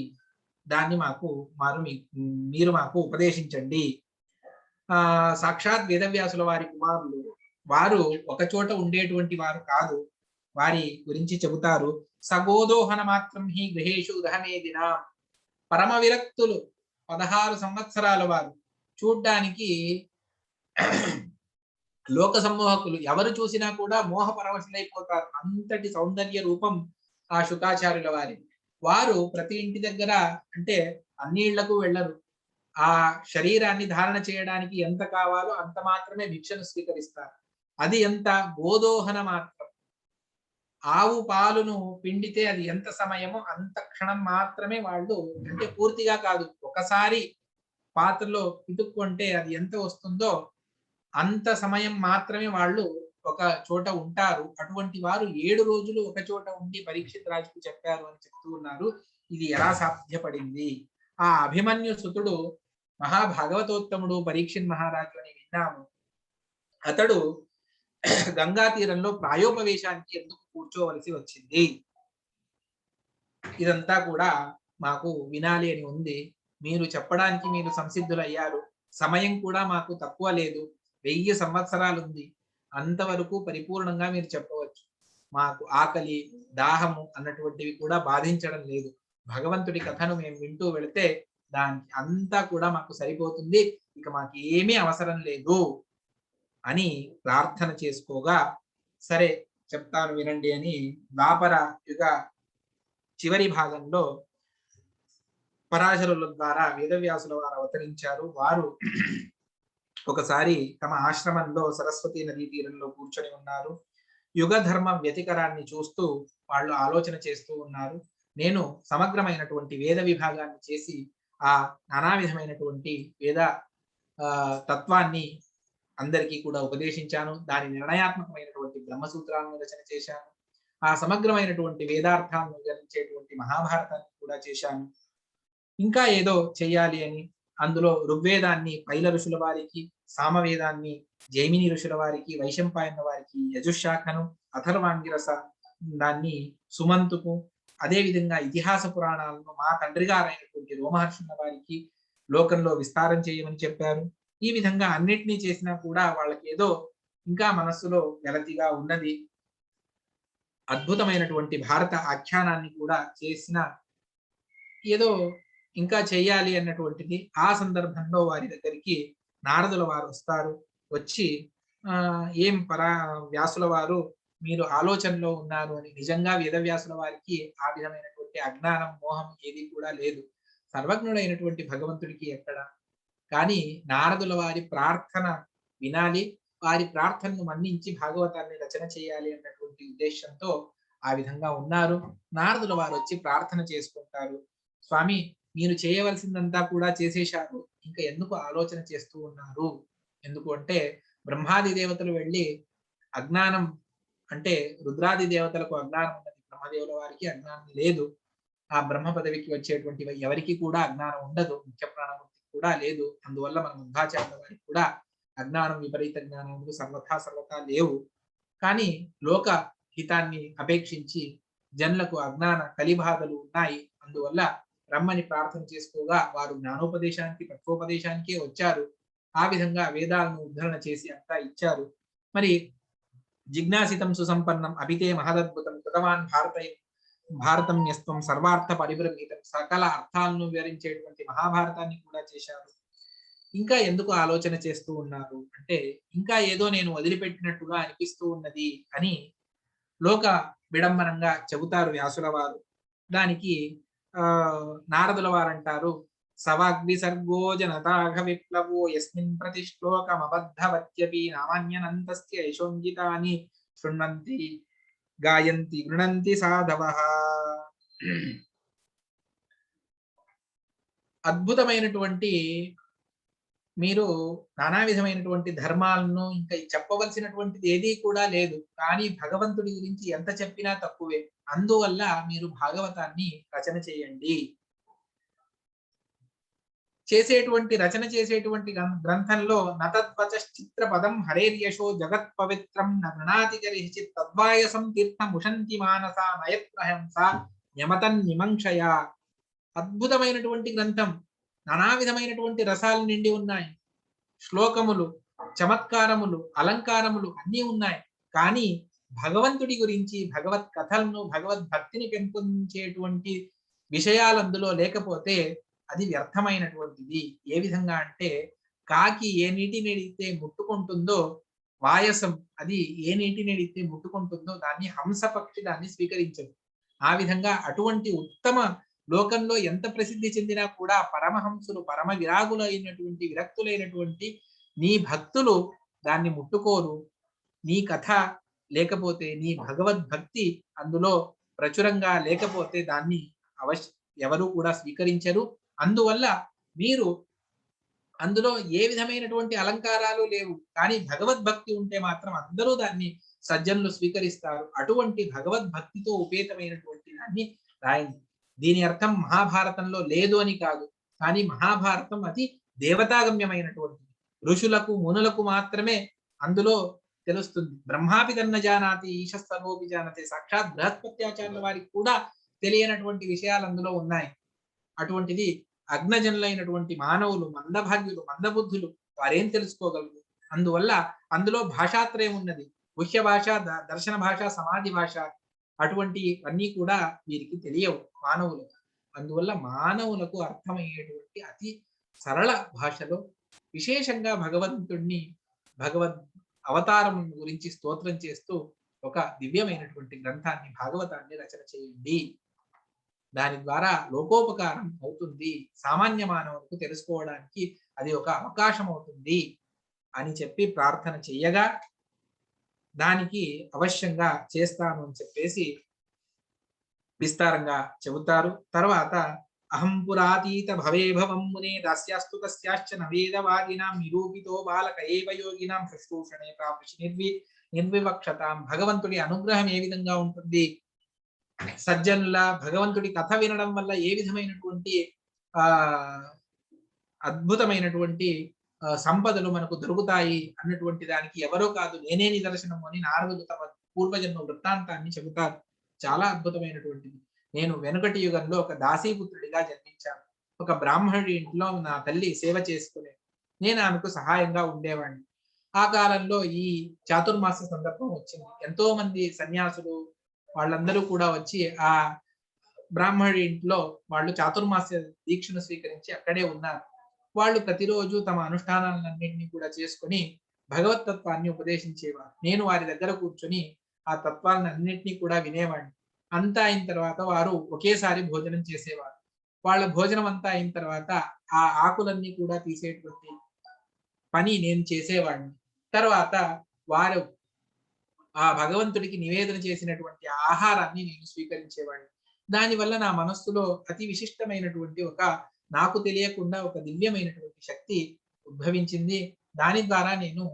Speaker 1: దాన్ని మీరు మాకు ఉపదేశించండి. సాక్షాత్ వేదవ్యాసుల వారి కుమారులు వారు ఒక చోట ఉండేటువంటి వారు కాదు. వారి గురించి చెబుతారు, సగోదోహన మాత్రం హి గృహేషు దహనేదిన. పరమ విరక్తులు, 16 సంవత్సరాల వారు, చూడ్డానికి లోక సమ్మోహకులు, ఎవరు చూసినా కూడా మోహ పరవశులైపోతారు. అంతటి సౌందర్య రూపం ఆ శుకాచార్యుల వారి. వారు ప్రతి ఇంటి దగ్గర అంటే అన్ని ఇళ్లకు వెళ్ళరు. ఆ శరీరాన్ని ధారణ చేయడానికి ఎంత కావాలో అంత మాత్రమే భిక్షను స్వీకరిస్తారు. అది ఎంత గోదోహన మాత్రం. ఆవు పాలును పిండితే అది ఎంత సమయమో అంత క్షణం మాత్రమే వాళ్ళు, అంటే పూర్తిగా కాదు, ఒకసారి పాత్రలో పితుక్కుంటే అది ఎంత వస్తుందో అంత సమయం మాత్రమే వాళ్ళు ఒక చోట ఉంటారు. అటువంటి వారు 7 రోజులు ఒక చోట ఉండి పరీక్షిత్ రాజుకు చెప్పారు అని చెప్తూ ఉన్నారు. ఇది ఎలా సాధ్యపడింది? ఆ అభిమన్యు సుతుడు మహాభాగవతోత్తముడు పరీక్షిత్ మహారాజు అని విన్నాము. అతడు గంగా తీరంలో ప్రాయోపవేశానికి ఎందుకు కూర్చోవలసి వచ్చింది? ఇదంతా కూడా మాకు వినాలి అని ఉంది. మీరు చెప్పడానికి మీరు సంసిద్ధులయ్యారు. సమయం కూడా మాకు తక్కువ లేదు, 1000 సంవత్సరాలు ఉంది. అంతవరకు పరిపూర్ణంగా మీరు చెప్పవచ్చు. మాకు ఆకలి దాహము అన్నటువంటివి కూడా బాధించడం లేదు. భగవంతుడి కథను మేము వింటూ వెళితే దానికి అంతా కూడా మాకు సరిపోతుంది, ఇక మాకు ఏమీ అవసరం లేదు అని ప్రార్థన చేసుకోగా, సరే చెప్తాను వినండి అని ద్వాపర యుగ చివరి భాగంలో పరాశరుల ద్వారా వేదవ్యాసుల వారు అవతరించారు. వారు ఒకసారి తమ ఆశ్రమంలో సరస్వతి నదీ తీరంలో కూర్చొని ఉన్నారు. యుగ ధర్మ వ్యతికరాన్ని చూస్తూ వాళ్ళు ఆలోచన చేస్తూ ఉన్నారు. నేను సమగ్రమైనటువంటి వేద విభాగాన్ని చేసి ఆ నానా విధమైనటువంటి వేద తత్వాన్ని అందరికీ కూడా ఉపదేశించాను. దాని నిర్ణయాత్మకమైనటువంటి బ్రహ్మసూత్రాలను రచన చేశాను. ఆ సమగ్రమైనటువంటి వేదార్థాలను వివరించేటువంటి మహాభారతాన్ని కూడా చేశాను. ఇంకా ఏదో చెయ్యాలి అని అందులో ఋగ్వేదాన్ని పైల ఋషుల వారికి, సామవేదాన్ని జైమిని ఋషుల వారికి, వైశంపాయన వారికి, యజుశాఖను, అథర్వాంగిరస దాన్ని సుమంతుకు, అదేవిధంగా ఇతిహాస పురాణాలను మా తండ్రి గారైనటువంటి రోమహర్షుల వారికి లోకంలో విస్తారం చేయమని చెప్పారు. ఈ విధంగా అన్నిటినీ చేసినా కూడా వాళ్ళకి ఏదో ఇంకా మనస్సులో వెలతిగా ఉన్నది. అద్భుతమైనటువంటి భారత ఆఖ్యానాన్ని కూడా చేసిన ఏదో ఇంకా చెయ్యాలి అన్నటువంటిది. ఆ సందర్భంలో వారి దగ్గరికి నారదుల వారు వస్తారు. వచ్చి ఏం వ్యాసుల వారు మీరు ఆలోచనలో ఉన్నారు అని. నిజంగా వేదవ్యాసుల వారికి ఆ విధమైనటువంటి అజ్ఞానం, మోహం ఏది కూడా లేదు. సర్వజ్ఞుడైనటువంటి భగవంతుడికి ఎక్కడ. కానీ నారదుల వారి ప్రార్థన వినాలి, వారి ప్రార్థనను మన్నించి భాగవతాన్ని రచన చేయాలి అన్నటువంటి ఉద్దేశంతో ఆ విధంగా ఉన్నారు. నారదుల వారు వచ్చి ప్రార్థన చేసుకుంటారు. స్వామి, మీరు చేయవలసిందంతా కూడా చేసేశారు, ఇంకా ఎందుకు ఆలోచన చేస్తూ ఉన్నారు? ఎందుకు అంటే బ్రహ్మాది దేవతలు వెళ్ళి అజ్ఞానం అంటే రుద్రాది దేవతలకు అజ్ఞానం ఉన్నది, బ్రహ్మదేవుల వారికి అజ్ఞానం లేదు. ఆ బ్రహ్మ పదవికి వచ్చేటువంటి ఎవరికి కూడా అజ్ఞానం ఉండదు, ముఖ్య ప్రాణమూర్తికి కూడా లేదు. అందువల్ల మన మధ్వాచార్యుల వారికి కూడా అజ్ఞానం, విపరీత జ్ఞానములు సర్వథా లేవు. కానీ లోక హితాన్ని అపేక్షించి జనులకు అజ్ఞాన కలిబాధలు ఉన్నాయి. అందువల్ల రమ్మని ప్రార్థన చేసుకోగా వారు జ్ఞానోపదేశానికి, తత్వోపదేశానికే వచ్చారు. ఆ విధంగా వేదాలను ఉద్ధరణ చేసి అంతా ఇచ్చారు. మరి జిజ్ఞాసితం సుసంపన్నం అభితే మహదద్భుతం కృతవాన్ భారతం న్యస్తం సర్వార్థ పరిభ్రమీతం, సకల అర్థాలను వివరించేటువంటి మహాభారతాన్ని కూడా చేశారు. ఇంకా ఎందుకు ఆలోచన చేస్తూ ఉన్నారు అంటే ఇంకా ఏదో నేను వదిలిపెట్టినట్టుగా అనిపిస్తూ ఉన్నది అని లోక విడంబనంగా చెబుతారు వ్యాసుల వారు. దానికి నారదుల వారు అంటారు, సవాగ్వి సర్గో జనతాఘ విప్లవో యస్మిన్ ప్రతి శ్లోకమబద్ధవత్యపి నామాన్యనంతస్య యశోంజితాని శృణ్వంతి గాయంతి గృణంతి సాధవః. అద్భుతమైనటువంటి మీరు నానా విధమైనటువంటి ధర్మాలను ఇంకా చెప్పవలసినటువంటిది ఏదీ కూడా లేదు. కానీ భగవంతుడి గురించి ఎంత చెప్పినా తక్కువే. అందువల్ల మీరు భాగవతాన్ని రచన చేయండి. రచన చేసేటువంటి గ్రంథంలో నతద్వచశ్చిత్ర పదం హరేర్యశో జగత్ పవిత్రం నృణాతి గరిచిత్ తద్వాయసం తీర్థముషంతి మానస నయత్రహంస యమతన్ నిమంక్షయ. అద్భుతమైనటువంటి గ్రంథం. నానా విధమైనటువంటి రసాలు నిండి ఉన్నాయి. శ్లోకములు, చమత్కారములు, అలంకారములు అన్నీ ఉన్నాయి. కానీ భగవంతుడి గురించి, భగవత్ కథలను, భగవద్భక్తిని పెంపొందించేటువంటి విషయాలు అందులో లేకపోతే అది వ్యర్థమైనటువంటిది. ఏ విధంగా అంటే కాకి ఏ నీటిని అడిగితే ముట్టుకుంటుందో, వాయసం అది ఏ నీటిని అడిగితే ముట్టుకుంటుందో దాన్ని హంస పక్షి దాన్ని స్వీకరించదు. ఆ విధంగా అటువంటి ఉత్తమ లోకంలో ఎంత ప్రసిద్ధి చెందినా కూడా పరమహంసులు, పరమ విరాగులైనటువంటి విరక్తులైనటువంటి నీ భక్తులు దాన్ని ముట్టుకోరు. నీ కథ లేకపోతే, నీ భగవద్భక్తి అందులో ప్రచురంగా లేకపోతే దాన్ని ఎవరు కూడా స్వీకరించరు. అందువల్ల మీరు అందులో ఏ విధమైనటువంటి అలంకారాలు లేవు. కానీ భగవద్భక్తి ఉంటే మాత్రం అందరూ దాన్ని సజ్జనులు స్వీకరిస్తారు. అటువంటి భగవద్భక్తితో ఉపేతమైనటువంటి దాన్ని రాయండి. దీని అర్థం మహాభారతంలో లేదు అని కాదు. కానీ మహాభారతం అది దేవతాగమ్యమైనటువంటిది. ఋషులకు, మునులకు మాత్రమే అందులో తెలుస్తుంది. బ్రహ్మాపి తన్న జానాతి ఈశ సర్వోపి జానతే. సాక్షాత్ బృహస్పత్యాచార్యుల వారికి కూడా తెలియనటువంటి విషయాలు అందులో ఉన్నాయి. అటువంటిది అగ్నజనులైనటువంటి మానవులు, మందభాగ్యులు, మందబుద్ధులు వారేం తెలుసుకోగలరు? అందువల్ల అందులో భాషాత్రయం ఉన్నది. గుహ్య భాష, దర్శన భాష, సమాధి భాష. అటువంటి అన్నీ కూడా వీరికి తెలియవు మానవులు. అందువల్ల మానవులకు అర్థమయ్యేటువంటి అతి సరళ భాషలో విశేషంగా భగవంతుణ్ణి, భగవద్ అవతారం గురించి స్తోత్రం చేస్తూ ఒక దివ్యమైనటువంటి గ్రంథాన్ని భాగవతాన్ని రచన చేయండి. దాని ద్వారా లోకోపకారం అవుతుంది, సామాన్య మానవులకు తెలుసుకోవడానికి అది ఒక అవకాశం అవుతుంది అని చెప్పి ప్రార్థన చెయ్యగా దానికి అవశ్యంగా చేస్తాను అని చెప్పేసి విస్తారంగా చెబుతారు. తర్వాత అహం పురాతీత భవే భవం మునే దాస్యాస్తు తస్యాశ్చ నవేదవాదినాం నిరూపితో బాలక ఏవ యోగినాం శుశ్రూషణే ప్రాపృషి నిర్వివక్షతాం. భగవంతుడి అనుగ్రహం ఏ విధంగా ఉంటుంది, సజ్జనుల భగవంతుడి కథ వినడం వల్ల ఏ విధమైనటువంటి ఆ అద్భుతమైనటువంటి సంపదలు మనకు దొరుకుతాయి అన్నటువంటి దానికి ఎవరో కాదు నేనే నిదర్శనము అని నారదులు తమ పూర్వజన్మ వృత్తాంతాన్ని చెబుతారు. చాలా అద్భుతమైనటువంటిది. నేను వెనుకటి యుగంలో ఒక దాసీపుత్రుడిగా జన్మించాను. ఒక బ్రాహ్మణుడి ఇంట్లో నా తల్లి సేవ చేసుకునే నేను ఆమెకు సహాయంగా ఉండేవాడిని. ఆ కాలంలో ఈ చాతుర్మాస సందర్భం వచ్చింది. ఎంతో మంది సన్యాసులు వాళ్ళందరూ కూడా వచ్చి ఆ బ్రాహ్మణుడి ఇంట్లో వాళ్ళు చాతుర్మాస దీక్షను స్వీకరించి అక్కడే ఉన్నారు. వాళ్ళు ప్రతిరోజు తమ అనుష్ఠానాలన్నింటినీ కూడా చేసుకొని భగవతత్వాన్ని ఉపదేశించేవారు. నేను వారి దగ్గర కూర్చొని ఆ తత్వాలన్నింటినీ కూడా వినేవాడిని. అంతా అయిన తర్వాత వారు ఒకేసారి భోజనం చేసేవారు. వాళ్ళ భోజనం అంతా అయిన తర్వాత ఆ ఆకులన్నీ కూడా తీసేటువంటి పని నేను చేసేవాడిని. తర్వాత వారు ఆ భగవంతుడికి నివేదన చేసినటువంటి ఆహారాన్ని నేను స్వీకరించేవాడిని. దానివల్ల నా మనస్సులో అతి విశిష్టమైనటువంటి ఒక నాకు తెలియకుండా ఒక దివ్యమైనటువంటి శక్తి ఉద్భవించింది. దాని ద్వారా నేను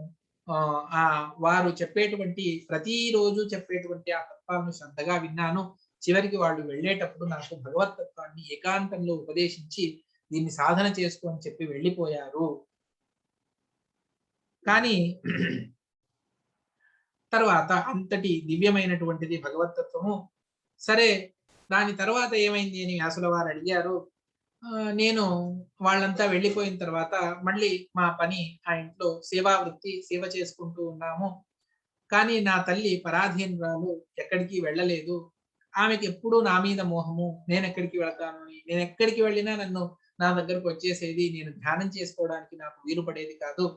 Speaker 1: వారు చెప్పేటువంటి ప్రతిరోజు చెప్పేటువంటి ఆ తత్వాలను శ్రద్ధగా విన్నాను. చివరికి వాళ్ళు వెళ్ళేటప్పుడు నాకు భగవతత్వాన్ని ఏకాంతంలో ఉపదేశించి దీన్ని సాధన చేసుకో అని చెప్పి వెళ్ళిపోయారు. కానీ తర్వాత అంతటి దివ్యమైనటువంటిది భగవతత్వము. సరే, దాని తర్వాత ఏమైంది అని వ్యాసుల వారు అడిగారు. నేను వాళ్ళంతా వెళ్ళిపోయిన తర్వాత మళ్ళీ మా పని ఆ ఇంట్లో సేవా వృత్తి సేవ చేసుకుంటూ ఉన్నాము. కానీ నా తల్లి పరాధీనురాలు ఎక్కడికి వెళ్ళలేదు. ఆమెకి ఎప్పుడూ నా మీద మోహము. నేను ఎక్కడికి వెళ్తాను, నేను ఎక్కడికి వెళ్ళినా నన్ను నా దగ్గరకు వచ్చేసేది. నేను ధ్యానం చేసుకోవడానికి నాకు వీలు పడేది కాదు.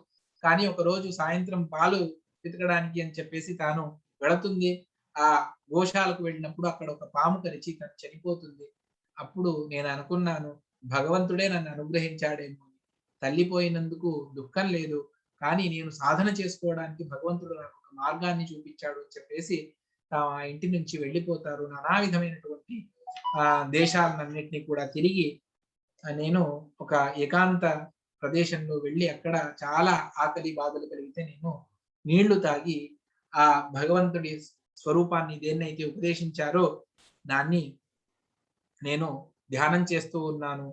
Speaker 1: కానీ ఒకరోజు సాయంత్రం పాలు వెతకడానికి అని చెప్పేసి తాను వెళుతుంది. ఆ గోశాలకు వెళ్ళినప్పుడు అక్కడ ఒక పాము కరిచి తను చనిపోతుంది. అప్పుడు నేను అనుకున్నాను, భగవంతుడే నన్ను అనుగ్రహించాడేమో. తల్లి పోయినందుకు దుఃఖం లేదు, కానీ నేను సాధన చేసుకోవడానికి భగవంతుడు నాకు ఒక మార్గాన్ని చూపించాడు అని చెప్పేసి ఆ ఇంటి నుంచి వెళ్ళిపోతారు. నానా విధమైనటువంటి దేశాలన్నింటినీ కూడా తిరిగి నేను ఒక ఏకాంత ప్రదేశంలో వెళ్ళి అక్కడ చాలా ఆకలి బాధలు కలిగితే నేను నీళ్లు తాగి ఆ భగవంతుడి స్వరూపాన్ని దేన్నైతే ఉపదేశించారో దాన్ని నేను ధ్యానం చేస్తూ ఉన్నాను.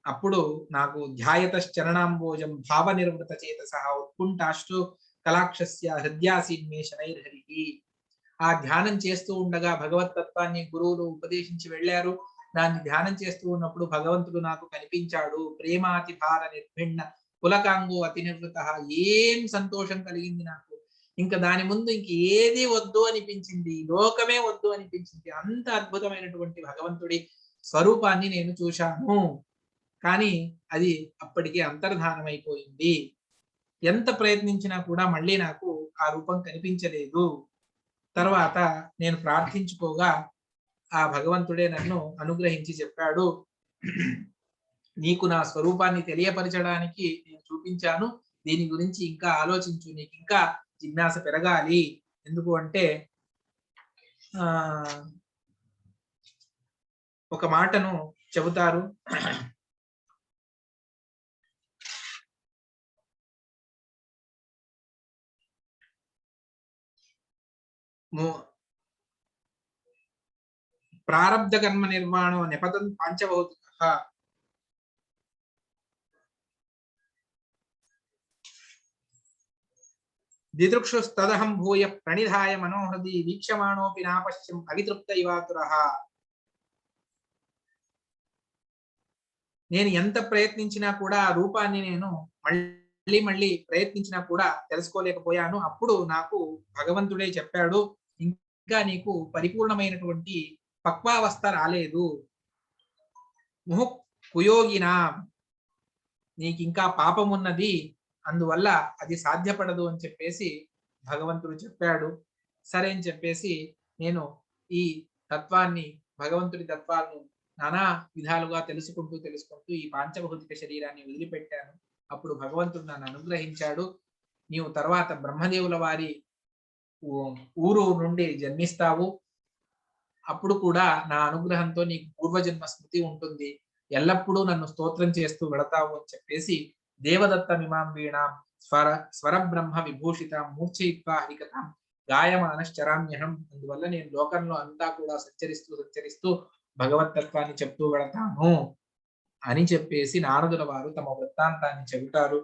Speaker 1: అప్పుడు నాకు ధ్యాయతశ్చరణాంబోజం భావ నిర్వృత చేతసః ఉత్కుంఠాశ్రు కలాక్షస్య హృద్యాసీన్మే శనైర్హరిః. ఆ ధ్యానం చేస్తూ ఉండగా భగవతత్వాన్ని గురువులు ఉపదేశించి వెళ్ళారు. దాన్ని ధ్యానం చేస్తూ ఉన్నప్పుడు భగవంతుడు నాకు కనిపించాడు. ప్రేమాతి భార నిర్భిన్న పులకాంగో అతి నిర్వృత. ఏం సంతోషం కలిగింది నాకు. ఇంకా దాని ముందు ఇంక ఏది వద్దు అనిపించింది, లోకమే వద్దు అనిపించింది. అంత అద్భుతమైనటువంటి భగవంతుడి స్వరూపాన్ని నేను చూశాను. కానీ అది అప్పటికే అంతర్ధానమైపోయింది. ఎంత ప్రయత్నించినా కూడా మళ్ళీ నాకు ఆ రూపం కనిపించలేదు. తర్వాత నేను ప్రార్థించుకోగా ఆ భగవంతుడే నన్ను అనుగ్రహించి చెప్పాడు, నీకు నా స్వరూపాన్ని తెలియపరచడానికి నేను చూపించాను. దీని గురించి ఇంకా ఆలోచించు, నీకు ఇంకా జిజ్ఞాస పెరగాలి. ఎందుకు అంటే ఒక మాటను చెబుతారు. ప్రారబ్ధ కర్మ నిర్మాణం నెపదం పాంచభౌతిక దిదృక్షుస్తదహం భూయ ప్రణిధాయ మనోహృది వీక్షమాణోపి నాపశ్యం అవితృప్త ఇవాతురః. నేను ఎంత ప్రయత్నించినా కూడా ఆ రూపాన్ని నేను మళ్ళీ మళ్ళీ ప్రయత్నించినా కూడా తెలుసుకోలేకపోయాను. అప్పుడు నాకు భగవంతుడే చెప్పాడు, ఇంకా నీకు పరిపూర్ణమైనటువంటి పక్వావస్థ రాలేదు. ముహు కుయోగినా, నీకు ఇంకా పాపం ఉన్నది, అందువల్ల అది సాధ్యపడదు అని చెప్పేసి భగవంతుడు చెప్పాడు. సరే అని చెప్పేసి నేను ఈ తత్వాన్ని, భగవంతుడి తత్వాలను నానా విధాలుగా తెలుసుకుంటూ ఈ పాంచభౌతిక శరీరాన్ని వదిలిపెట్టాను. అప్పుడు భగవంతుడు నన్ను అనుగ్రహించాడు. నీవు తర్వాత బ్రహ్మదేవుల వారి ఊరు నుండి జన్మిస్తావు. అప్పుడు కూడా నా అనుగ్రహంతో నీకు పూర్వజన్మ స్మృతి ఉంటుంది. ఎల్లప్పుడూ నన్ను స్తోత్రం చేస్తూ వెళతావు అని చెప్పేసి దేవదత్తమిమాం వీణాం స్వరబ్రహ్మ విభూషితాం మూర్ఛయిత్వా హరికథాం గాయమానశ్చరామ్యహం. అందువల్ల నేను లోకంలో అంతా కూడా సంచరిస్తూ భగవత్తత్వాన్ని చెప్తూ వెళతాను అని చెప్పేసి నారదుల వారు తమ వృత్తాంతాన్ని చెబుతారు.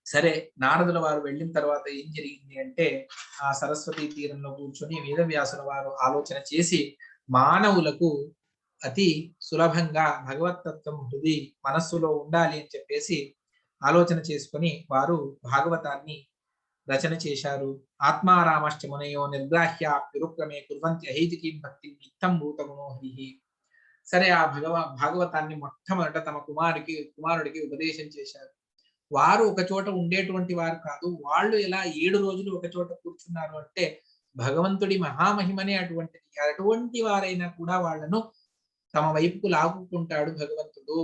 Speaker 1: సరే, నారదుల వారు వెళ్ళిన తర్వాత ఏం జరిగింది అంటే, ఆ సరస్వతీ తీరంలో కూర్చొని వేదవ్యాసుల వారు ఆలోచన చేసి మానవులకు అతి సులభంగా భగవత్తత్వం హృది మనస్సులో ఉండాలి అని చెప్పేసి ఆలోచన చేసుకొని వారు భాగవతాన్ని రచన చేశారు. ఆత్మారామశ్చ మునయో నిర్గ్రాహ్య పిరుక్రమే కుర్వంతి అహైతికీం భక్తి నిత్తం భూతగుణో హరి. సరే, ఆ భాగవతాన్ని మొట్టమొదట తమ కుమారుడికి ఉపదేశం చేశారు. వారు ఒక చోట ఉండేటువంటి వారు కాదు. వాళ్ళు ఎలా 7 రోజులు ఒక చోట కూర్చున్నారు అంటే భగవంతుడి మహామహిమనే అటువంటిది. అటువంటి వారైనా కూడా వాళ్ళను తమ వైపుకు లాగుకుంటాడు భగవంతుడు.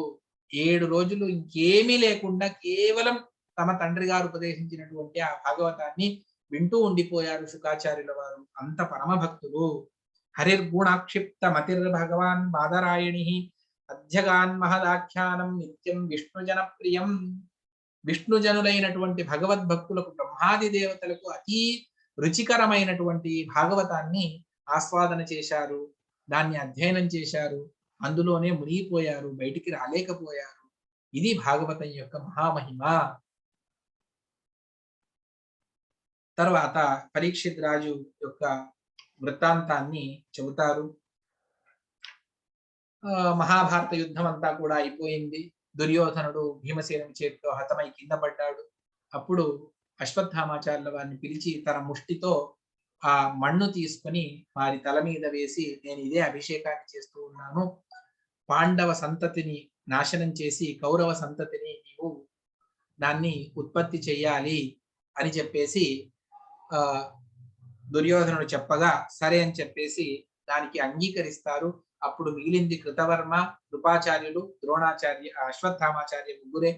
Speaker 1: 7 రోజులు ఇంకేమీ లేకుండా కేవలం తమ తండ్రి గారు ఉపదేశించినటువంటి ఆ భాగవతాన్ని వింటూ ఉండిపోయారు శుకాచార్యుల వారు. అంత పరమ భక్తులు. హరిర్గుణాక్షిప్త మతిర్భగవాన్ బాదరాయణి అధ్యగాన్ మహదాఖ్యానం నిత్యం విష్ణుజన ప్రియం. విష్ణుజనులైనటువంటి భగవద్భక్తులకు, బ్రహ్మాది దేవతలకు అతి రుచికరమైనటువంటి భాగవతాన్ని ఆస్వాదన చేశారు. దాన్ని అధ్యయనం చేశారు. అందులోనే మునిగిపోయారు, బయటికి రాలేకపోయారు. ఇది భాగవతం యొక్క మహామహిమ. తర్వాత పరీక్షిత్ రాజు యొక్క వృత్తాంతాన్ని చెబుతారు. మహాభారత యుద్ధం అంతా కూడా అయిపోయింది. దుర్యోధనుడు భీమసేనుడి చేతితో హతమై కింద పడ్డాడు. అప్పుడు అశ్వత్థామాచార్యుల వారిని పిలిచి తన ముష్టితో ఆ మన్ను తీసుకొని వారి తల మీద వేసి, నేను ఇదే అభిషేకాన్ని చేస్తూ ఉన్నాను. పాండవ సంతతిని నాశనం చేసి కౌరవ సంతతిని నీవు దాన్ని ఉత్పత్తి చెయ్యాలి అని చెప్పేసి దుర్యోధనుడు చెప్పగా సరే అని చెప్పేసి దానికి అంగీకరిస్తారు. అప్పుడు మిగిలింది కృతవర్మ, కృపాచార్యులు, ద్రోణాచార్య, అశ్వత్థామాచార్య ముగ్గురే.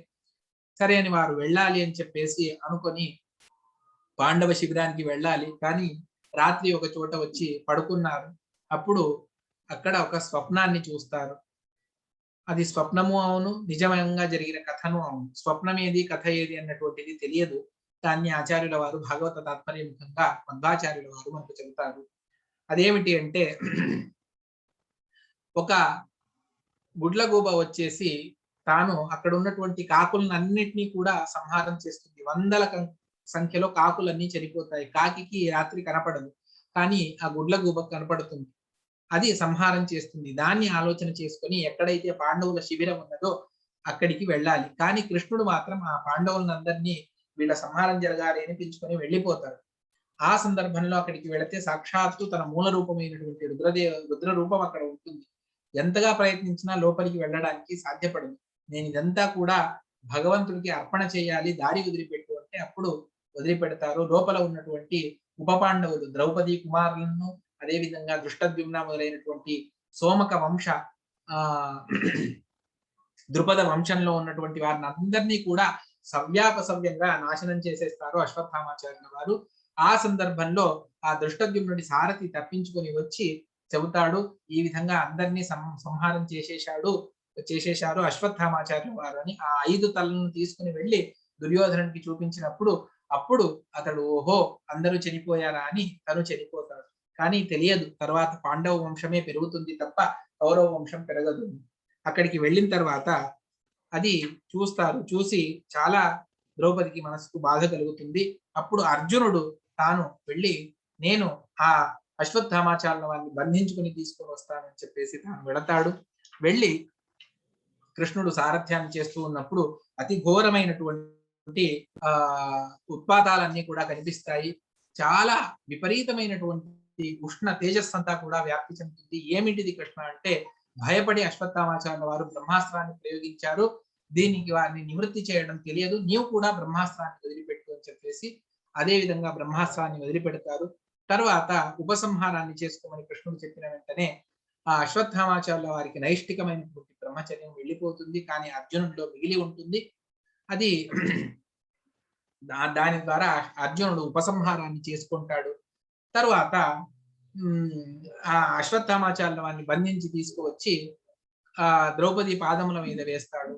Speaker 1: సరే అని వారు వెళ్ళాలి అని చెప్పేసి అనుకొని పాండవ శిబిరానికి వెళ్ళాలి. కానీ రాత్రి ఒక చోట వచ్చి పడుకున్నారు. అప్పుడు అక్కడ ఒక స్వప్నాన్ని చూస్తారు. అది స్వప్నము అవును, నిజంగా జరిగిన కథను అవును. స్వప్నం ఏది, కథ ఏది అన్నటువంటిది తెలియదు. దాన్ని ఆచార్యుల వారు భాగవత తాత్పర్యముఖంగా మధ్వాచార్యుల వారు మనకు చెబుతారు. అదేమిటి అంటే, ఒక గుడ్లగూబ వచ్చేసి తాను అక్కడ ఉన్నటువంటి కాకులను అన్నిటినీ కూడా సంహారం చేస్తుంది. వందల సంఖ్యలో కాకులన్నీ చనిపోతాయి. కాకికి రాత్రి కనపడదు, కానీ ఆ గుడ్లగూబ కనపడుతుంది. అది సంహారం చేస్తుంది. దాన్ని ఆలోచన చేసుకొని ఎక్కడైతే పాండవుల శిబిరం ఉన్నదో అక్కడికి వెళ్ళాలి. కానీ కృష్ణుడు మాత్రం ఆ పాండవులందరినీ వీళ్ళ సంహారం జరగాలి అనిపించుకొని వెళ్ళిపోతాడు. ఆ సందర్భంలో అక్కడికి వెళితే సాక్షాత్తు తన మూల రూపమైనటువంటి రుద్ర రూపం అక్కడ ఉంటుంది. ఎంతగా ప్రయత్నించినా లోపలికి వెళ్ళడానికి సాధ్యపడదు. నేను ఇదంతా కూడా భగవంతుడికి అర్పణ చేయాలి, దారి వదిలిపెట్టు అంటే అప్పుడు వదిలిపెడతారు. లోపల ఉన్నటువంటి ఉప పాండవులు, ద్రౌపది కుమారులను, అదేవిధంగా దృష్టద్యుమ్న మొదలైనటువంటి సోమక వంశ ద్రుపద వంశంలో ఉన్నటువంటి వారిని అందరినీ కూడా సవ్యాపసవ్యంగా నాశనం చేసేస్తారు అశ్వత్థామాచార్యుల వారు. ఆ సందర్భంలో ఆ దృష్టద్యుమ్నుడి సారథి తప్పించుకొని వచ్చి చెబుతాడు, ఈ విధంగా అందరినీ సంహారం చేసేశారు అశ్వత్థామాచార్యుల వారు అని. ఆ 5 తలను తీసుకుని వెళ్ళి దుర్యోధనుడికి చూపించినప్పుడు అప్పుడు అతడు ఓహో అందరూ చనిపోయారా అని తను చనిపోతాడు. కానీ తెలియదు, తర్వాత పాండవ వంశమే పెరుగుతుంది తప్ప కౌరవ వంశం పెరగదు. అక్కడికి వెళ్ళిన తర్వాత అది చూస్తారు. చూసి చాలా ద్రౌపదికి మనసుకు బాధ కలుగుతుంది. అప్పుడు అర్జునుడు తాను వెళ్ళి నేను ఆ అశ్వత్థామాచార్యుల వారిని బంధించుకుని తీసుకొని వస్తానని చెప్పేసి తాను వెళతాడు. వెళ్ళి కృష్ణుడు సారథ్యాన్ని చేస్తూ ఉన్నప్పుడు అతి ఘోరమైనటువంటి ఉత్పాతాలన్నీ కూడా కనిపిస్తాయి. చాలా విపరీతమైనటువంటి ఉష్ణ తేజస్సు అంతా కూడా వ్యాప్తి చెందుతుంది. ఏమిటిది కృష్ణ అంటే, భయపడి అశ్వత్థామాచార్యుల వారు బ్రహ్మాస్త్రాన్ని ప్రయోగించారు, దీనికి వారిని నివృత్తి చేయడం తెలియదు, నీవు కూడా బ్రహ్మాస్త్రాన్ని వదిలిపెట్టు అని చెప్పేసి అదే విధంగా బ్రహ్మాస్త్రాన్ని వదిలిపెడతారు. తర్వాత ఉపసంహారాన్ని చేసుకోమని కృష్ణుడు చెప్పిన వెంటనే ఆ అశ్వత్థామాచార్యుల వారికి నైష్టికమైనటువంటి బ్రహ్మచర్యం వెళ్ళిపోతుంది. కానీ అర్జునుడిలో మిగిలి ఉంటుంది. అది దాని ద్వారా అర్జునుడు ఉపసంహారాన్ని చేసుకుంటాడు. తరువాత ఆ అశ్వత్థామాచార్యుల వారిని బంధించి తీసుకువచ్చి ద్రౌపది పాదముల మీద వేస్తాడు.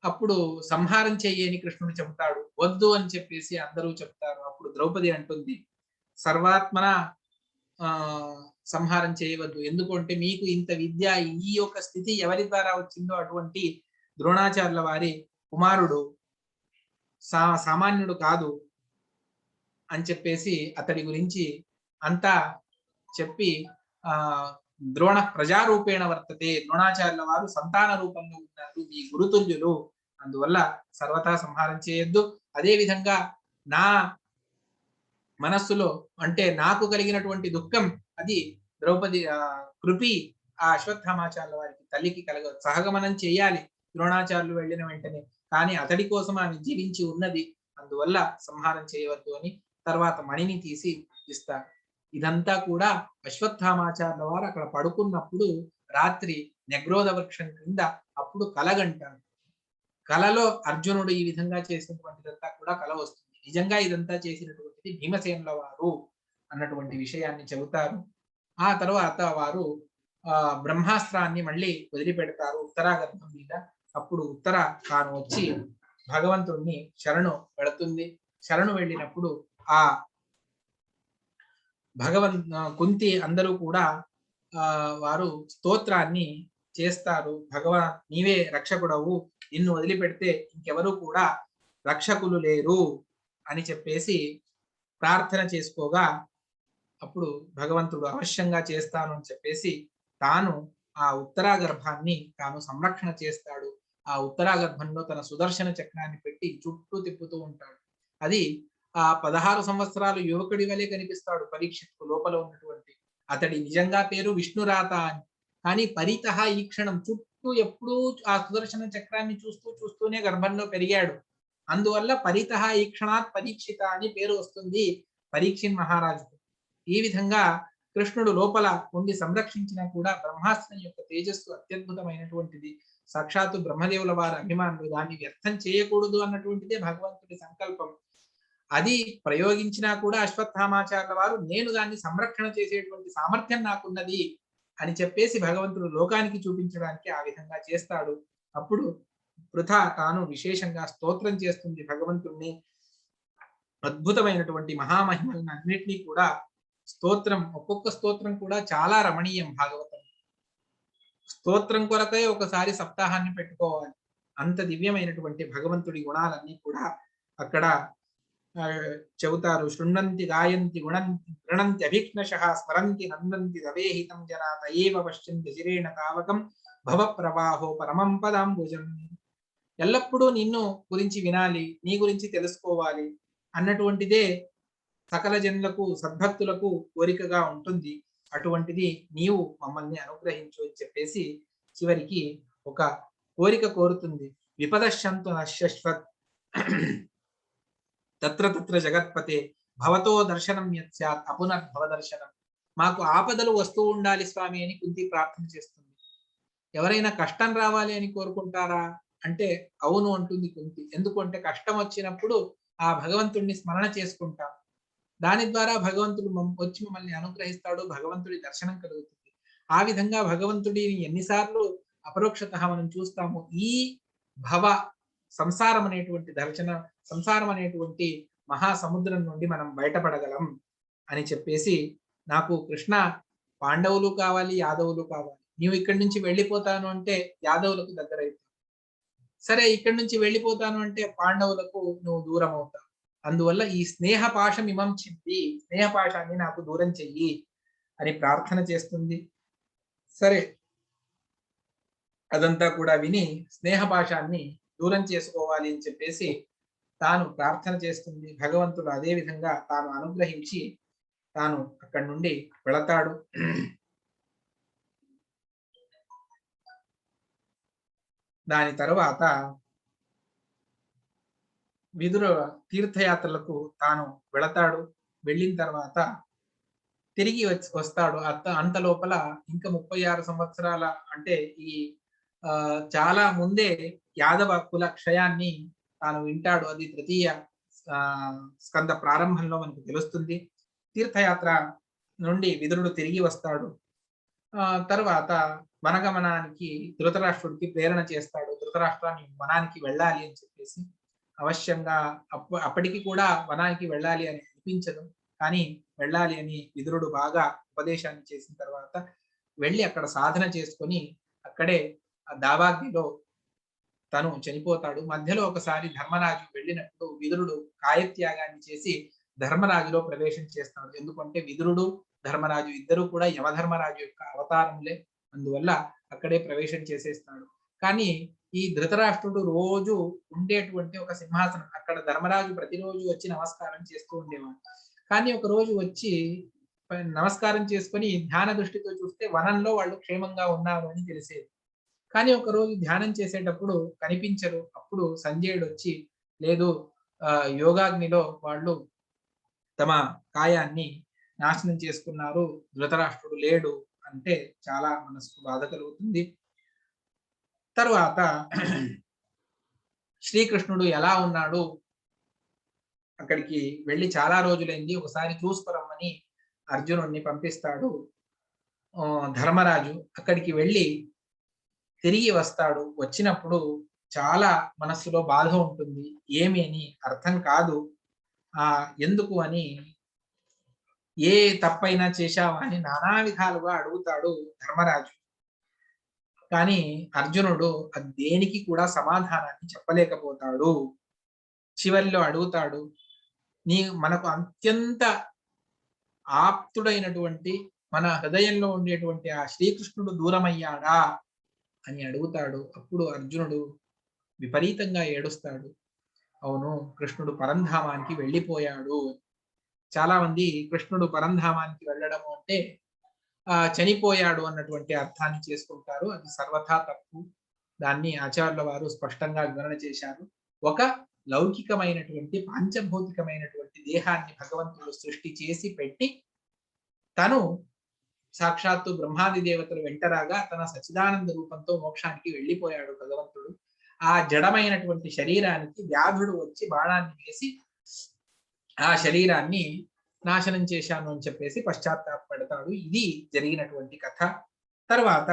Speaker 1: అప్పుడు సంహారం చెయ్యి అని కృష్ణుడు చెబుతాడు. వద్దు అని చెప్పేసి అందరూ చెప్తారు. అప్పుడు ద్రౌపది అంటుంది, సర్వాత్మన సంహారం చేయవద్దు. ఎందుకంటే మీకు ఇంత విద్య, ఈ యొక్క స్థితి ఎవరి ద్వారా వచ్చిందో అటువంటి ద్రోణాచార్యుల వారి కుమారుడు సామాన్యుడు కాదు అని చెప్పేసి అతడి గురించి అంతా చెప్పి ద్రోణ ప్రజారూపేణ వర్తతే, ద్రోణాచార్యుల వారు సంతాన రూపంలో ఉన్నారు, మీ గురుతుల్యులు, అందువల్ల సర్వతా సంహారం చేయొద్దు. అదే విధంగా నా మనస్సులో అంటే నాకు కలిగినటువంటి దుఃఖం అది ద్రౌపది కృపి ఆ అశ్వత్థామాచార్యుల వారికి తల్లికి కలగదు. సహగమనం చేయాలి ద్రోణాచార్యులు వెళ్ళిన వెంటనే, కానీ అతడి కోసం ఆమె జీవించి ఉన్నది, అందువల్ల సంహారం చేయవద్దు అని తర్వాత మణిని తీసి ఇస్తారు. ఇదంతా కూడా అశ్వత్థామాచార్యుల వారు అక్కడ పడుకున్నప్పుడు రాత్రి నెగ్రోధ వృక్షం క్రింద అప్పుడు కలగంటారు. కలలో అర్జునుడు ఈ విధంగా చేసినటువంటిదంతా కూడా కల వస్తుంది. నిజంగా ఇదంతా చేసినటువంటిది భీమసేనుల వారు అన్నటువంటి విషయాన్ని చెబుతారు. ఆ తర్వాత వారు బ్రహ్మాస్త్రాన్ని మళ్ళీ వదిలిపెడతారు ఉత్తరాగర్భం మీద. అప్పుడు ఉత్తర తాను వచ్చి భగవంతుడిని శరణు పెడుతుంది. శరణు వెళ్ళినప్పుడు ఆ కుంతి అందరూ కూడా వారు స్తోత్రాన్ని చేస్తారు. భగవాన్ నీవే రక్షకుడవు, నిన్ను వదిలిపెడితే ఇంకెవరూ కూడా రక్షకులు లేరు అని చెప్పేసి ప్రార్థన చేసుకోగా అప్పుడు భగవంతుడు అవశ్యంగా చేస్తాను అని చెప్పేసి తాను ఆ ఉత్తరాగర్భాన్ని తాను సంరక్షణ చేస్తాడు. ఆ ఉత్తరాగర్భంలో తన సుదర్శన చక్రాన్ని పెట్టి చుట్టూ తిప్పుతూ ఉంటాడు. అది ఆ 16 సంవత్సరాలు యువకుడి వలె కనిపిస్తాడు పరీక్షిత్తు లోపల ఉన్నటువంటి. అతడి నిజంగా పేరు విష్ణురాత అని. కానీ పరితః ఈ క్షణం చుట్టూ ఎప్పుడూ ఆ సుదర్శన చక్రాన్ని చూస్తూనే గర్భంలో పెరిగాడు. అందువల్ల పరితః ఈ క్షణాత్ పరీక్షిత అని పేరు వస్తుంది పరీక్షిన్ మహారాజుకు. ఈ విధంగా కృష్ణుడు లోపల ఉండి సంరక్షించినా కూడా బ్రహ్మాస్త్రం యొక్క తేజస్సు అత్యద్భుతమైనటువంటిది. సాక్షాత్తు బ్రహ్మదేవుల వారి అభిమానులు దాన్ని వ్యర్థం చేయకూడదు అన్నటువంటిదే భగవంతుడి సంకల్పం. అది ప్రయోగించినా కూడా అశ్వత్థామాచార్యుల వారు నేను దాన్ని సంరక్షణ చేసేటువంటి సామర్థ్యం నాకున్నది అని చెప్పేసి భగవంతుడు లోకానికి చూపించడానికి ఆ విధంగా చేస్తాడు. అప్పుడు వృథా తాను విశేషంగా స్తోత్రం చేస్తుంది భగవంతుణ్ణి. అద్భుతమైనటువంటి మహామహిమలను అన్నిటినీ కూడా స్తోత్రం, ఒక్కొక్క స్తోత్రం కూడా చాలా రమణీయం. భాగవతం స్తోత్రం కొరకే ఒకసారి సప్తాహాన్ని పెట్టుకోవాలి. అంత దివ్యమైనటువంటి భగవంతుడి గుణాలన్నీ కూడా అక్కడ చెబుతారు. శృణ్వంతి గాయంతి గృణంతి అభిఘ్నశః స్మరంతి నందంతి దవేహితం జనా తయేవ పశ్యంతి శిరేణ తావకం భవ ప్రవాహో పరమం పదాంబుజం. ఎల్లప్పుడూ నిన్ను గురించి వినాలి, నీ గురించి తెలుసుకోవాలి అన్నటువంటిదే సకల జనులకు సద్భక్తులకు కోరికగా ఉంటుంది. అటువంటిది నీవు మమ్మల్ని అనుగ్రహించు అని చెప్పేసి చివరికి ఒక కోరిక కోరుతుంది. విపదశంతు నశ్యశ్వత్ తత్ర తత్ర జగత్పతే భవతో దర్శనం యత్ స్యాత్ అపునర్భవ దర్శనం. మాకు ఆపదలు వస్తూ ఉండాలి స్వామి అని కుంతి ప్రార్థన చేస్తుంది. ఎవరైనా కష్టం రావాలి అని కోరుకుంటారా అంటే అవును అంటుంది కుంతి. ఎందుకంటే కష్టం వచ్చినప్పుడు ఆ భగవంతుడిని స్మరణ చేసుకుంటాం. దాని ద్వారా భగవంతుడు వచ్చి మమ్మల్ని అనుగ్రహిస్తాడు, భగవంతుడి దర్శనం కలుగుతుంది. ఆ విధంగా భగవంతుడిని ఎన్నిసార్లు అపరోక్షతః మనం చూస్తాము. ఈ భవ సంసారం అనేటువంటి సంసారం అనేటువంటి మహాసముద్రం నుండి మనం బయటపడగలం అని చెప్పేసి, నాకు కృష్ణ పాండవులు కావాలి, యాదవులు కావాలి. నీవు ఇక్కడి నుంచి వెళ్ళిపోతాను అంటే యాదవులకు దగ్గరైతావు. సరే ఇక్కడి నుంచి వెళ్ళిపోతాను అంటే పాండవులకు నువ్వు దూరం అవుతావు. అందువల్ల ఈ స్నేహపాశం ఇమం చింది, స్నేహపాశాన్ని నాకు దూరం చెయ్యి అని ప్రార్థన చేస్తుంది. సరే అదంతా కూడా విని స్నేహపాశాన్ని దూరం చేసుకోవాలి అని చెప్పేసి తాను ప్రార్థన చేస్తుంది. భగవంతుడు అదే విధంగా తాను అనుగ్రహించి తాను అక్కడి నుండి వెళతాడు. దాని తర్వాత విదుర తీర్థయాత్రలకు తాను వెళతాడు. వెళ్ళిన తర్వాత తిరిగి వస్తాడు. అంత లోపల ఇంకా 36 సంవత్సరాల అంటే ఈ చాలా ముందే యాదవ కుల క్షయాన్ని తాను వింటాడు. అది తృతీయ స్కంద ప్రారంభంలో మనకు తెలుస్తుంది. తీర్థయాత్ర నుండి విదురుడు తిరిగి వస్తాడు. తరువాత వనగమనానికి ధృతరాష్ట్రుడికి ప్రేరణ చేస్తాడు. ధృతరాష్ట్రాన్ని వనానికి వెళ్ళాలి అని చెప్పేసి. అవశ్యంగా అప్పటికి కూడా వనానికి వెళ్ళాలి అని అనిపించదు. కానీ వెళ్ళాలి అని విదురుడు బాగా ఉపదేశాన్ని చేసిన తర్వాత వెళ్ళి అక్కడ సాధన చేసుకొని అక్కడే దావాగ్నిలో తను చనిపోతాడు. మధ్యలో ఒకసారి ధర్మరాజు వెళ్ళినప్పుడు విదురుడు కాయత్యాగాన్ని చేసి ధర్మరాజులో ప్రవేశం చేస్తాడు. ఎందుకంటే విదురుడు, ధర్మరాజు ఇద్దరు కూడా యమధర్మరాజు యొక్క అవతారములే. అందువల్ల అక్కడే ప్రవేశం చేసేస్తాడు. కానీ ఈ ధృతరాష్ట్రుడు రోజు ఉండేటువంటి ఒక సింహాసనం అక్కడ ధర్మరాజు ప్రతిరోజు వచ్చి నమస్కారం చేస్తూ ఉండేవాడు. కానీ ఒక రోజు వచ్చి నమస్కారం చేసుకొని ధ్యాన దృష్టితో చూస్తే వనంలో వాళ్ళు క్షేమంగా ఉన్నారు అని తెలిసేది. కానీ ఒక రోజు ధ్యానం చేసేటప్పుడు కనిపించరు. అప్పుడు సంజయుడు వచ్చి లేదు, యోగాగ్నిలో వాళ్ళు తమ కాయాన్ని నాశనం చేసుకున్నారు, ధృతరాష్ట్రుడు లేడు అంటే చాలా మనసుకు బాధ కలుగుతుంది. తరువాత శ్రీకృష్ణుడు ఎలా ఉన్నాడు అక్కడికి వెళ్ళి చాలా రోజులైంది, ఒకసారి చూసుకురమ్మని అర్జునుడిని పంపిస్తాడు ధర్మరాజు. అక్కడికి వెళ్ళి తిరిగి వస్తాడు. వచ్చినప్పుడు చాలా మనస్సులో బాధ ఉంటుంది. ఏమి అని అర్థం కాదు. ఎందుకు అని, ఏ తప్పైనా చేశావా అని నానా విధాలుగా అడుగుతాడు ధర్మరాజు. కానీ అర్జునుడు దేనికి కూడా సమాధానాన్ని చెప్పలేకపోతాడు. చివరిలో అడుగుతాడు, మనకు అత్యంత ఆప్తుడైనటువంటి మన హృదయంలో ఉండేటువంటి ఆ శ్రీకృష్ణుడు దూరమయ్యాడా అని అడుగుతాడు. అప్పుడు అర్జునుడు విపరీతంగా ఏడుస్తాడు. అవును, కృష్ణుడు పరంధామానికి వెళ్ళిపోయాడు. చాలా మంది కృష్ణుడు పరంధామానికి వెళ్ళడము అంటే చనిపోయాడు అన్నటువంటి అర్థాన్ని చేసుకుంటారు. అది సర్వథా తప్పు. దాన్ని ఆచార్యుల వారు స్పష్టంగా వివరణ చేశారు. ఒక లౌకికమైనటువంటి పాంచభౌతికమైనటువంటి దేహాన్ని భగవంతుడు సృష్టి చేసి పెట్టి తను సాక్షాత్తు బ్రహ్మాది దేవతలు వెంటరాగా తన సచిదానంద రూపంతో మోక్షానికి వెళ్ళిపోయాడు భగవంతుడు. ఆ జడమైనటువంటి శరీరానికి వ్యాధుడు వచ్చి బాణాన్ని వేసి ఆ శరీరాన్ని నాశనం చేశాను అని చెప్పేసి పశ్చాత్తాపడతాడు. ఇది జరిగినటువంటి కథ. తర్వాత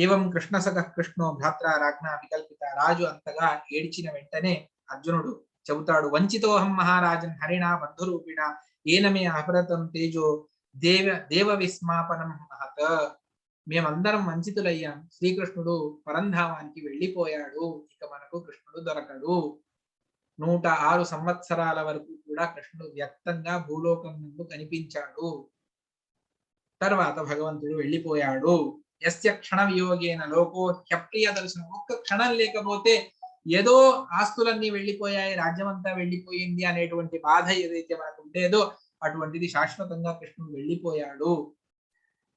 Speaker 1: ఏవం కృష్ణసఖ కృష్ణో భ్రాత్ర రాజ్ఞ వికల్పిత. రాజు అంతగా ఏడ్చిన వెంటనే అర్జునుడు చెబుతాడు, వంచితోహం మహారాజన్ హరిణ బంధురూపిణ ఏనమే అపరతం తేజో దేవ విస్మాపనం మహత్. మేమందరం వంచితులయ్యాం. శ్రీకృష్ణుడు పరంధామానికి వెళ్ళిపోయాడు. ఇక మనకు కృష్ణుడు దొరకడు. 106 సంవత్సరాల వరకు కూడా కృష్ణుడు వ్యక్తంగా భూలోకం నుండి కనిపించాడు. తర్వాత భగవంతుడు వెళ్ళిపోయాడు. యస్య క్షణ వియోగేన లోకో హ్యప్రియ దర్శనం. ఒక్క క్షణం లేకపోతే ఏదో ఆస్తులన్నీ వెళ్ళిపోయాయి, రాజ్యమంతా వెళ్ళిపోయింది అనేటువంటి బాధ ఏదైతే మనకు ఉండేదో అటువంటిది శాశ్వతంగా కృష్ణుడు వెళ్ళిపోయాడు.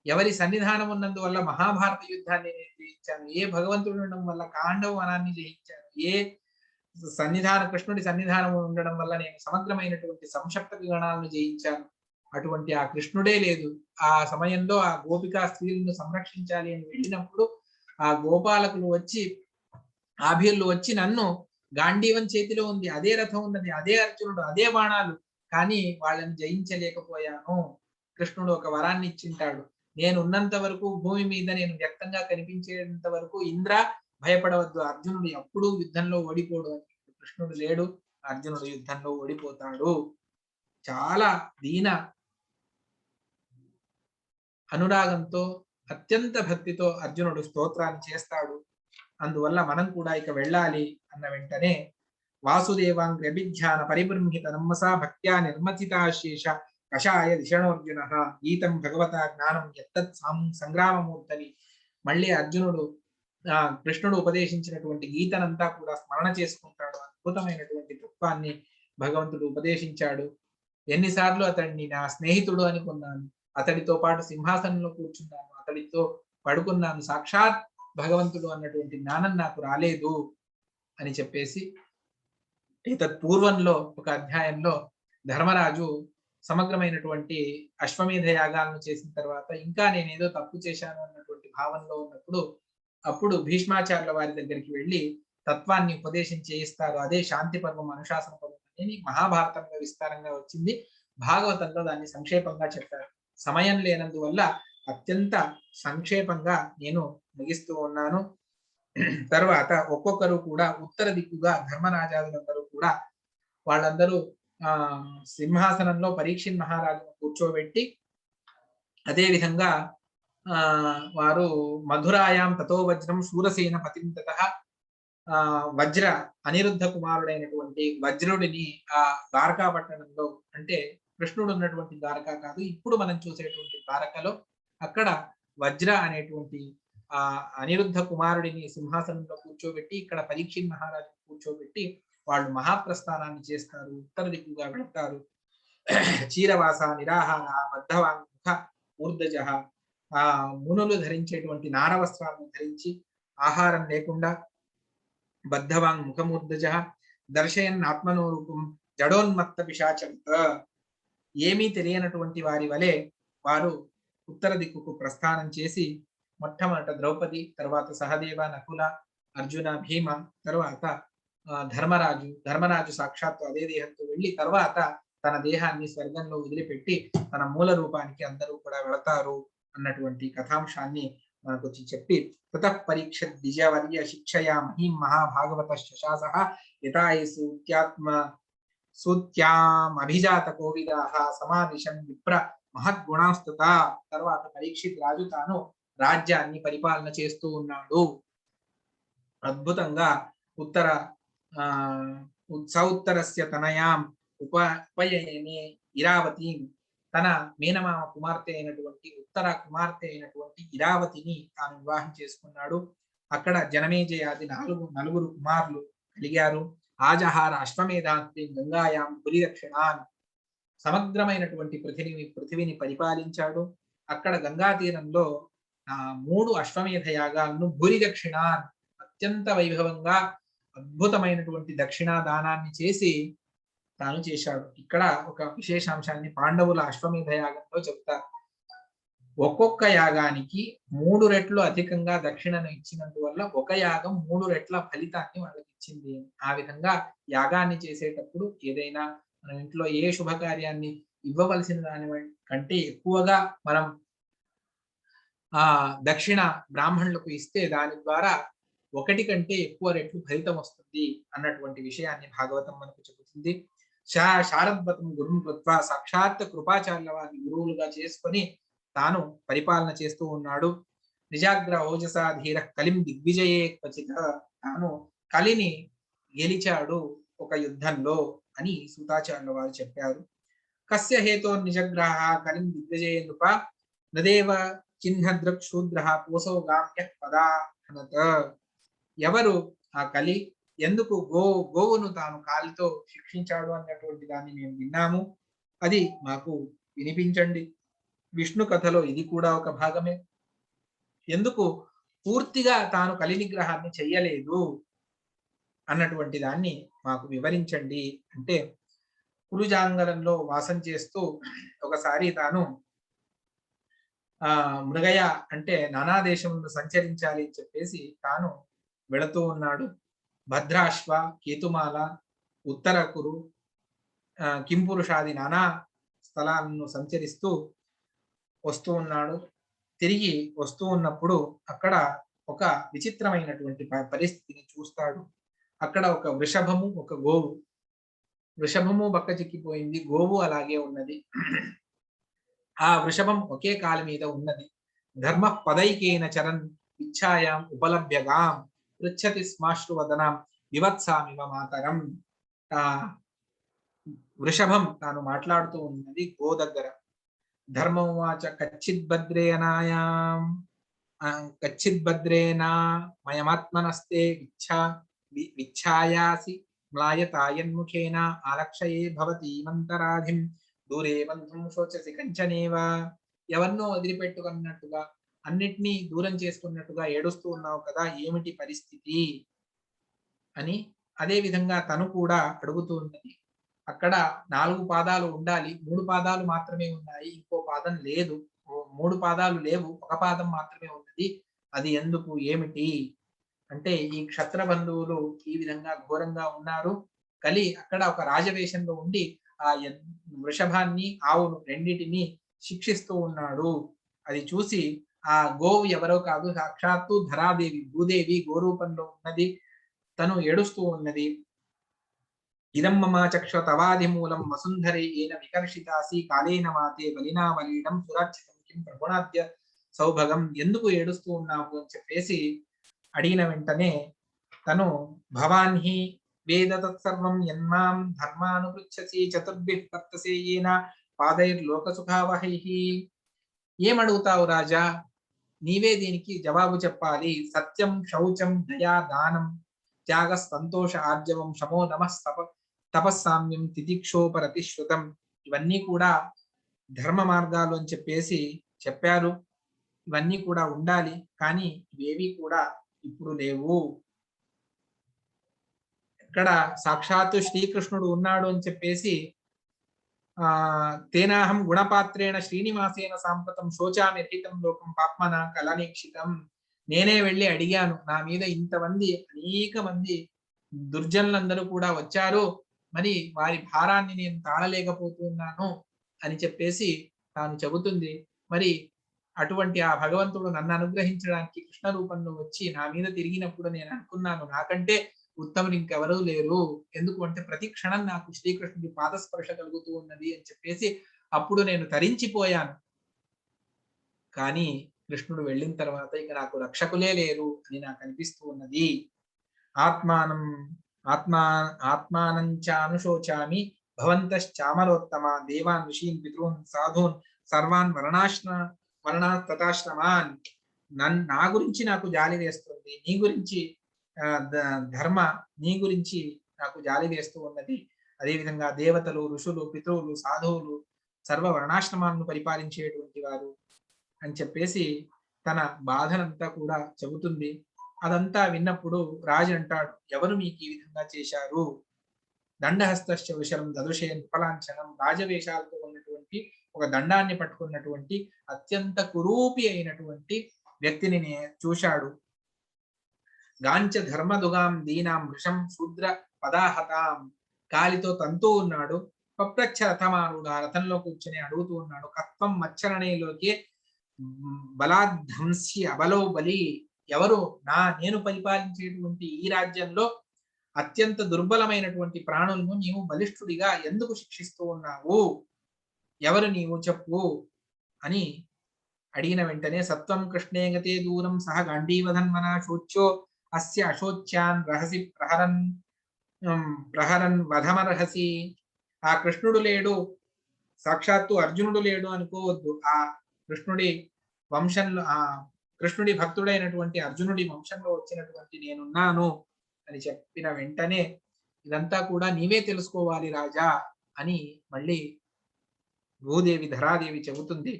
Speaker 1: ఎవరి సన్నిధానం ఉన్నందువల్ల మహాభారత యుద్ధాన్ని జయించాను, ఏ భగవంతుడు ఉండడం వల్ల కాండవ వనాన్ని జయించాను, ఏ కృష్ణుడి సన్నిధానం ఉండడం వల్ల నేను సమగ్రమైనటువంటి సంక్షప్త గణాలను జయించాను. అటువంటి ఆ కృష్ణుడే లేదు. ఆ సమయంలో ఆ గోపికా స్త్రీలను సంరక్షించాలి అని వెళ్ళినప్పుడు ఆ గోపాలకులు వచ్చి ఆభిర్లు వచ్చి నన్ను గాంధీవం చేతిలో ఉంది, అదే రథం ఉన్నది, అదే అర్జునుడు, అదే బాణాలు, కానీ వాళ్ళని జయించలేకపోయాను. కృష్ణుడు ఒక వరాన్ని ఇచ్చింటాడు, నేను ఉన్నంత వరకు భూమి మీద నేను వ్యక్తంగా కనిపించేంత వరకు ఇంద్ర భయపడవద్దు, అర్జునుడు ఎప్పుడూ యుద్ధంలో ఓడిపోడు అని. కృష్ణుడు లేడు, అర్జునుడు యుద్ధంలో ఓడిపోతాడు. చాలా దీన అనురాగంతో అత్యంత భక్తితో అర్జునుడు స్తోత్రాన్ని చేస్తాడు. అందువల్ల మనం కూడా ఇక వెళ్ళాలి అన్న వెంటనే వాసుదేవాంగ్రభిధ్యాన పరిబృంహిత నమ్మసా భక్త్యా నిర్మచితాశేష కషాయ దిషణోర్జున గీతం భగవత జ్ఞానం ఎత్తత్ సంగ్రామమూర్తని. మళ్ళీ అర్జునుడు కృష్ణుడు ఉపదేశించినటువంటి గీతనంతా కూడా స్మరణ చేసుకుంటాడు. అద్భుతమైనటువంటి తత్వాన్ని భగవంతుడు ఉపదేశించాడు. ఎన్నిసార్లు అతడిని నా స్నేహితుడు అనుకున్నాను, అతడితో పాటు సింహాసనంలో కూర్చున్నాను, అతడితో పడుకున్నాను, సాక్షాత్ భగవంతుడు అన్నటువంటి జ్ఞానం నాకు రాలేదు అని చెప్పేసి పూర్వంలో ఒక అధ్యాయంలో ధర్మరాజు సమగ్రమైనటువంటి అశ్వమేధ యాగాలను చేసిన తర్వాత ఇంకా నేనేదో తప్పు చేశాను అన్నటువంటి భావనలో ఉన్నప్పుడు అప్పుడు భీష్మాచార్యుల వారి దగ్గరికి వెళ్ళి తత్వాన్ని ఉపదేశం చేయిస్తారు. అదే శాంతి పర్వం, అనుశాసన పర్వం అని మహాభారతంలో విస్తారంగా వచ్చింది. భాగవతంలో దాన్ని సంక్షేపంగా చెప్పారు. సమయం లేనందువల్ల అత్యంత సంక్షేపంగా నేను ముగిస్తూ ఉన్నాను. తర్వాత ఒక్కొక్కరు కూడా ఉత్తర దిక్కుగా ధర్మరాజాదులందరూ కూడా వాళ్ళందరూ సింహాసనంలో పరీక్షిత్ మహారాజును కూర్చోబెట్టి అదే విధంగా వారు మధురాయాం తతో వజ్రం శూరసేన పతిం తతః వజ్ర అనిరుద్ధ కుమారుడైనటువంటి వజ్రుడిని ఆ ద్వారకా పట్టణంలో, అంటే కృష్ణుడు ఉన్నటువంటి ద్వారకా కాదు, ఇప్పుడు మనం చూసేటువంటి ద్వారకలో అక్కడ వజ్ర అనేటువంటి ఆ అనిరుద్ధ కుమారుడిని సింహాసనంలో కూర్చోబెట్టి ఇక్కడ పరీక్షిత్ మహారాజు కూర్చోబెట్టి వాళ్ళు మహాప్రస్థానాన్ని చేస్తారు. ఉత్తర దిక్కుగా వెళతారు. చీరవాస నిరాహార బద్ధవాంగ ఊర్ధజ, ఆ మునులు ధరించేటువంటి నారవస్త్రాలను ధరించి ఆహారం లేకుండా బద్ధవాంగ్ ముఖమూర్ధజ దర్శయన్ ఆత్మనోరూపం జడోన్మత్త పిశాచంత, ఏమీ తెలియనటువంటి వారి వలె వారు ఉత్తర దిక్కుకు ప్రస్థానం చేసి మొట్టమొదట ద్రౌపది, తర్వాత సహదేవ, నకుల, అర్జున, భీమ, తర్వాత ధర్మరాజు సాక్షాత్తు అదే దేహంతో వెళ్ళి తర్వాత తన దేహాన్ని స్వర్గంలో వదిలిపెట్టి తన మూల రూపానికి అందరూ కూడా వెళతారు అన్నటువంటి కథాంశాన్ని మనకు చెప్పి తతః పరీక్ష ద్విజవర్య శిక్షయా మహీం మహాభాగవత శశాసః యథాయి సూత్యాం అభిజాత కోవిదాః సమావిశం విప్ర మహద్గుణాస్తుత. తర్వాత పరీక్షిత్ రాజు తాను రాజ్యాన్ని పరిపాలన చేస్తూ ఉన్నాడు. అద్భుతంగా సౌత్తరస్య తనయాం ఉపయనే ఇరావతి, తన మేనమామ కుమార్తె అయినటువంటి ఉత్తర కుమార్తె అయినటువంటి ఇరావతిని తాను వివాహం చేసుకున్నాడు. అక్కడ జనమేజయాది నలుగురు కుమారులు కలిగారు. ఆజహార అశ్వమేధాంతి గంగాయాం పురి దక్షిణాన్, సమగ్రమైనటువంటి పృథివిని పరిపాలించాడు. అక్కడ గంగా తీరంలో 3 అశ్వమేధ యాగాలను భూరి దక్షిణాన్ అత్యంత వైభవంగా అద్భుతమైనటువంటి దక్షిణా దానాన్ని చేసి తాను చేశాడు. ఇక్కడ ఒక విశేషాంశాన్ని పాండవుల అశ్వమేధ యాగంలో చెప్తారు. ఒక్కొక్క యాగానికి 3 రెట్లు అధికంగా దక్షిణను ఇచ్చినందువల్ల ఒక యాగం 3 రెట్ల ఫలితాన్ని వాళ్ళకి ఇచ్చింది. ఆ విధంగా యాగాన్ని చేసేటప్పుడు ఏదైనా మన ఇంట్లో ఏ శుభకార్యాన్ని ఇవ్వవలసిన దాని కంటే ఎక్కువగా మనం దక్షిణ బ్రాహ్మణులకు ఇస్తే దాని ద్వారా 1 కంటే ఎక్కువ రెట్లు ఫలితం వస్తుంది అన్నటువంటి విషయాన్ని భాగవతం మనకు చెబుతుంది. శారద్వతం గురుం కృత్వా, సాక్షాత్ కృపాచార్యుల వారిని గురువులుగా చేసుకొని తాను పరిపాలన చేస్తూ ఉన్నాడు. నిజాగ్ర ఓజసా ధీర కలిం దిగ్విజయే క్వచిత, తాను కలిని గెలిచాడు ఒక యుద్ధంలో అని సూతాచార్యుల వారు చెప్పారు. కస్య హేతో నిజగ్రహ కలిం దిగ్విజయే నృప నదేవ చిహ్నదృక్ శూద్ర కోసౌ గామ్య పదాహనత. ఎవరు ఆ కలి, ఎందుకు గోవును తాను కాలితో శిక్షించాడు అన్నటువంటి దాన్ని మేము విన్నాము, అది మాకు వినిపించండి. విష్ణు కథలో ఇది కూడా ఒక భాగమే. ఎందుకు పూర్తిగా తాను కలి నిగ్రహాన్ని చెయ్యలేదు అన్నటువంటి దాన్ని మాకు వివరించండి అంటే, కురుజాంగలంలో వాసం చేస్తూ ఒకసారి తాను మృగయ అంటే నానా దేశంలో సంచరించాలి అని చెప్పేసి తాను వెళుతూ ఉన్నాడు. భద్రాశ్వ, కేతుమాల, ఉత్తర కురు, కింపురుషాది నానా స్థలాలను సంచరిస్తూ వస్తూ ఉన్నాడు. తిరిగి వస్తూ ఉన్నప్పుడు అక్కడ ఒక విచిత్రమైనటువంటి పరిస్థితిని చూస్తాడు. అక్కడ ఒక వృషభము, ఒక గోవు. వృషభము బక్క చిక్కిపోయింది, గోవు అలాగే ఉన్నది. ఆ వృషభం ఒకే కాలు మీద ఉన్నది. ధర్మ పదైకేన చరన్ ఇచ్ఛాయాం ఉపలభ్యగాం పృచ్చతి స్మాశ్రువదనం వివత్సామివ మాతరం. వృషభం తాను మాట్లాడుతూ ఉన్నది గో దగ్గర. ధర్మవాచ కచ్చిద్భద్రేనా మయమాత్మనస్తే విచ్ఛాయాసి మ్లాయతాయన్ముఖేన ఆలక్షయే భవతీమంతరాధిం దూరే బంధుం శోచసి కంచనేవా. ఎవరినో వదిలిపెట్టుకున్నట్టుగా, అన్నిటినీ దూరం చేసుకున్నట్టుగా ఏడుస్తూ ఉన్నావు కదా, ఏమిటి పరిస్థితి అని అదే విధంగా తను కూడా అడుగుతూ ఉన్నది. అక్కడ 4 పాదాలు ఉండాలి. 3 పాదాలు మాత్రమే ఉన్నాయి. ఇంకో పాదం లేదు. 3 పాదాలు లేవు. ఒక పాదం మాత్రమే ఉన్నది. అది ఎందుకు? ఏమిటి? అంటే ఈ క్షత్ర బంధువులు ఈ విధంగా ఘోరంగా ఉన్నారు. కలి అక్కడ ఒక రాజవేషంలో ఉండి ఆ వృషభాన్ని, ఆవును రెండిటిని శిక్షిస్తూ ఉన్నాడు. అది చూసి ఆ గోవు ఎవరో కాదు, సాక్షాత్తు ధరాదేవి, భూదేవి గోరూపంలో ఉన్నది. తను ఏడుస్తూ ఉన్నది. ఇదం మమ చక్ష తవాధిమూలం వసుంధరే ఏన వికర్షితాసి కాలేన మాతే బలినా బలీడం సురార్చితం కిం ప్రగుణాద్య సౌభగం. ఎందుకు ఏడుస్తూ ఉన్నావు అని చెప్పేసి అడిగిన వెంటనే తను భవాన్ హి వేద తత్సర్వం యన్మాం ధర్మానుపృచ్ఛసి చతుర్భిః పర్తసే ఏన పాదైర్లోక సుఖావహైః. ఏమడుగుతావు రాజా? నీవే దీనికి జవాబు చెప్పాలి. సత్యం, శౌచం, దయా, దానం, త్యాగ, సంతోష, ఆర్జవం, శమో, నమః, తపస్సామ్యం, తితిక్షోపరతిశ్రుతం, ఇవన్నీ కూడా ధర్మ మార్గాలు అని చెప్పేసి చెప్పారు. ఇవన్నీ కూడా ఉండాలి. కానీ ఇవేవి కూడా ఇప్పుడు లేవు. ఇక్కడ సాక్షాత్తు శ్రీకృష్ణుడు ఉన్నాడు అని చెప్పేసి తేనాహం గుణపాత్రేణ శ్రీనివాసేన సాంప్రతం శోచామి రహితం లోకం పాప్మన కలనీక్షితం. నేనే వెళ్ళి అడిగాను. నా మీద ఇంతమంది అనేక మంది దుర్జనులందరూ కూడా వచ్చారు. మరి వారి భారాన్ని నేను తాళలేకపోతున్నాను అని చెప్పేసి తాను చెబుతుంది. మరి అటువంటి ఆ భగవంతుడు నన్ను అనుగ్రహించడానికి కృష్ణ రూపంలో వచ్చి నా మీద తిరిగినప్పుడు నేను అనుకున్నాను, నాకంటే ఉత్తములు ఇంకెవరూ లేరు. ఎందుకు అంటే ప్రతి క్షణం నాకు శ్రీకృష్ణుడి పాదస్పర్శ కలుగుతూ ఉన్నది అని చెప్పేసి అప్పుడు నేను తరించిపోయాను. కానీ కృష్ణుడు వెళ్ళిన తర్వాత ఇక నాకు రక్షకులే లేరు అని నాకు అనిపిస్తూ ఉన్నది. ఆత్మానంచానుశోచామి భవంతశ్చామరోత్తమ దేవాన్ ఋషీన్ పితॄన్ సాధూన్ సర్వాన్ వర్ణాతథాశ్రమాన్. నా గురించి నాకు జాలి వేస్తుంది. నీ గురించి ధర్మ, నీ గురించి నాకు జాలి వేస్తూ ఉన్నది. అదేవిధంగా దేవతలు, ఋషులు, పితృవులు, సాధువులు, సర్వ వర్ణాశ్రమాలను పరిపాలించేటువంటి వారు అని చెప్పేసి తన బాధనంతా కూడా చెబుతుంది. అదంతా విన్నప్పుడు రాజు అంటాడు, ఎవరు మీకు ఈ విధంగా చేశారు? దండహస్తశ్చ విశరం దదృశే విఫలాంఛనం. రాజవేషాలతో ఉన్నటువంటి ఒక దండాన్ని పట్టుకున్నటువంటి అత్యంత కురూపి అయినటువంటి వ్యక్తిని చూశాడు. గాంచ ధర్మదుగాం దీనాం వృషం శూద్ర పదాహతాం. కాలితో తంతూ ఉన్నాడు. పప్రచ్ఛ రథమానుడు ఆ రథంలో కూర్చొని అడుగుతూ ఉన్నాడు, కత్వం మచ్చరణేలోకి బలాధ్వంసి అబలో బలి. ఎవరు? నేను పరిపాలించేటువంటి ఈ రాజ్యంలో అత్యంత దుర్బలమైనటువంటి ప్రాణులను నీవు బలిష్ఠుడిగా ఎందుకు శిక్షిస్తూ ఉన్నావు? ఎవరు నీవు? చెప్పు అని అడిగిన వెంటనే సత్వం కృష్ణే గతే దూరం సహ గాంధీవధన్మన శోచ్యో అస్య అశోచ్యాన్ రహసి ప్రహరన్ వధమర్హసి. ఆ కృష్ణుడు లేడు, సాక్షాత్తు అర్జునుడు లేడు అనుకోవద్దు. ఆ కృష్ణుడి వంశంలో, ఆ కృష్ణుడి భక్తుడైనటువంటి అర్జునుడి వంశంలో వచ్చినటువంటి నేనున్నాను అని చెప్పిన వెంటనే ఇదంతా కూడా నీవే తెలుసుకోవాలి రాజా అని మళ్ళీ భూదేవి, ధరాదేవి చెబుతుంది.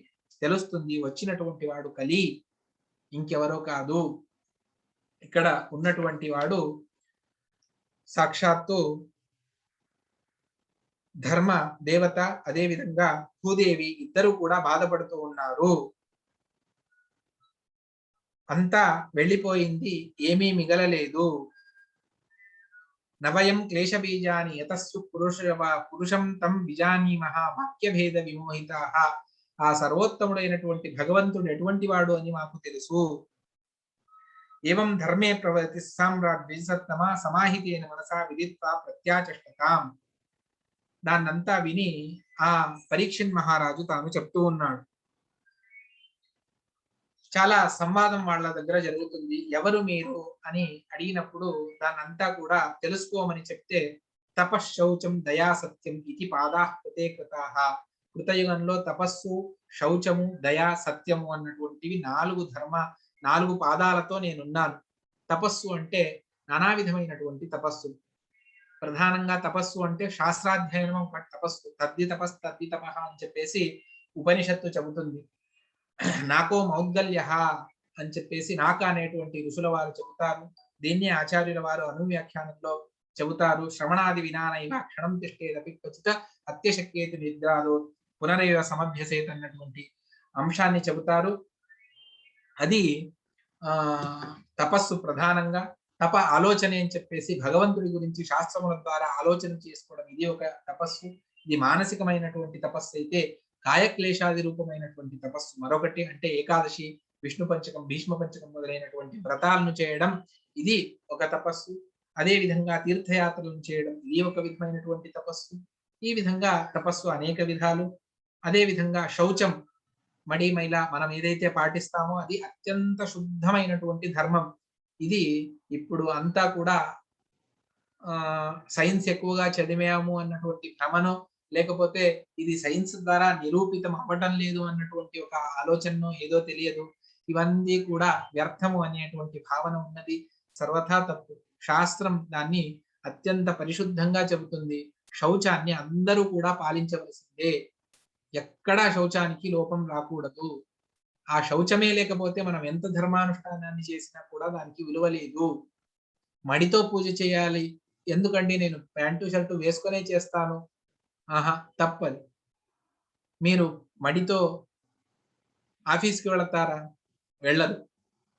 Speaker 1: తెలుస్తుంది, వచ్చినటువంటి వాడు కలి, ఇంకెవరో కాదు. ఇక్కడ ఉన్నటువంటి వాడు సాక్షాత్తు ధర్మ దేవత, అదే విధంగా భూదేవి, ఇద్దరు కూడా బాధపడుతూ ఉన్నారు. అంతా వెళ్ళిపోయింది, ఏమీ మిగలలేదు. నవయం క్లేశబీజాని యతస్సు పురుషం తం విజానీమః వాక్యభేద విమోహితాః. ఆ సర్వోత్తముడైనటువంటి భగవంతుడు ఎటువంటి వాడు అని మాకు తెలుసు. ఏవం ధర్మే ప్రవర్తి సామ్రాట్ ద్విజసత్తమ సమాహితేన మనసా విదిత్వా ప్రత్యాచష్టతాం. దాన్నంతా విని ఆ పరీక్షిత్ మహారాజు తాను చెప్తూ ఉన్నాడు. చాలా సంవాదం వాళ్ళ దగ్గర జరుగుతుంది. ఎవరు మీరు అని అడిగినప్పుడు దాన్నంతా కూడా తెలుసుకోమని చెప్తే తపశ్శౌచం దయా సత్యం ఇది పాదాః కృతే కృతాః. కృతయుగంలో తపస్సు, శౌచము, దయా, సత్యము అన్నటువంటివి 4 పాదాలతో నేనున్నాను. తపస్సు అంటే నానా విధమైనటువంటి తపస్సు. ప్రధానంగా తపస్సు అంటే శాస్త్రాధ్యయనం తపస్సు. తద్ది తపస్ తద్ది తపః అని చెప్పేసి ఉపనిషత్తు చెబుతుంది. నాకో మౌద్గల్య అని చెప్పేసి నాక అనేటువంటి ఋషుల వారు చెబుతారు. దీన్ని ఆచార్యుల వారు అనువ్యాఖ్యానంలో చెబుతారు. శ్రవణాది వినానైవ క్షణం తిష్టేదపి క్వచిత అత్యశక్యేతి నిద్రాదో పునరేవ సమభ్యసేత్ అన్నటువంటి అంశాన్ని చెబుతారు. అది తపస్సు ప్రధానంగా తప ఆలోచన అని చెప్పేసి భగవంతుడి గురించి శాస్త్రముల ద్వారా ఆలోచన చేసుకోవడం ఇది ఒక తపస్సు. ఇది మానసికమైనటువంటి తపస్సు అయితే కాయక్లేశాది రూపమైనటువంటి తపస్సు మరొకటి. అంటే ఏకాదశి, విష్ణు పంచకం, భీష్మ పంచకం మొదలైనటువంటి వ్రతాలను చేయడం ఇది ఒక తపస్సు. అదే విధంగా తీర్థయాత్రలను చేయడం ఇది ఒక విధమైనటువంటి తపస్సు. ఈ విధంగా తపస్సు అనేక విధాలు. అదే విధంగా శౌచం, మడి మైల మనం ఏదైతే పాటిస్తామో అది అత్యంత శుద్ధమైనటువంటి ధర్మం. ఇది ఇప్పుడు అంతా కూడా సైన్స్ ఎక్కువగా చదివాము అన్నటువంటి భ్రమను, లేకపోతే ఇది సైన్స్ ద్వారా నిరూపితం అవ్వటం లేదు అన్నటువంటి ఒక ఆలోచనను ఏదో తెలియదు. ఇవన్నీ కూడా వ్యర్థము అనేటువంటి భావన ఉన్నది. సర్వథా తప్పు. శాస్త్రం దాన్ని అత్యంత పరిశుద్ధంగా చెబుతుంది. శౌచాన్ని అందరూ కూడా పాలించవలసిందే. ఎక్కడా శౌచానికి లోపం రాకూడదు. ఆ శౌచమే లేకపోతే మనం ఎంత ధర్మానుష్ఠానాన్ని చేసినా కూడా దానికి విలువ లేదు. మడితో పూజ చేయాలి. ఎందుకండి నేను ప్యాంటు షర్టు వేసుకొనే చేస్తాను. ఆహా! తప్పది. మీరు మడితో ఆఫీస్‌కి వెళతారా? వెళ్ళరు.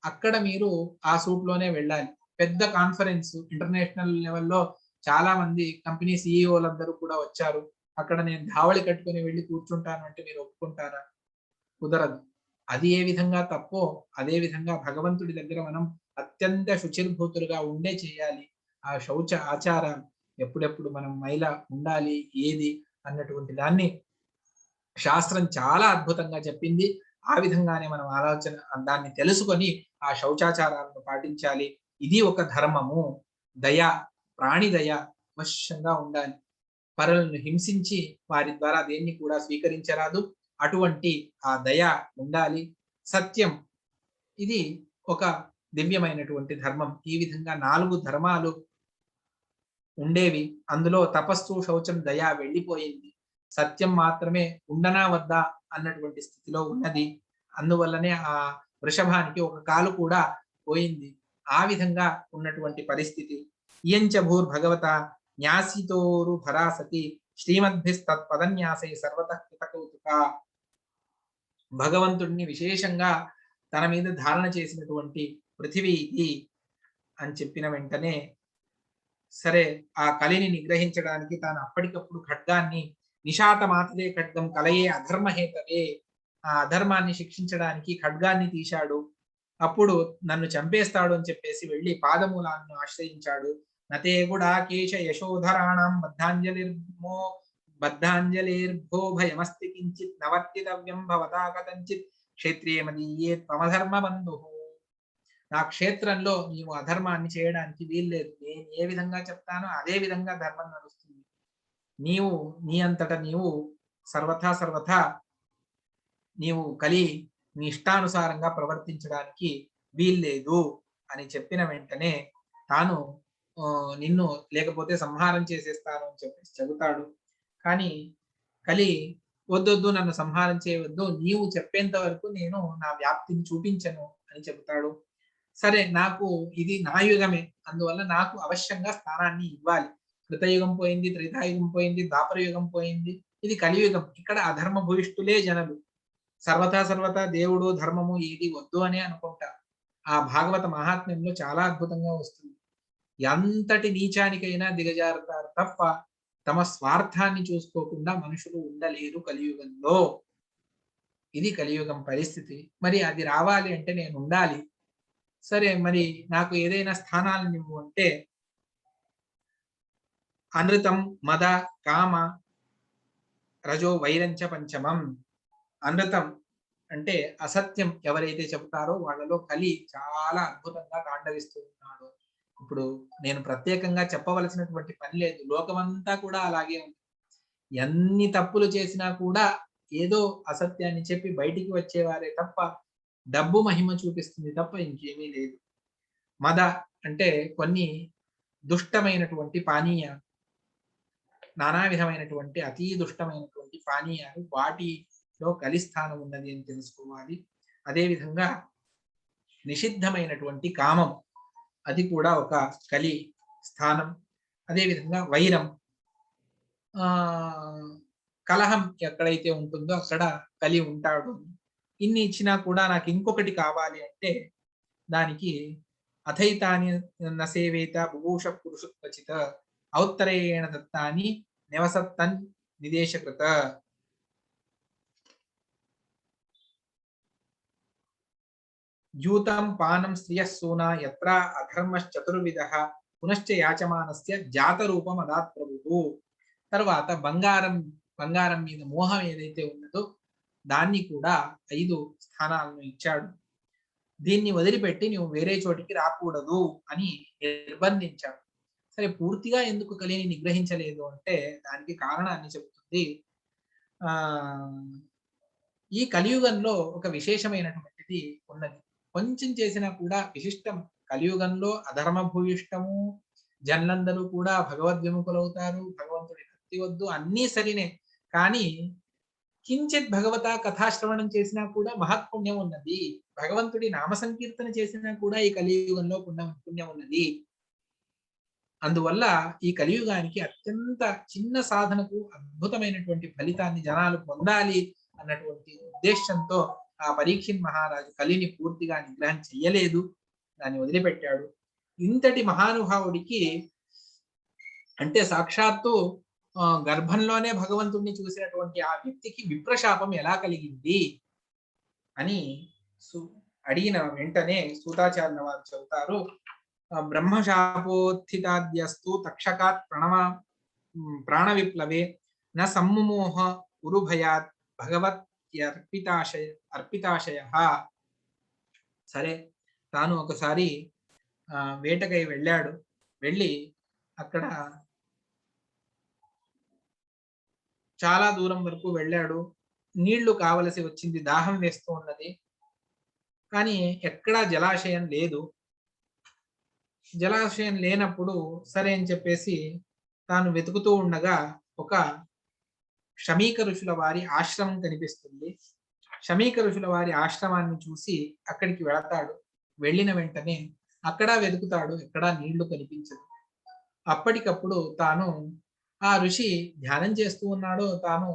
Speaker 1: అక్కడ మీరు ఆ సూట్‌లోనే వెళ్ళాలి. పెద్ద కాన్ఫరెన్స్ ఇంటర్నేషనల్ లెవెల్‌లో చాలా మంది కంపెనీ సీఈఓలందరూ కూడా వచ్చారు. అక్కడ నేను ధావళి కట్టుకొని వెళ్లి కూర్చుంటాను అంటే మీరు ఒప్పుకుంటారా? కుదరదు. అది ఏ విధంగా తప్పో అదే విధంగా భగవంతుడి దగ్గర మనం అత్యంత శుచిర్భూతులుగా ఉండే చేయాలి. ఆ శౌచ ఆచారం ఎప్పుడెప్పుడు మనం మైల ఉండాలి ఏది అన్నటువంటి దాన్ని శాస్త్రం చాలా అద్భుతంగా చెప్పింది. ఆ విధంగానే మనం ఆలోచన దాన్ని తెలుసుకొని ఆ శౌచాచారాలను పాటించాలి. ఇది ఒక ధర్మము. దయ, ప్రాణి దయ అవశ్యంగా ఉండాలి. పరులను హింసించి వారి ద్వారా దేన్ని కూడా స్వీకరించరాదు. అటువంటి ఆ దయ ఉండాలి. సత్యం ఇది ఒక దివ్యమైనటువంటి ధర్మం. ఈ విధంగా 4 ధర్మాలు ఉండేవి. అందులో తపస్సు, శౌచం, దయ వెళ్ళిపోయింది. సత్యం మాత్రమే ఉండనా వద్దా అన్నటువంటి స్థితిలో ఉన్నది. అందువల్లనే ఆ వృషభానికి ఒక కాలు కూడా పోయింది. ఆ విధంగా ఉన్నటువంటి పరిస్థితి. ఇయంచ భూర్భగవత న్యాసితోరు భరాసతి శ్రీమద్భిస్తత్పదన్యాసై సర్వతః కృతకౌతుక. భగవంతుడిని విశేషంగా తన మీద ధారణ చేసినటువంటి పృథివీ ఇది అని చెప్పిన వెంటనే సరే ఆ కలిని నిగ్రహించడానికి తాను అప్పటికప్పుడు ఖడ్గాన్ని నిశాత మాతదే ఖడ్గం కలయే అధర్మహేతవే, ఆ అధర్మాన్ని శిక్షించడానికి ఖడ్గాన్ని తీశాడు. అప్పుడు నన్ను చంపేస్తాడు అని చెప్పేసి వెళ్ళి పాదమూలాలను ఆశ్రయించాడు. నతే గుడాకేశ యశోధరాణం బద్ధాంజలిర్భో భయమస్తి కించిత్ నవర్తితవ్యం భవతా కథంచిత్ క్షేత్రే మదీయే త్వమధర్మ బంధు. నా క్షేత్రంలో నీవు అధర్మాన్ని చేయడానికి వీల్లేదు. నేను ఏ విధంగా చెప్తానో అదే విధంగా ధర్మం నడుస్తుంది. నీవు నీ అంతట నీవు సర్వథా నీవు నీ ఇష్టానుసారంగా ప్రవర్తించడానికి వీల్లేదు అని చెప్పిన వెంటనే తాను నిన్ను లేకపోతే సంహారం చేసేస్తాను అని చెప్పేసి చెబుతాడు. కానీ కలి వద్దొద్దు, నన్ను సంహారం చేయవద్దు, నీవు చెప్పేంత వరకు నేను నా వ్యాప్తిని చూపించను అని చెబుతాడు. సరే, నాకు ఇది నా యుగమే, అందువల్ల నాకు అవశ్యంగా స్థానాన్ని ఇవ్వాలి. కృతయుగం పోయింది, త్రేతాయుగం పోయింది, ద్వాపర యుగం పోయింది, ఇది కలియుగం. ఇక్కడ అధర్మ భూయిష్ఠులే జనులు. సర్వతా దేవుడు ధర్మము ఏది వద్దు అనే అనుకుంటారు. ఆ భాగవత మహాత్మ్యంలో చాలా అద్భుతంగా వస్తుంది. ఎంతటి నీచానికైనా దిగజారుతారు తప్ప తమ స్వార్థాన్ని చూసుకోకుండా మనుషులు ఉండలేరు కలియుగంలో. ఇది కలియుగం పరిస్థితి. మరి అది రావాలి అంటే నేను ఉండాలి. సరే, మరి నాకు ఏదైనా స్థానాలు నువ్వు అంటే అనృతం మద కామ రజో వైరంచ పంచమం. అనృతం అంటే అసత్యం ఎవరైతే చెబుతారో వాళ్ళలో కలి చాలా అద్భుతంగా తాండవిస్తూ ఉన్నాడు. ఇప్పుడు నేను ప్రత్యేకంగా చెప్పవలసినటువంటి పని లేదు, లోకమంతా కూడా అలాగే ఉంది. ఎన్ని తప్పులు చేసినా కూడా ఏదో అసత్యాన్ని చెప్పి బయటికి వచ్చేవారే తప్ప డబ్బు మహిమ చూపిస్తుంది తప్ప ఇంకేమీ లేదు. మద అంటే కొన్ని దుష్టమైనటువంటి పానీయాలు, నానా విధమైనటువంటి అతి దుష్టమైనటువంటి పానీయాలు, వాటిలో కలిస్థానం ఉన్నది అని తెలుసుకోవాలి. అదేవిధంగా నిషిద్ధమైనటువంటి కామం, అది కూడా ఒక కలి స్థానం. అదేవిధంగా వైరం, ఆ కలహం ఎక్కడైతే ఉంటుందో అక్కడ కలి ఉంటాడు. ఇన్ని ఇచ్చినా కూడా నాకు ఇంకొకటి కావాలి అంటే దానికి అథైతాని నసేవేత బుభూష పురుషు క్వచిత ఔత్తరేయణ దత్తాని నివసత్తన్ విదేశకృత. యూతం పానం శ్రియస్సూనా యత్ర అధర్మశ్చతుర్విధః పునశ్చ యాచమానస్య జాతరూపం అదాత్ ప్రభువు. తర్వాత బంగారం మీద మోహం ఏదైతే ఉన్నదో దాన్ని కూడా 5 స్థానాలను ఇచ్చాడు. దీన్ని వదిలిపెట్టి నువ్వు వేరే చోటికి రాకూడదు అని నిర్బంధించాడు. సరే, పూర్తిగా ఎందుకు కలిని నిగ్రహించలేదు అంటే దానికి కారణాన్ని చెబుతుంది. ఆ ఈ కలియుగంలో ఒక విశేషమైనటువంటిది ఉన్నది. కొంచెం చేసినా కూడా విశిష్టం. కలియుగంలో అధర్మ భూయిష్టము, జనులందరూ కూడా భగవద్విముఖులవుతారు, భగవంతుడి భక్తి వద్దు, అన్నీ సరినే. కానీ కించిత్ భగవత కథాశ్రవణం చేసినా కూడా మహత్పుణ్యం ఉన్నది. భగవంతుడి నామ సంకీర్తన చేసినా కూడా ఈ కలియుగంలో పుణ్యం ఉన్నది. అందువల్ల ఈ కలియుగానికి అత్యంత చిన్న సాధనకు అద్భుతమైనటువంటి ఫలితాన్ని జనాలు పొందాలి అన్నటువంటి ఉద్దేశంతో ఆ పరీక్షిత్ మహారాజు కలిని పూర్తిగా నిగ్రహం చెయ్యలేదు, దాన్ని వదిలిపెట్టాడు. ఇంతటి మహానుభావుడికి అంటే సాక్షాత్తు గర్భంలోనే భగవంతుడిని చూసినటువంటి ఆ వ్యక్తికి విప్రశాపం ఎలా కలిగింది అని అడిగిన వెంటనే సూతాచార్యుల వారు చెబుతారు. బ్రహ్మశాపోత్థితాద్యస్తు తక్షకాత్ ప్రాణ విప్లవే న సమ్ముమోహ ఉరుభయాత్ అర్పితాశయ. సరే, తాను ఒకసారి వేటకై వెళ్ళాడు. వెళ్ళి అక్కడ చాలా దూరం వరకు వెళ్ళాడు. నీళ్లు కావలసి వచ్చింది, దాహం వేస్తూ ఉన్నది. కానీ ఎక్కడా జలాశయం లేదు. జలాశయం లేనప్పుడు సరే అని చెప్పేసి తాను వెతుకుతూ ఉండగా ఒక శమీక ఋషుల వారి ఆశ్రమం కనిపిస్తుంది. శమీక ఋషుల వారి ఆశ్రమాన్ని చూసి అక్కడికి వెళతాడు. వెళ్ళిన వెంటనే అక్కడ వెతుకుతాడు, ఎక్కడా నీళ్లు కనిపించదు. అప్పటికప్పుడు తాను ఆ ఋషి ధ్యానం చేస్తూ ఉన్నాడో, తాను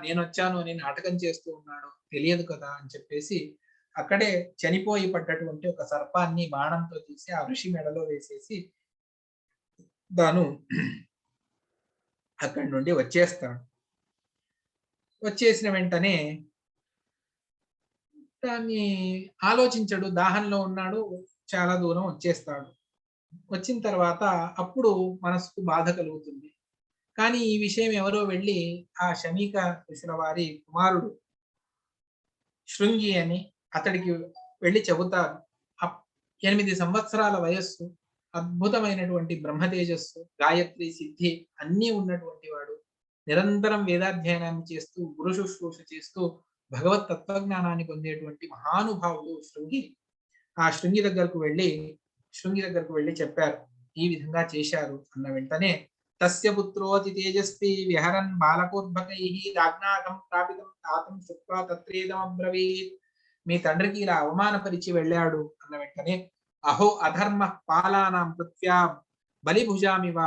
Speaker 1: నేను వచ్చాను అని నాటకం చేస్తూ ఉన్నాడో తెలియదు కదా అని చెప్పేసి అక్కడే చనిపోయి పడ్డటువంటి ఒక సర్పాన్ని బాణంతో తీసి ఆ ఋషి మెడలో వేసేసి తాను అక్కడి నుండి వచ్చేస్తాడు. వచ్చేసిన వెంటనే దాన్ని ఆలోచించడు, దాహంలో ఉన్నాడు, చాలా దూరం వచ్చేస్తాడు. వచ్చిన తర్వాత అప్పుడు మనసుకు బాధ కలుగుతుంది. కానీ ఈ విషయం ఎవరో వెళ్ళి ఆ శమీక ఋషుల వారి కుమారుడు శృంగి అని అతడికి వెళ్ళి చెబుతారు. 8 సంవత్సరాల వయస్సు, అద్భుతమైనటువంటి బ్రహ్మ తేజస్సు, గాయత్రి సిద్ధి అన్నీ ఉన్నటువంటి వాడు. నిరంతరం వేదాధ్యయనాన్ని చేస్తూ, గురు శుశ్రూష చేస్తూ భగవత్ తత్వజ్ఞానాన్ని పొందేటువంటి మహానుభావుడు శృంగి. ఆ శృంగి దగ్గరకు వెళ్ళి చెప్పారు, ఈ విధంగా చేశారు అన్న వెంటనే తస్య పుత్రోతి తేజస్వి విహరన్ బాలకోద్భకైః రాజ్ఞాగం ప్రాపితం తాతం శుక్వా తత్రేదమబ్రవీత్. మీ తండ్రికి ఇలా అవమానపరిచి వెళ్ళాడు అన్న వెంటనే అహో అధర్మ పాలానాం పృథ్వ్యా బలిభుజామివ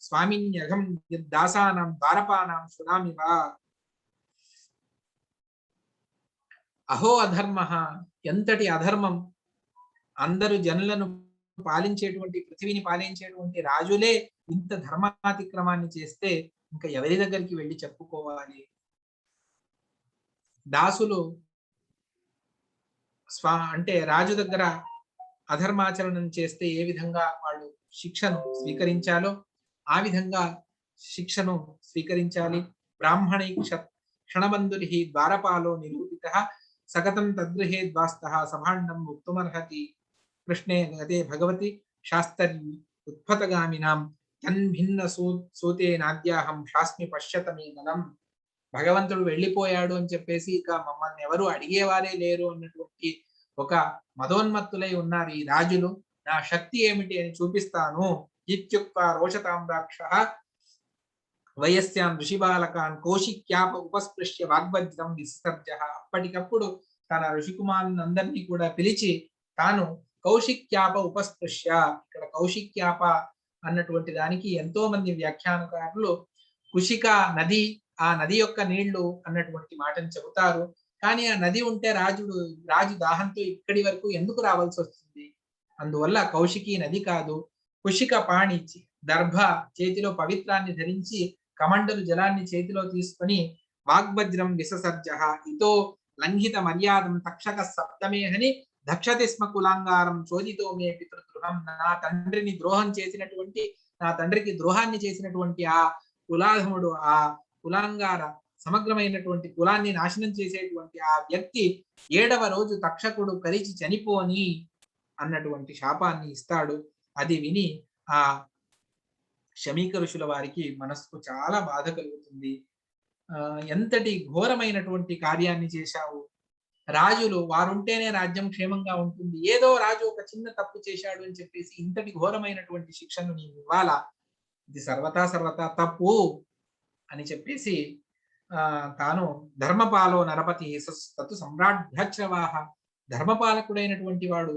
Speaker 1: స్వామిన్యఘం దాసానాం ద్వారపానాం సునామివ. అహో అధర్మ, ఎంతటి అధర్మం! అందరు జనులను పాలించేటువంటి, పృథివీని పాలించేటువంటి రాజులే ఇంత ధర్మాతిక్రమాన్ని చేస్తే ఇంకా ఎవరి దగ్గరికి వెళ్ళి చెప్పుకోవాలి? దాసులు అంటే రాజు దగ్గర అధర్మాచరణం చేస్తే ఏ విధంగా వాళ్ళు శిక్షను స్వీకరించాలో ఆ విధంగా శిక్షను స్వీకరించాలి. బ్రాహ్మణై క్షణబంధురి ద్వారపాలో నిరూపితః సగతం తద్గృహే ద్వాస్తః సభాండం ముక్తుమర్హతి. కృష్ణే గతే భగవతి శాస్త్రీ ఉత్పతగామినాం తన్భిన్న సూతే నాద్యాహం శాస్మి పశ్యతమే గలం. భగవంతుడు వెళ్ళిపోయాడు అని చెప్పేసి ఇక మమ్మల్ని ఎవరు అడిగేవారే లేరు అన్నటువంటి ఒక మదోన్మత్తులై ఉన్నారు ఈ రాజులు. నా శక్తి ఏమిటి అని చూపిస్తాను. ఇత్యుక్త్వా రోషతామ్రాక్షః వయస్యాం ఋషిబాలకాన్ కౌశిక్యాప ఉపస్పృశ్య వాగ్వజ్రం విసర్జః. అప్పటికప్పుడు తన ఋషికుమారులను అందరినీ కూడా పిలిచి తాను కౌశిక్యాప ఉపస్పృశ్య, ఇక్కడ కౌశిక్యాప అన్నటువంటి దానికి ఎంతో మంది వ్యాఖ్యానకారులు కుషిక నది, ఆ నది యొక్క నీళ్లు అన్నటువంటి మాటను చెబుతారు. కానీ ఆ నది ఉంటే రాజు దాహంతో ఇక్కడి వరకు ఎందుకు రావాల్సి వస్తుంది? అందువల్ల కౌశికి నది కాదు, కుషిక పాణి దర్భ చేతిలో పవిత్రాన్ని ధరించి కమండలు జలాన్ని చేతిలో తీసుకొని వాగ్వజ్రం విససర్జః ఇతో లంఘిత మర్యాదం తక్షక సప్తమేహని దక్షతి స్మ కులాంగారం చోదితో మే పితృగృహం. నా తండ్రికి ద్రోహాన్ని చేసినటువంటి ఆ కులాధముడు, ఆ కులాంగార సమగ్రమైనటువంటి కులాన్ని నాశనం చేసేటువంటి ఆ వ్యక్తి 7వ రోజు తక్షకుడు కరిచి చనిపోని అన్నటువంటి శాపాన్ని ఇస్తాడు. అది విని ఆ శమీక ఋషుల వారికి మనస్సుకు చాలా బాధ కలుగుతుంది. ఎంతటి ఘోరమైనటువంటి కార్యాన్ని చేశావు, రాజులు వారుంటేనే రాజ్యం క్షేమంగా ఉంటుంది, ఏదో రాజు ఒక చిన్న తప్పు చేశాడు అని చెప్పేసి ఇంతటి ఘోరమైనటువంటి శిక్షను నీవు ఇవ్వాలా, ఇది సర్వతా తప్పు అని చెప్పేసి తాను ధర్మపాలో నరపతి తతు సమ్రాఢ్యచ్రవాహ, ధర్మపాలకుడైనటువంటి వాడు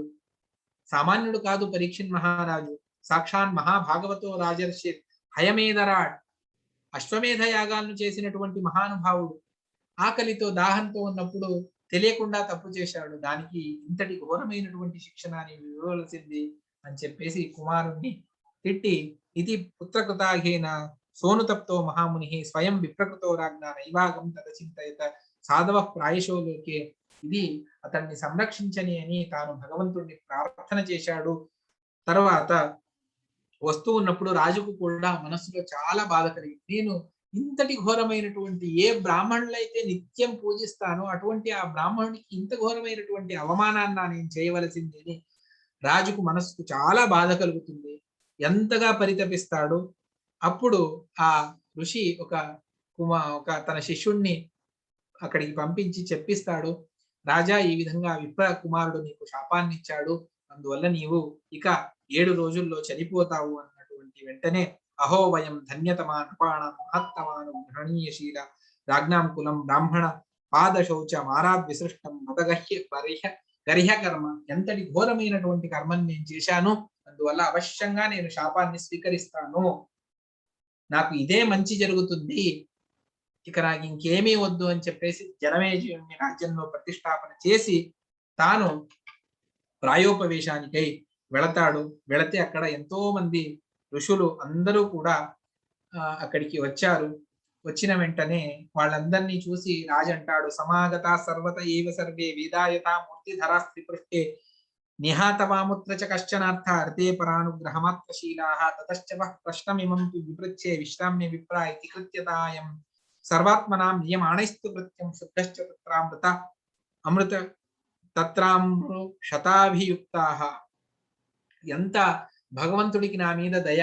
Speaker 1: సామాన్యుడు కాదు పరీక్షిన్ మహారాజు, సాక్షాన్ మహాభాగవతో రాజర్షి హయమేధరాట్, అశ్వమేధ యాగాలను చేసినటువంటి మహానుభావుడు ఆకలితో దాహంతో ఉన్నప్పుడు తెలియకుండా తప్పు చేశాడు, దానికి ఇంతటి ఘోరమైనటువంటి శిక్షణ నీవు ఇవ్వవలసింది అని చెప్పేసి కుమారుణ్ణి తిట్టి, ఇది పుత్రకృతాఘేన సోనుతప్తో మహాముని స్వయం విప్రకృతో రాజ్ఞ నైవాగం తదచింతయత సాధవ ప్రాయశో లోకే, ఇది అతన్ని సంరక్షించని అని తాను భగవంతుడిని ప్రార్థన చేశాడు. తర్వాత వస్తూ ఉన్నప్పుడు రాజుకు కూడా మనస్సులో చాలా బాధ కలిగింది. నేను ఇంతటి ఘోరమైనటువంటి ఏ బ్రాహ్మణులైతే నిత్యం పూజిస్తానో అటువంటి ఆ బ్రాహ్మణునికి ఇంత ఘోరమైనటువంటి అవమానాన్ని నేను చేయవలసింది అని రాజుకు మనస్సుకు చాలా బాధ కలుగుతుంది. ఎంతగా పరితపిస్తాడు. అప్పుడు ఆ ఋషి ఒక తన శిష్యుణ్ణి అక్కడికి పంపించి చెప్పిస్తాడు, రాజా ఈ విధంగా విప్ర కుమారుడు నీకు శాపాన్ని ఇచ్చాడు, అందువల్ల నీవు ఇక 7 రోజుల్లో చనిపోతావు అన్నటువంటి వెంటనే అహో వయం ధన్యతమా నృపాణ మహత్తమాను గ్రహణీయశీల రాజ్ఞాం కులం బ్రాహ్మణ పాద శౌచ మారాద్ విసృష్టం గర్హ్య కర్మ, ఎంతటి ఘోరమైనటువంటి కర్మని నేను చేశాను, అందువల్ల అవశ్యంగా నేను శాపాన్ని స్వీకరిస్తాను, నాకు ఇదే మంచి జరుగుతుంది, ఇక నాకు ఇంకేమీ వద్దు అని చెప్పేసి జనమేజయుని రాజ్యంలో ప్రతిష్టాపన చేసి తాను ప్రాయోపవేశానికై వెళతాడు. వెళితే అక్కడ ఎంతో మంది ఋషులు అందరూ కూడా అక్కడికి వచ్చారు. వచ్చిన వెంటనే వాళ్ళందరినీ చూసి రాజు అంటాడు, సమాగత సర్వత ఏవ సర్వే వేదాయత మూర్తిధరా స్త్రీపృష్టే నిహాతవాముత్ర చ కశ్చనార్థ అర్థే పరానుగ్రహమాత్మశీలాః తతశ్చ ప్రశ్నమిమం విపృచ్ఛే విశ్రామ్య విప్ర ఇతి కృత్యతాయం సర్వాత్మనాం నియమాణైస్తు కృత్యం శుద్ధశ్చ అమృత తత్రామృ శతాభియుక్తాః. ఎంత భగవంతుడికి నా మీద దయ,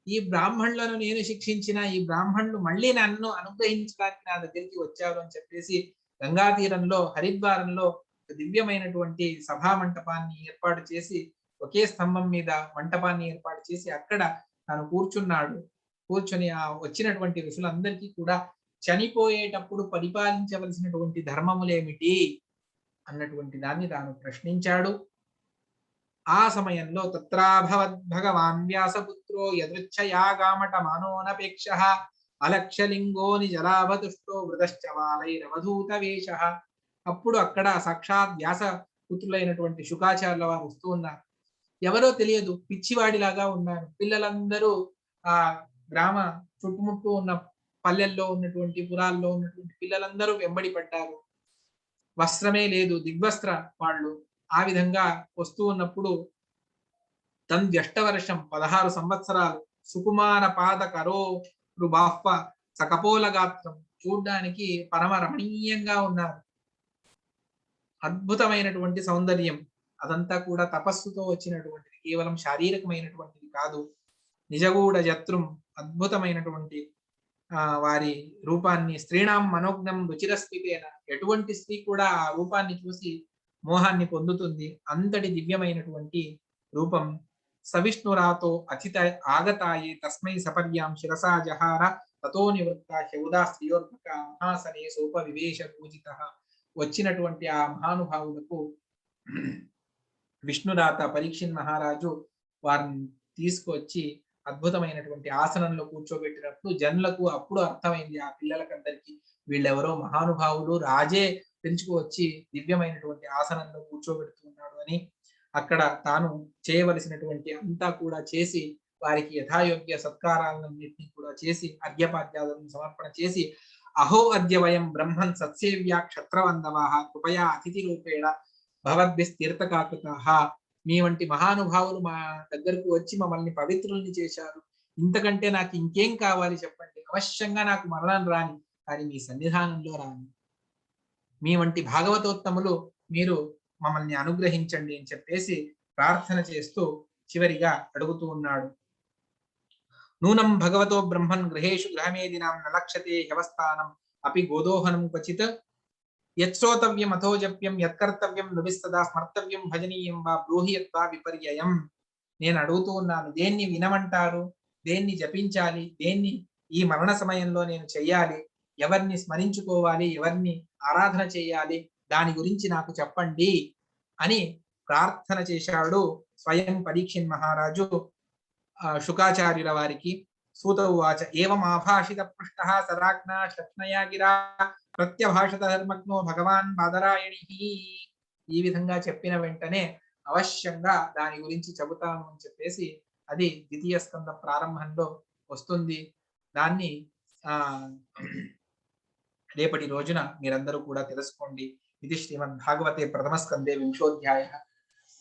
Speaker 1: ఈ బ్రాహ్మణులను నేను శిక్షించిన ఈ బ్రాహ్మణులు మళ్ళీ నన్ను అనుగ్రహించడానికి నా దగ్గరికి వచ్చారు అని చెప్పేసి గంగా తీరంలో హరిద్వారంలో దివ్యమైనటువంటి సభా మంటపాన్ని ఏర్పాటు చేసి, ఒకే స్తంభం మీద మంటపాన్ని ఏర్పాటు చేసి అక్కడ తాను కూర్చున్నాడు. కూర్చొని ఆ వచ్చినటువంటి ఋషులందరికీ కూడా చనిపోయేటప్పుడు పరిపాలించవలసినటువంటి ధర్మములేమిటి అన్నటువంటి దాన్ని తాను ప్రశ్నించాడు. ఆ సమయంలో తత్రాభవద్ భగవాన్ వ్యాసపుత్రో యదృచ్ఛయాగామట మానోనపేక్ష అలక్ష్యలింగో నిజలాభతుష్టో వృతశ్చ వాలైరవధూత వేష. అప్పుడు అక్కడ సాక్షాత్ వ్యాస పుత్రులైనటువంటి శుకాచార్యుల వారు వస్తూ ఉన్నారు. ఎవరో తెలియదు, పిచ్చివాడిలాగా ఉన్నారు. పిల్లలందరూ ఆ గ్రామ చుట్టుముట్టు ఉన్న పల్లెల్లో ఉన్నటువంటి పురాల్లో ఉన్నటువంటి పిల్లలందరూ వెంబడి పడ్డారు. వస్త్రమే లేదు, దిగ్వస్త్ర వాళ్ళు. ఆ విధంగా వస్తూ ఉన్నప్పుడు తంద్యష్టవర్షం 16 సంవత్సరాలు సుకుమార పాద కరో బాహ్వ సకపోల గాత్రం, చూడ్డానికి పరమ రమణీయంగా ఉన్నారు. అద్భుతమైనటువంటి సౌందర్యం, అదంతా కూడా తపస్సుతో వచ్చినటువంటిది, కేవలం శారీరకమైనటువంటిది కాదు. నిజగూఢ జత్రం, అద్భుతమైనటువంటి వారి రూపాన్ని స్త్రీణాం మనోజ్ఞం రుచిరస్మితేన, ఎటువంటి స్త్రీ కూడా ఆ రూపాన్ని చూసి మోహాన్ని పొందుతుంది. అంతటి దివ్యమైనటువంటి రూపం. సవిష్ణురాతో అతిథ ఆగతాయే తస్మై సపర్యాం శిరసా జహార తతో నివృత్త హ్యౌదా శ్రియోర్భక మహాసనే సోప వివేశ పూజిత. వచ్చినటువంటి ఆ మహానుభావులకు విష్ణురాత పరీక్షిన్ మహారాజు వారిని తీసుకొచ్చి అద్భుతమైనటువంటి ఆసనంలో కూర్చోబెట్టినప్పుడు జనులకు అప్పుడు అర్థమైంది ఆ పిల్లలకందరికీ వీళ్ళెవరో మహానుభావులు, రాజే పెంచుకు వచ్చి దివ్యమైనటువంటి ఆసనంలో కూర్చోబెడుతున్నాడు అని. అక్కడ తాను చేయవలసినటువంటి అంతా కూడా చేసి వారికి యథాయోగ్య సత్కారాలన్నింటినీ కూడా చేసి అర్ఘ్యపాద్యాలను సమర్పణ చేసి అహో అద్య వయం బ్రహ్మన్ సత్సేవ్యా క్షత్రవందవాః కృపయా అతిథి రూపేణ భవద్భిస్తీర్థకాకృతాః. మీ వంటి మహానుభావులు మా దగ్గరకు వచ్చి మమ్మల్ని పవిత్రుల్ని చేశారు. ఇంతకంటే నాకు ఇంకేం కావాలి చెప్పండి. అవశ్యంగా నాకు మరణం రాని, కానీ మీ సన్నిధానంలో రాని. మీ వంటి భాగవతోత్తములు మీరు మమ్మల్ని అనుగ్రహించండి అని చెప్పేసి ప్రార్థన చేస్తూ చివరిగా అడుగుతూ ఉన్నాడు. నూనం భగవతో బ్రహ్మన్ గృహేషు గృహమేదినాం నలక్షతే హ్యవస్థానం అపి గోదోహనం క్వచిత్ యత్శ్రోతవ్యం అథోజప్యం యత్కర్తవ్యం నృభిస్తదా స్మర్తవ్యం భజనీయం వా బ్రూహి యత్వా విపర్యయం. నేను అడుగుతూ ఉన్నాను, దేన్ని వినమంటారు, దేన్ని జపించాలి, దేన్ని ఈ మరణ సమయంలో నేను చెయ్యాలి, ఎవరిని స్మరించుకోవాలి, ఎవరిని ఆరాధన చేయాలి, దాని గురించి నాకు చెప్పండి అని ప్రార్థన చేశాడు స్వయం పరీక్షిన్ మహారాజు శుకాచార్యుల వారికి. సూత ఉవాచ ఏవం ఆభాషిత పృష్టః సరాజ్ఞా శక్నయా గిరా ప్రత్యభాషత ధర్మజ్ఞో భగవాన్ బాదరాయణి. ఈ విధంగా చెప్పిన వెంటనే అవశ్యంగా దాని గురించి చెబుతాను అని చెప్పేసి అది ద్వితీయ స్కంద ప్రారంభంలో వస్తుంది. దాన్ని రేపటి రోజున మీరందరూ కూడా తెలుసుకోండి. ఇది శ్రీమద్ భాగవతే ప్రథమ స్కందే వింశోధ్యాయ.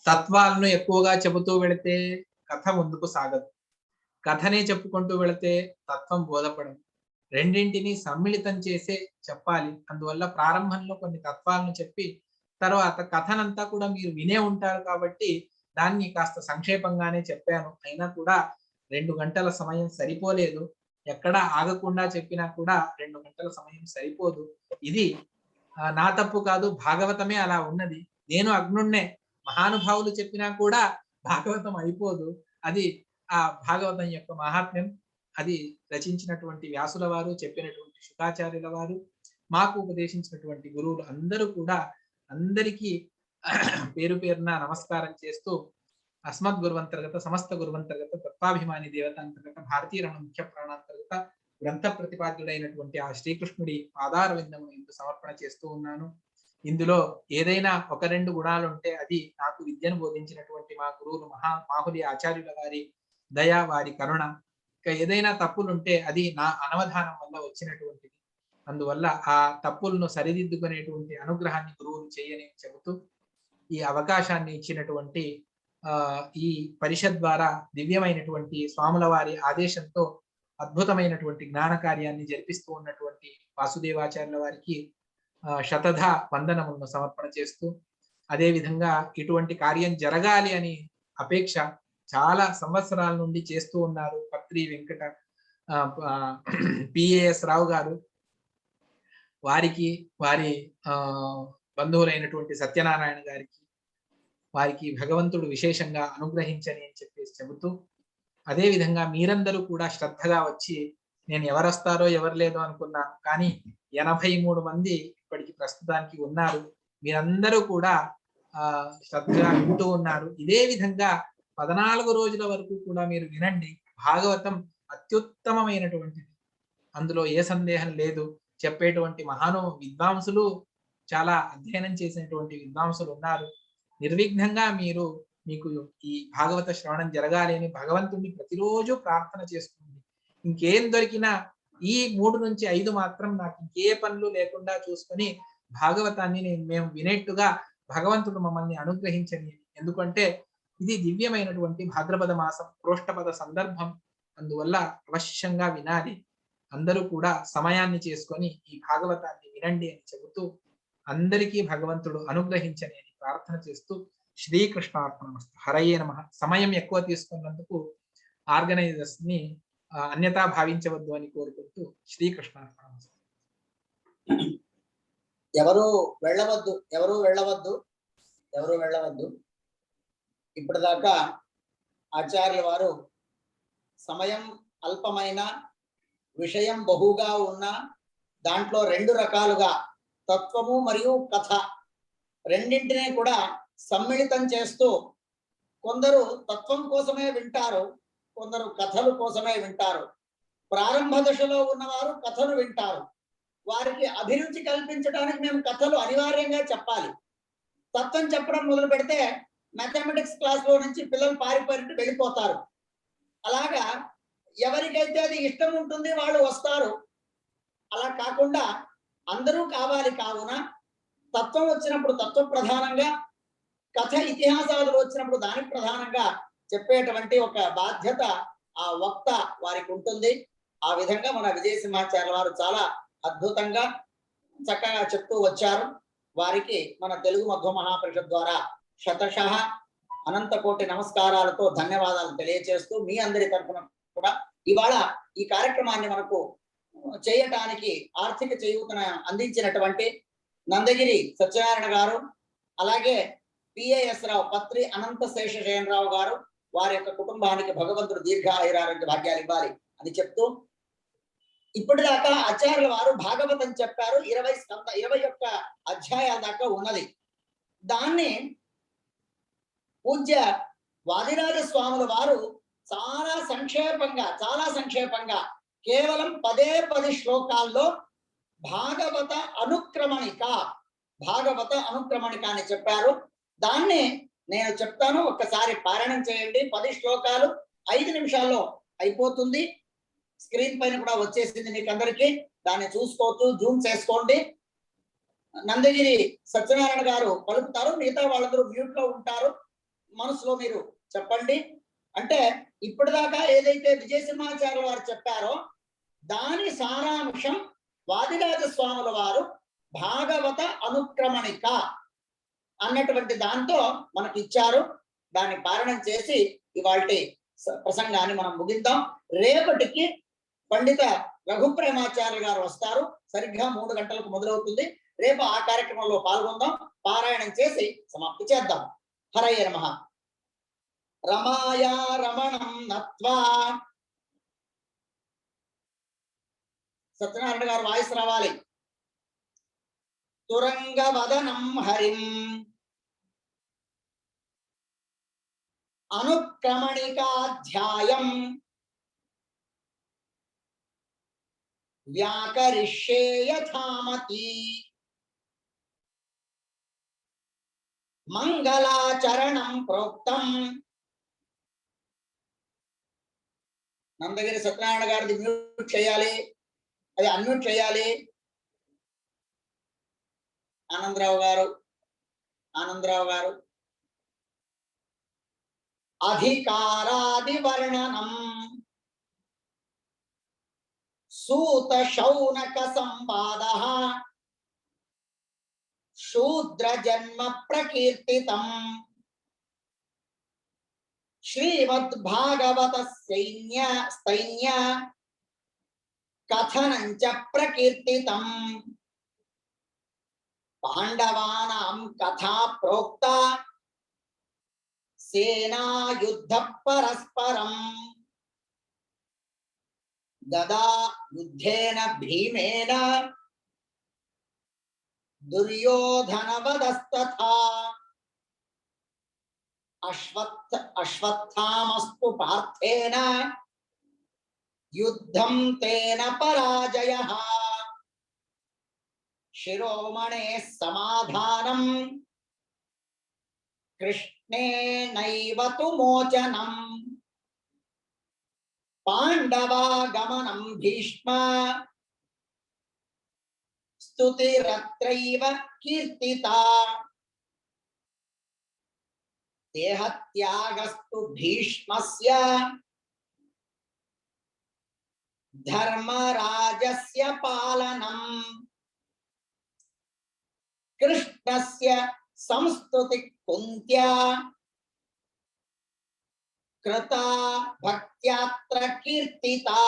Speaker 1: తత్వాలను ఎక్కువగా చెబుతూ వెళితే కథ ముందుకు సాగదు, కథనే చెప్పుకుంటూ వెళితే తత్వం బోధపడదు. రెండింటిని సమ్మిళితం చేసే చెప్పాలి. అందువల్ల ప్రారంభంలో కొన్ని తత్వాలను చెప్పి తర్వాత కథనంతా కూడా మీరు వినే ఉంటారు కాబట్టి దాన్ని కాస్త సంక్షేపంగానే చెప్పాను. అయినా కూడా 2 గంటల సమయం సరిపోలేదు. ఎక్కడ ఆగకుండా చెప్పినా కూడా 2 గంటల సమయం సరిపోదు. ఇది నా తప్పు కాదు, భాగవతమే అలా ఉన్నది. నేను అగ్నుణ్ణే, మహానుభావులు చెప్పినా కూడా భాగవతం అయిపోదు. అది ఆ భాగవతం యొక్క మహాత్మ్యం. అది రచించినటువంటి వ్యాసుల వారు, చెప్పినటువంటి శుకాచార్యుల వారు, మాకు ఉపదేశించినటువంటి గురువులు అందరూ కూడా అందరికీ పేరు పేరున నమస్కారం చేస్తూ అస్మద్ గురువంతర్గత సమస్త గురువంతర్గత తత్వాభిమాని దేవతాంతర్గత భారతీయ రమణ ముఖ్య ప్రాణాంతర్గత గ్రంథ ప్రతిపాద్యుడైనటువంటి ఆ శ్రీకృష్ణుడి పాదార విందమును ఇందు సమర్పణ చేస్తూ ఉన్నాను. ఇందులో ఏదైనా 1-2 గుణాలు ఉంటే అది నాకు విద్యను బోధించినటువంటి మా గురువులు మాహులి ఆచార్యుల వారి దయ, వారి కరుణ. ఇంకా ఏదైనా తప్పులుంటే అది నా అనవధానం వల్ల వచ్చినటువంటిది. అందువల్ల ఆ తప్పులను సరిదిద్దుకునేటువంటి అనుగ్రహాన్ని గురువులు చేయని చెబుతూ ఈ అవకాశాన్ని ఇచ్చినటువంటి ఈ పరిషత్ ద్వారా దివ్యమైనటువంటి స్వాముల వారి ఆదేశంతో అద్భుతమైనటువంటి జ్ఞాన కార్యాన్ని జరిపిస్తూ ఉన్నటువంటి వాసుదేవాచార్యుల వారికి శతధ వందనములను సమర్పణ చేస్తూ, అదే విధంగా ఇటువంటి కార్యం జరగాలి అని అపేక్ష చాలా సంవత్సరాల నుండి చేస్తూ ఉన్నారు పత్రి వెంకట పిఏఎస్ రావు గారు. వారికి, వారి బంధువులైనటువంటి సత్యనారాయణ గారికి, వారికి భగవంతుడు విశేషంగా అనుగ్రహించని అని చెప్పేసి చెబుతూ, అదే విధంగా మీరందరూ కూడా శ్రద్ధగా వచ్చి, నేను ఎవరొస్తారో ఎవరు లేదో అనుకున్నాను, కానీ 83 మంది ఇప్పటికి ప్రస్తుతానికి ఉన్నారు. మీరందరూ కూడా శ్రద్ధగా వింటూ ఉన్నారు. ఇదే విధంగా 14 రోజుల వరకు కూడా మీరు వినండి. భాగవతం అత్యుత్తమమైనటువంటిది, అందులో ఏ సందేహం లేదు. చెప్పేటువంటి విద్వాంసులు, చాలా అధ్యయనం చేసినటువంటి విద్వాంసులు ఉన్నారు. నిర్విఘ్నంగా మీకు ఈ భాగవత శ్రవణం జరగాలి అని భగవంతుడిని ప్రతిరోజు ప్రార్థన చేస్తుంది. ఇంకేం దొరికినా ఈ 3 నుంచి 5 మాత్రం నాకు ఇంకే పనులు లేకుండా చూసుకొని భాగవతాన్ని మేము వినేట్టుగా భగవంతుడు మమ్మల్ని అనుగ్రహించని. ఎందుకంటే ఇది దివ్యమైనటువంటి భాద్రపద మాసం, ప్రోష్టపద సందర్భం. అందువల్ల అవశ్యంగా వినాలి. అందరూ కూడా సమయాన్ని చేసుకొని ఈ భాగవతాన్ని వినండి అని చెబుతూ అందరికీ భగవంతుడు అనుగ్రహించని అని ప్రార్థన చేస్తూ శ్రీకృష్ణార్పణమస్తు. హరయే నమః. సమయం ఎక్కువ తీసుకున్నందుకు ఆర్గనైజర్స్ ని అన్యతా భావించవద్దు అని కోరుకుంటూ శ్రీకృష్ణార్పణమస్తు.
Speaker 2: ఎవరు వెళ్ళవద్దు. ఇప్పటిదాకా ఆచార్యుల వారు సమయం అల్పమైన, విషయం బహుగా ఉన్న దాంట్లో 2 రకాలుగా తత్వము మరియు కథ రెండింటినీ కూడా సమ్మిళితం చేస్తూ, కొందరు తత్వం కోసమే వింటారు, కొందరు కథలు కోసమే వింటారు. ప్రారంభ దశలో ఉన్నవారు కథలు వింటారు. వారికి అభిరుచి కల్పించడానికి మేము కథలు అనివార్యంగా చెప్పాలి. తత్వం చెప్పడం మొదలు పెడితే మ్యాథమెటిక్స్ క్లాస్ లో నుంచి పిల్లలు పారిపోయినట్టు వెళ్ళిపోతారు. అలాగా ఎవరికైతే అది ఇష్టం ఉంటుంది వాళ్ళు వస్తారు. అలా కాకుండా అందరూ కావాలి. కావున తత్వం వచ్చినప్పుడు తత్వ ప్రధానంగా, కథ ఇతిహాసాలు వచ్చినప్పుడు దానికి ప్రధానంగా చెప్పేటువంటి ఒక బాధ్యత ఆ వక్త వారికి ఉంటుంది. ఆ విధంగా మన విజయసింహాచార్య వారు చాలా అద్భుతంగా చక్కగా చెప్తూ వచ్చారు. వారికి మన తెలుగు మధ్వ మహాపరిషత్ ద్వారా శతశః అనంత కోటి నమస్కారాలతో ధన్యవాదాలు తెలియజేస్తూ, మీ అందరి తరఫున కూడా ఇవాళ ఈ కార్యక్రమాన్ని మనకు చేయటానికి ఆర్థిక చేయూతన అందించినటువంటి నందగిరి సత్యనారాయణ గారు, అలాగే పిఏఎస్ రావు, పత్రి అనంత శేషశయనరావు గారు, వారి యొక్క కుటుంబానికి భగవంతుడు దీర్ఘాయురారోగ్య భాగ్యాలు ఇవ్వాలి అని చెప్తూ, ఇప్పటిదాకా ఆచార్యుల వారు భాగవతం చెప్పారు. 21 అధ్యాయాల దాకా ఉన్నది. దాన్ని పూజ్య వాదిరాజ స్వాముల వారు చాలా సంక్షేపంగా కేవలం 10 శ్లోకాల్లో భాగవత అనుక్రమణిక అని చెప్పారు. దాన్ని నేను చెప్తాను, ఒక్కసారి పారాయణం చేయండి. 10 శ్లోకాలు 5 నిమిషాల్లో అయిపోతుంది. స్క్రీన్ పైన కూడా వచ్చేసింది మీకు అందరికీ, దాన్ని చూసుకోవచ్చు, జూమ్ చేసుకోండి. నందగిరి సత్యనారాయణ గారు పలుకుతారు, మిగతా వాళ్ళందరూ మ్యూట్ లో ఉంటారు. మనసులో మీరు చెప్పండి. అంటే ఇప్పటిదాకా ఏదైతే విజయసింహాచార్య వారు చెప్పారో దాని సారాంశం వాదిరాజ స్వాముల వారు భాగవత అనుక్రమణిక అన్నటువంటి దాంతో మనకి ఇచ్చారు. దాన్ని పారాయణం చేసి ఇవాల్టి ప్రసంగాన్ని మనం ముగిద్దాం. రేపటికి పండిత రఘుప్రేమాచార్య గారు వస్తారు. సరిగ్గా 3 గంటలకు మొదలవుతుంది. రేపు ఆ కార్యక్రమంలో పాల్గొందాం. పారాయణం చేసి సమాప్తి చేద్దాం. హరయ్య నమః. రమాయా రమణం నత్వా, సత్యనారాయణ గారు వాయిస్ రావాలి. తురంగ వదనం హరిం అనుక్రమణికాధ్యాయం వ్యాకరిష్యే యథామతి. మంగళాచరణం ప్రోక్తం. నందగిరి సత్యనారాయణ గారిది మ్యూట్ చేయాలి, అది అన్మ్యూట్ చేయాలి. ఆనందరావు గారు అధికారాది వర్ణనం సూత శౌనక సంవాద శూద్ర జన్మ ప్రకీర్తితం శ్రీమద్ భాగవత స్తైన్య కథనం చ ప్రకీర్తితం పాండవానాం కథా ప్రోక్త సేనా యుద్ధ పరస్పరం గదా యుద్ధేన భీమేన దుర్యోధనవదస్తథా అశ్వత్థామస్తు పార్థేన యుద్ధం తేన పరాజయః శిరోమణే సమాధానం కృష్ణేనైవ తు మోచనం పాండవాగమనం భీష్మ స్తుతిరత్రైవ కీర్తితా దేహత్యాగస్తు భీష్మస్య ధర్మరాజస్య పాలనం కృష్ణస్య సంస్తుతి కుంత్యా కృతా భక్త్యాత్ర కీర్తితా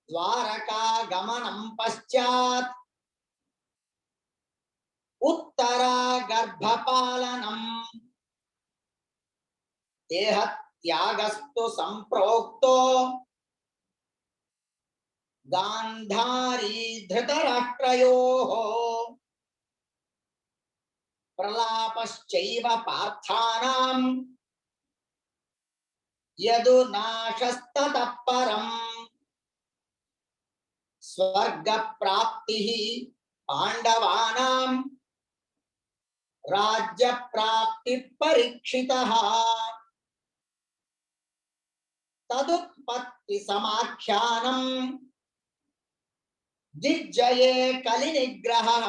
Speaker 2: ద్వారకా గమనం పశ్చాత్ ఉత్తరా గర్భపాలనం దేహత్యాగస్తు సంప్రోక్తో గాంధారీ ధృతరాష్ట్రయోః ప్రలాపశ్చైవ పార్థానాం यदु नाशस्ततः परम् स्वर्ग प्राप्तिः पांडवानां राज्य प्राप्ति परीक्षितः तदुत्पत्ति समाख्यानम् दिग्जये कलिनिग्रहः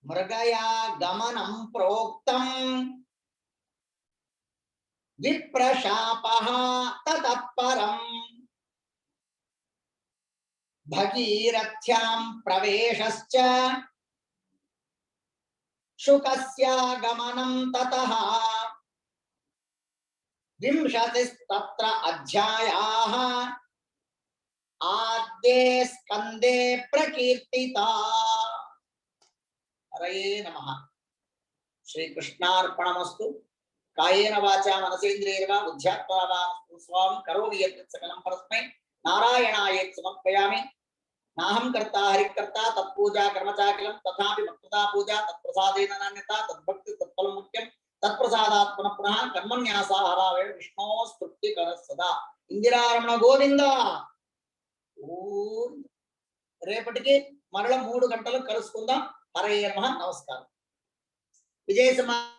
Speaker 2: मृगया गमनं प्रोक्तम् विप्रशापः ततः परम् भगीरथ्यां प्रवेशश्च शुकस्यागमनं ततः विंशतिस्तत्र अध्यायाः आद्ये स्कंदे प्रकीर्तिता। हरये नमः। श्री कृष्णार्पणमस्तु। कायेन वाचा मनसेन्द्रियैर्वा बुद्ध्यात्मना वा स्वां करोमि यत् सकलं परस्मै नारायणायेति समर्पयामि। नाहं कर्ता हरिकर्ता तत्पूजा कर्म चाखिलं तथापि भक्तता पूजा तत्प्रसादेन नान्यथा तद्भक्ति तत्फलं मुख्यं तत्प्रसादात् पुनः पुनः कर्मन्यासाहारावेण विष्णोस्तुतिकरः सदा। ఇందిరారమణ గోవింద. రేపటికి మరల 3 గంటలకు కలుసుకుందాం. హరయ్య నమః. నమస్కారం. విజయ సమా